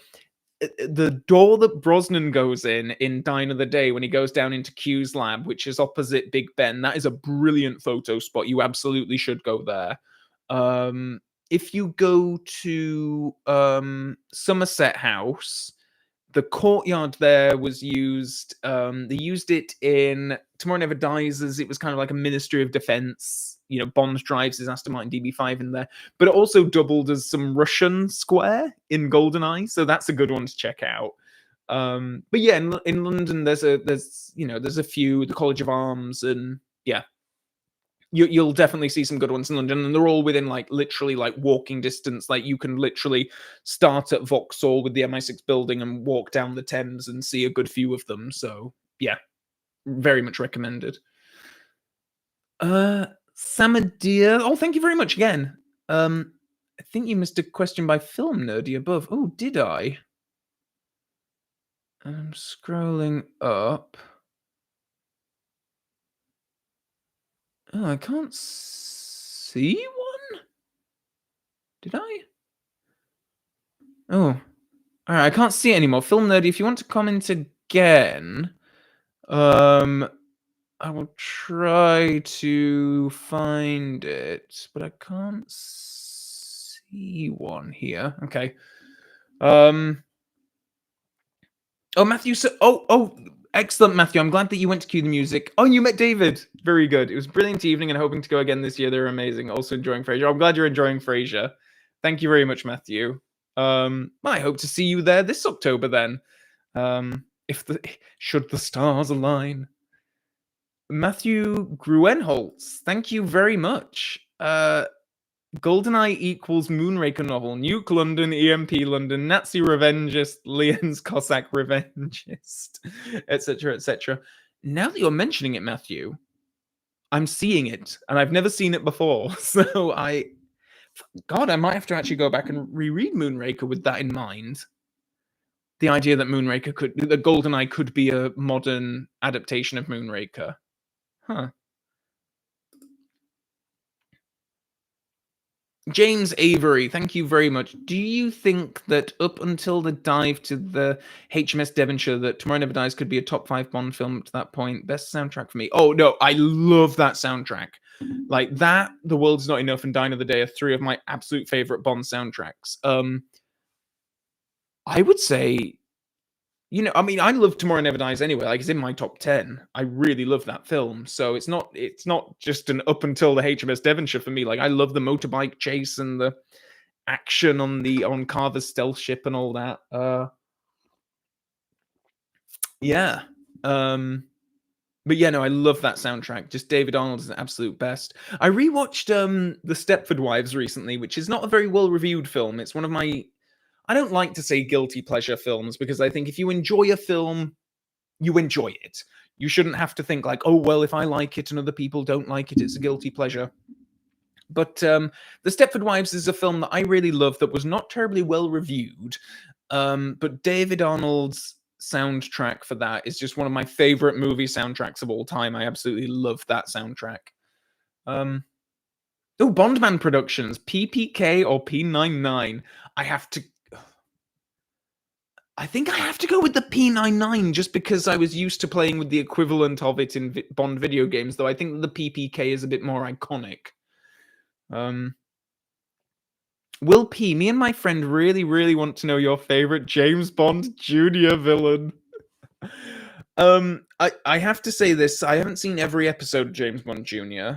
door that Brosnan goes in Dine of the Day when he goes down into Q's lab, which is opposite Big Ben. That is a brilliant photo spot. You absolutely should go there. If you go to Somerset House, the courtyard there was used. They used it in Tomorrow Never Dies as it was kind of like a Ministry of Defense. Bond drives his Aston Martin DB5 in there, but it also doubled as some Russian square in GoldenEye, so that's a good one to check out. But yeah, in London, there's a few, the College of Arms, and yeah. You'll definitely see some good ones in London, and they're all within literally walking distance. Like you can literally start at Vauxhall with the MI6 building and walk down the Thames and see a good few of them. So yeah, very much recommended. Samadir, oh, thank you very much again. I think you missed a question by Film Nerdy above. Oh, did I? I'm scrolling up. Oh, I can't see one. Did I? Oh, all right. I can't see it anymore. Film Nerdy, if you want to comment again, I will try to find it, but I can't see one here. Okay. Oh, Matthew. Excellent, Matthew. I'm glad that you went to cue the music. Oh, you met David. Very good. It was a brilliant evening, and hoping to go again this year. They're amazing. Also enjoying Frasier. I'm glad you're enjoying Frasier. Thank you very much, Matthew. I hope to see you there this October then. Should the stars align. Matthew Gruenholtz, thank you very much. GoldenEye equals Moonraker novel, Nuke London, EMP London, Nazi Revengist, Leon's Cossack Revengist, etc., etc. Now that you're mentioning it, Matthew, I'm seeing it, and I've never seen it before. So I might have to actually go back and reread Moonraker with that in mind. The idea that that GoldenEye could be a modern adaptation of Moonraker. Huh. James Avery, thank you very much. Do you think that up until the dive to the HMS Devonshire, that Tomorrow Never Dies could be a top 5 Bond film up to that point? Best soundtrack for me. Oh, no, I love that soundtrack. Like that, The World Is Not Enough, and Dine of the Day are 3 of my absolute favorite Bond soundtracks. I would say, I love Tomorrow Never Dies anyway. Like, it's in my top 10. I really love that film. So it's not just an up until the HMS Devonshire for me. Like, I love the motorbike chase and the action on Carver's stealth ship and all that. Yeah. But yeah, no, I love that soundtrack. Just David Arnold is an absolute best. I rewatched The Stepford Wives recently, which is not a very well-reviewed film. It's one of my... I don't like to say guilty pleasure films, because I think if you enjoy a film, you enjoy it. You shouldn't have to think like, oh, well, if I like it and other people don't like it, it's a guilty pleasure. But The Stepford Wives is a film that I really love that was not terribly well reviewed. But David Arnold's soundtrack for that is just one of my favorite movie soundtracks of all time. I absolutely love that soundtrack. Oh, Bondman Productions, PPK or P99? I think I have to go with the P99 just because I was used to playing with the equivalent of it in Bond video games, though I think the PPK is a bit more iconic. Will P, me and my friend really, really want to know your favorite James Bond Jr. villain. I have to say this. I haven't seen every episode of James Bond Jr.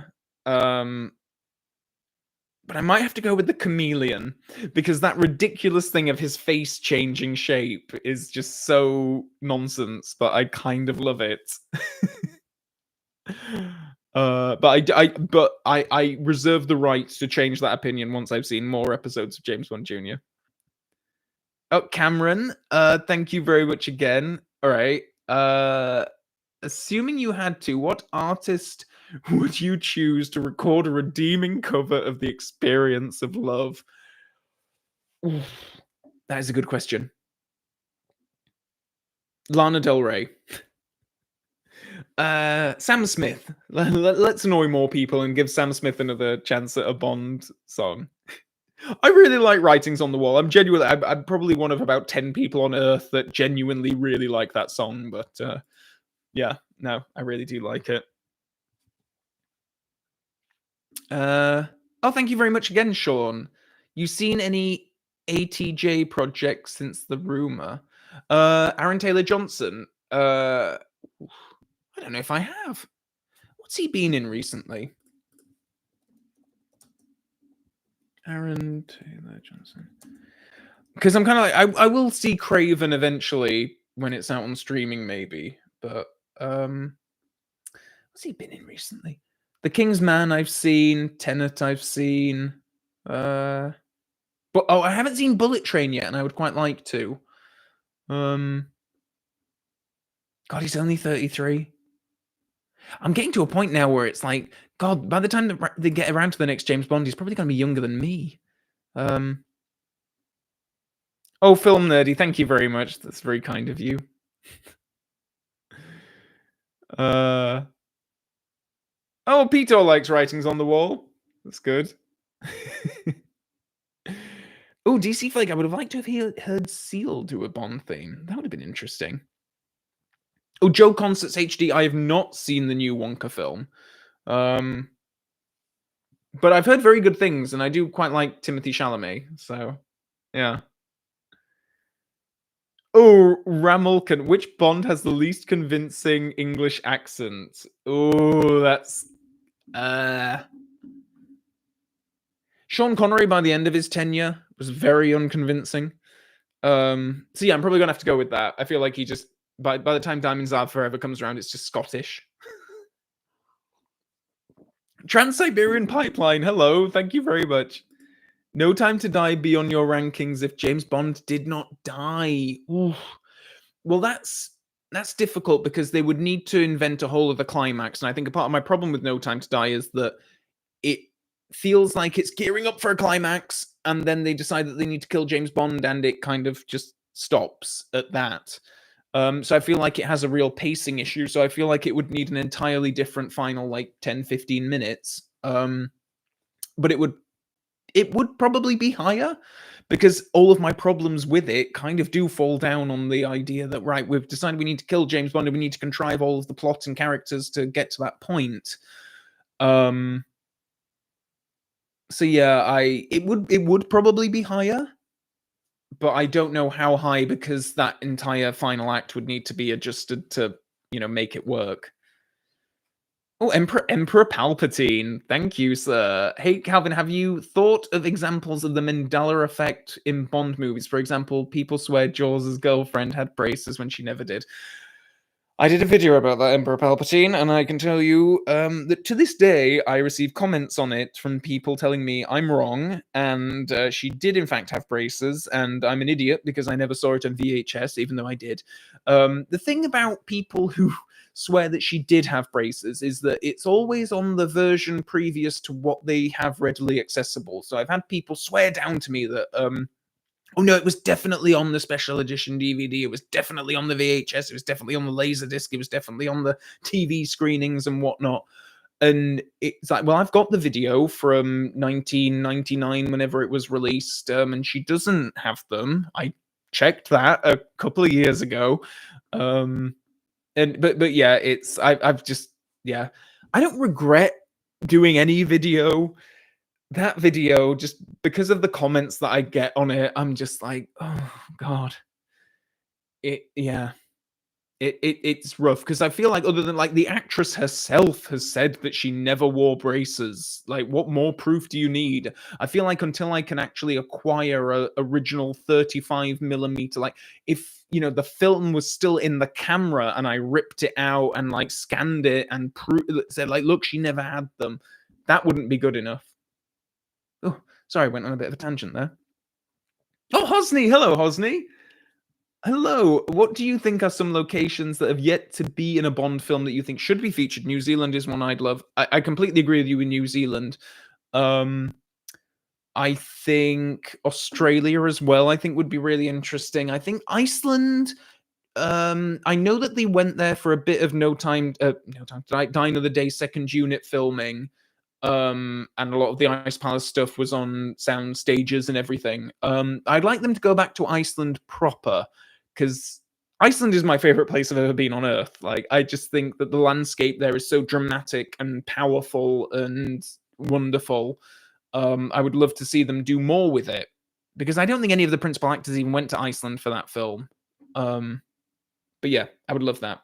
But I might have to go with the chameleon because that ridiculous thing of his face changing shape is just so nonsense, but I kind of love it. But I reserve the right to change that opinion once I've seen more episodes of James Bond Jr. Oh, Cameron, thank you very much again. All right. Assuming you had to, what artist would you choose to record a redeeming cover of The Experience of Love? Oof, that is a good question. Lana Del Rey. Sam Smith. Let's annoy more people and give Sam Smith another chance at a Bond song. I really like Writings on the Wall. I'm probably one of about 10 people on Earth that genuinely really like that song, but yeah, no, I really do like it. Oh, thank you very much again, Sean. You seen any ATJ projects since the rumor? Aaron Taylor Johnson. I don't know if I have. What's he been in recently? Aaron Taylor Johnson. Because I'm kind of like, I will see Craven eventually when it's out on streaming, maybe. But what's he been in recently? The King's Man I've seen. Tenet I've seen. But I haven't seen Bullet Train yet, and I would quite like to. God, he's only 33. I'm getting to a point now where it's like, God, by the time that they get around to the next James Bond, he's probably going to be younger than me. Oh, Film Nerdy, thank you very much. That's very kind of you. Oh, Peter likes Writings on the Wall. That's good. Oh, DC Flake, I would have liked to have heard Seal do a Bond theme. That would have been interesting. Oh, Joe Concerts HD. I have not seen the new Wonka film. But I've heard very good things, and I do quite like Timothée Chalamet. So, yeah. Oh, Ramulkin. Which Bond has the least convincing English accent? Oh, that's... Sean Connery, by the end of his tenure, was very unconvincing. So yeah, I'm probably gonna have to go with that. I feel like he just... By the time Diamonds Are Forever comes around, it's just Scottish. Trans-Siberian Pipeline, hello. Thank you very much. No Time to Die be on your rankings if James Bond did not die. Oof. Well, that's difficult because they would need to invent a whole other climax. And I think a part of my problem with No Time to Die is that it feels like it's gearing up for a climax, and then they decide that they need to kill James Bond, and it kind of just stops at that. So I feel like it has a real pacing issue. So I feel like it would need an entirely different final, like 10, 15 minutes. But it would probably be higher because all of my problems with it kind of do fall down on the idea that, right, we've decided we need to kill James Bond and we need to contrive all of the plot and characters to get to that point. So yeah, it would probably be higher, but I don't know how high because that entire final act would need to be adjusted to, make it work. Oh, Emperor Palpatine. Thank you, sir. Hey, Calvin, have you thought of examples of the Mandela effect in Bond movies? For example, people swear Jaws' girlfriend had braces when she never did. I did a video about that, Emperor Palpatine, and I can tell you that to this day, I receive comments on it from people telling me I'm wrong, and she did in fact have braces, and I'm an idiot because I never saw it on VHS, even though I did. The thing about people who swear that she did have braces is that it's always on the version previous to what they have readily accessible. So I've had people swear down to me that Oh no, it was definitely on the special edition DVD. It was definitely on the VHS. It was definitely on the Laserdisc. It was definitely on the TV screenings and whatnot. And it's like, well, I've got the video from 1999, whenever it was released, and she doesn't have them. I checked that a couple of years ago, and but yeah, it's I've just yeah, I don't regret doing any video. That video, just because of the comments that I get on it, I'm just like, oh god, yeah. It's rough because I feel like, other than like the actress herself has said that she never wore braces. Like, what more proof do you need? I feel like until I can actually acquire a original 35 millimeter, like if the film was still in the camera and I ripped it out and like scanned it and said like, look, she never had them, that wouldn't be good enough. Oh, sorry, I went on a bit of a tangent there. Oh, Hosni, hello, Hosni. Hello. What do you think are some locations that have yet to be in a Bond film that you think should be featured? New Zealand is one I'd love. I completely agree with you in New Zealand. Um, I think Australia as well, I think would be really interesting. I think Iceland. I know that they went there for a bit of No Time to Die Another Day second unit filming. And a lot of the Ice Palace stuff was on sound stages and everything. I'd like them to go back to Iceland proper, because Iceland is my favorite place I've ever been on Earth. Like, I just think that the landscape there is so dramatic and powerful and wonderful. I would love to see them do more with it, because I don't think any of the principal actors even went to Iceland for that film. But yeah, I would love that.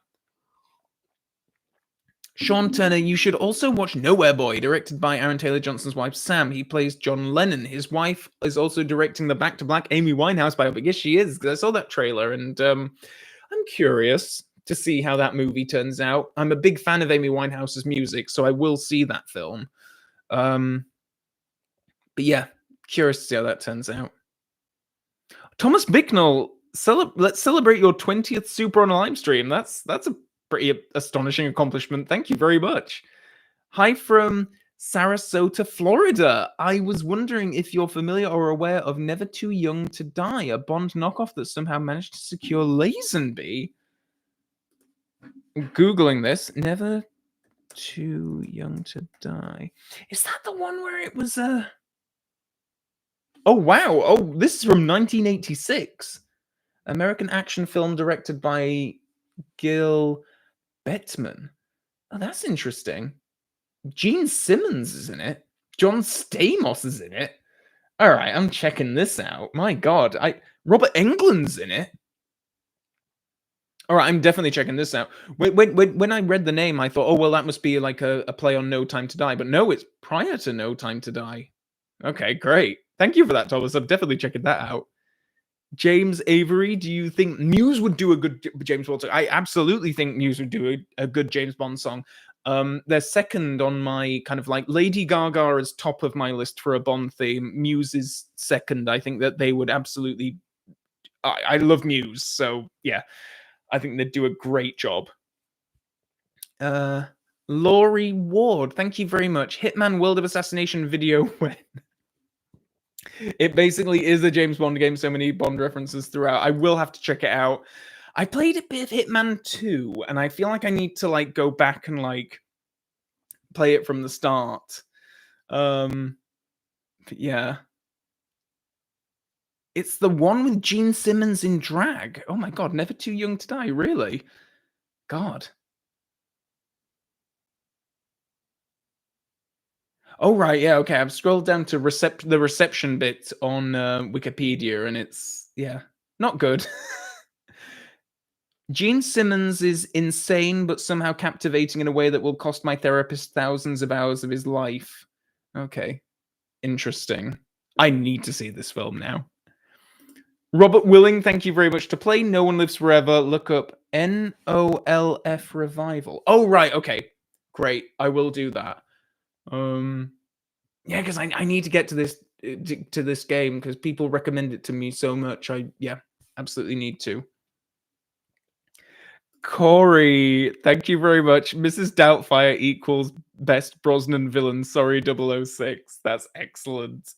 Sean Turner, you should also watch Nowhere Boy, directed by Aaron Taylor Johnson's wife, Sam. He plays John Lennon. His wife is also directing the Back to Black Amy Winehouse biopic. Yes, she is, because I saw that trailer, and I'm curious to see how that movie turns out. I'm a big fan of Amy Winehouse's music, so I will see that film. But yeah, curious to see how that turns out. Thomas Bicknell, let's celebrate your 20th Super on a live stream. That's a pretty astonishing accomplishment. Thank you very much. Hi from Sarasota, Florida. I was wondering if you're familiar or aware of Never Too Young to Die, a Bond knockoff that somehow managed to secure Lazenby. Googling this. Never Too Young to Die. Is that the one where it was Oh, wow. Oh, this is from 1986. American action film directed by Gil Bettman. Oh, that's interesting. Gene Simmons is in it. John Stamos is in it. All right, I'm checking this out. My God, Robert Englund's in it. All right, I'm definitely checking this out. When I read the name, I thought, oh well, that must be like a play on No Time to Die, but no, it's prior to No Time to Die. Okay, great. Thank you for that, Thomas. I'm definitely checking that out. James Avery, do you think Muse would do a good James Bond song? I absolutely think Muse would do a good James Bond song. They're second on my kind of like Lady Gaga is top of my list for a Bond theme. Muse is second. I think that they would absolutely. I love Muse, so yeah, I think they'd do a great job. Laurie Ward, thank you very much. Hitman World of Assassination video when. It basically is a James Bond game, so many Bond references throughout. I will have to check it out. I played a bit of Hitman 2, and I feel like I need to like go back and like play it from the start. But yeah. It's the one with Gene Simmons in drag. Oh my God, Never Too Young to Die, really? God. Oh, right, yeah, okay. I've scrolled down to the reception bit on Wikipedia, and it's, yeah, not good. Gene Simmons is insane, but somehow captivating in a way that will cost my therapist thousands of hours of his life. Okay. Interesting. I need to see this film now. Robert Willing, thank you very much. To play No One Lives Forever, look up NOLF Revival. Oh, right. Okay. Great. I will do that. Yeah, because I need to get to this game because people recommend it to me so much. Yeah, absolutely need to. Corey, thank you very much. Mrs. Doubtfire equals best Brosnan villain. Sorry, 006. That's excellent.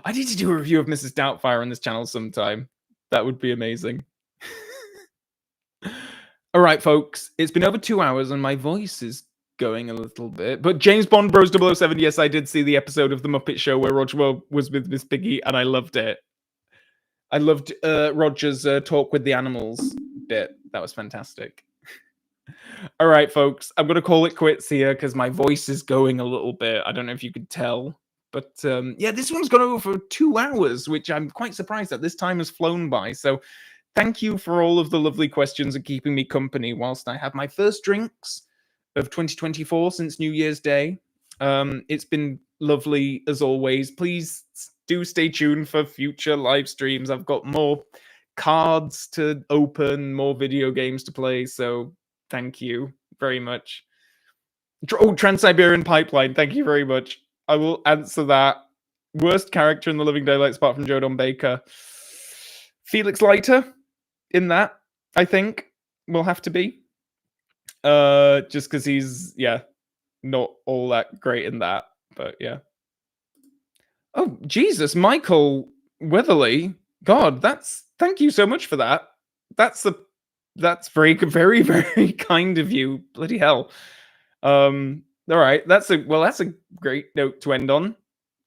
I need to do a review of Mrs. Doubtfire on this channel sometime. That would be amazing. All right, folks. It's been over 2 hours and my voice is going a little bit. But James Bond Bros 007, yes, I did see the episode of The Muppet Show where Roger was with Miss Piggy and I loved it. I loved Roger's talk with the animals bit. That was fantastic. All right, folks. I'm going to call it quits here because my voice is going a little bit. I don't know if you could tell. But yeah, this one's gone over for 2 hours, which I'm quite surprised at. This time has flown by. So thank you for all of the lovely questions and keeping me company whilst I have my first drinks of 2024 since New Year's Day. It's been lovely as always. Please do stay tuned for future live streams. I've got more cards to open, more video games to play. So thank you very much. Oh, Trans-Siberian Pipeline. Thank you very much. I will answer that. Worst character in The Living Daylights apart from Joe Don Baker. Felix Leiter in that, I think, will have to be. Just because he's, yeah, not all that great in that. But yeah. Oh, Jesus, Michael Weatherly. God, thank you so much for that. That's very, very, very kind of you. Bloody hell. All right, that's a great note to end on.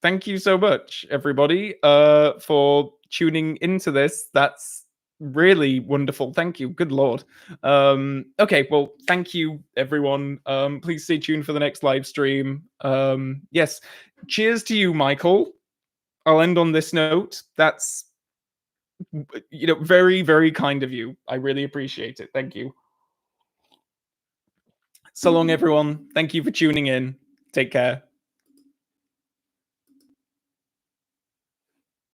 Thank you so much, everybody, for tuning into this. That's really wonderful. Thank you. Good Lord. Okay, well, thank you, everyone. Please stay tuned for the next live stream. Yes, cheers to you, Michael. I'll end on this note. That's, very, very kind of you. I really appreciate it. Thank you. So long, everyone. Thank you for tuning in. Take care.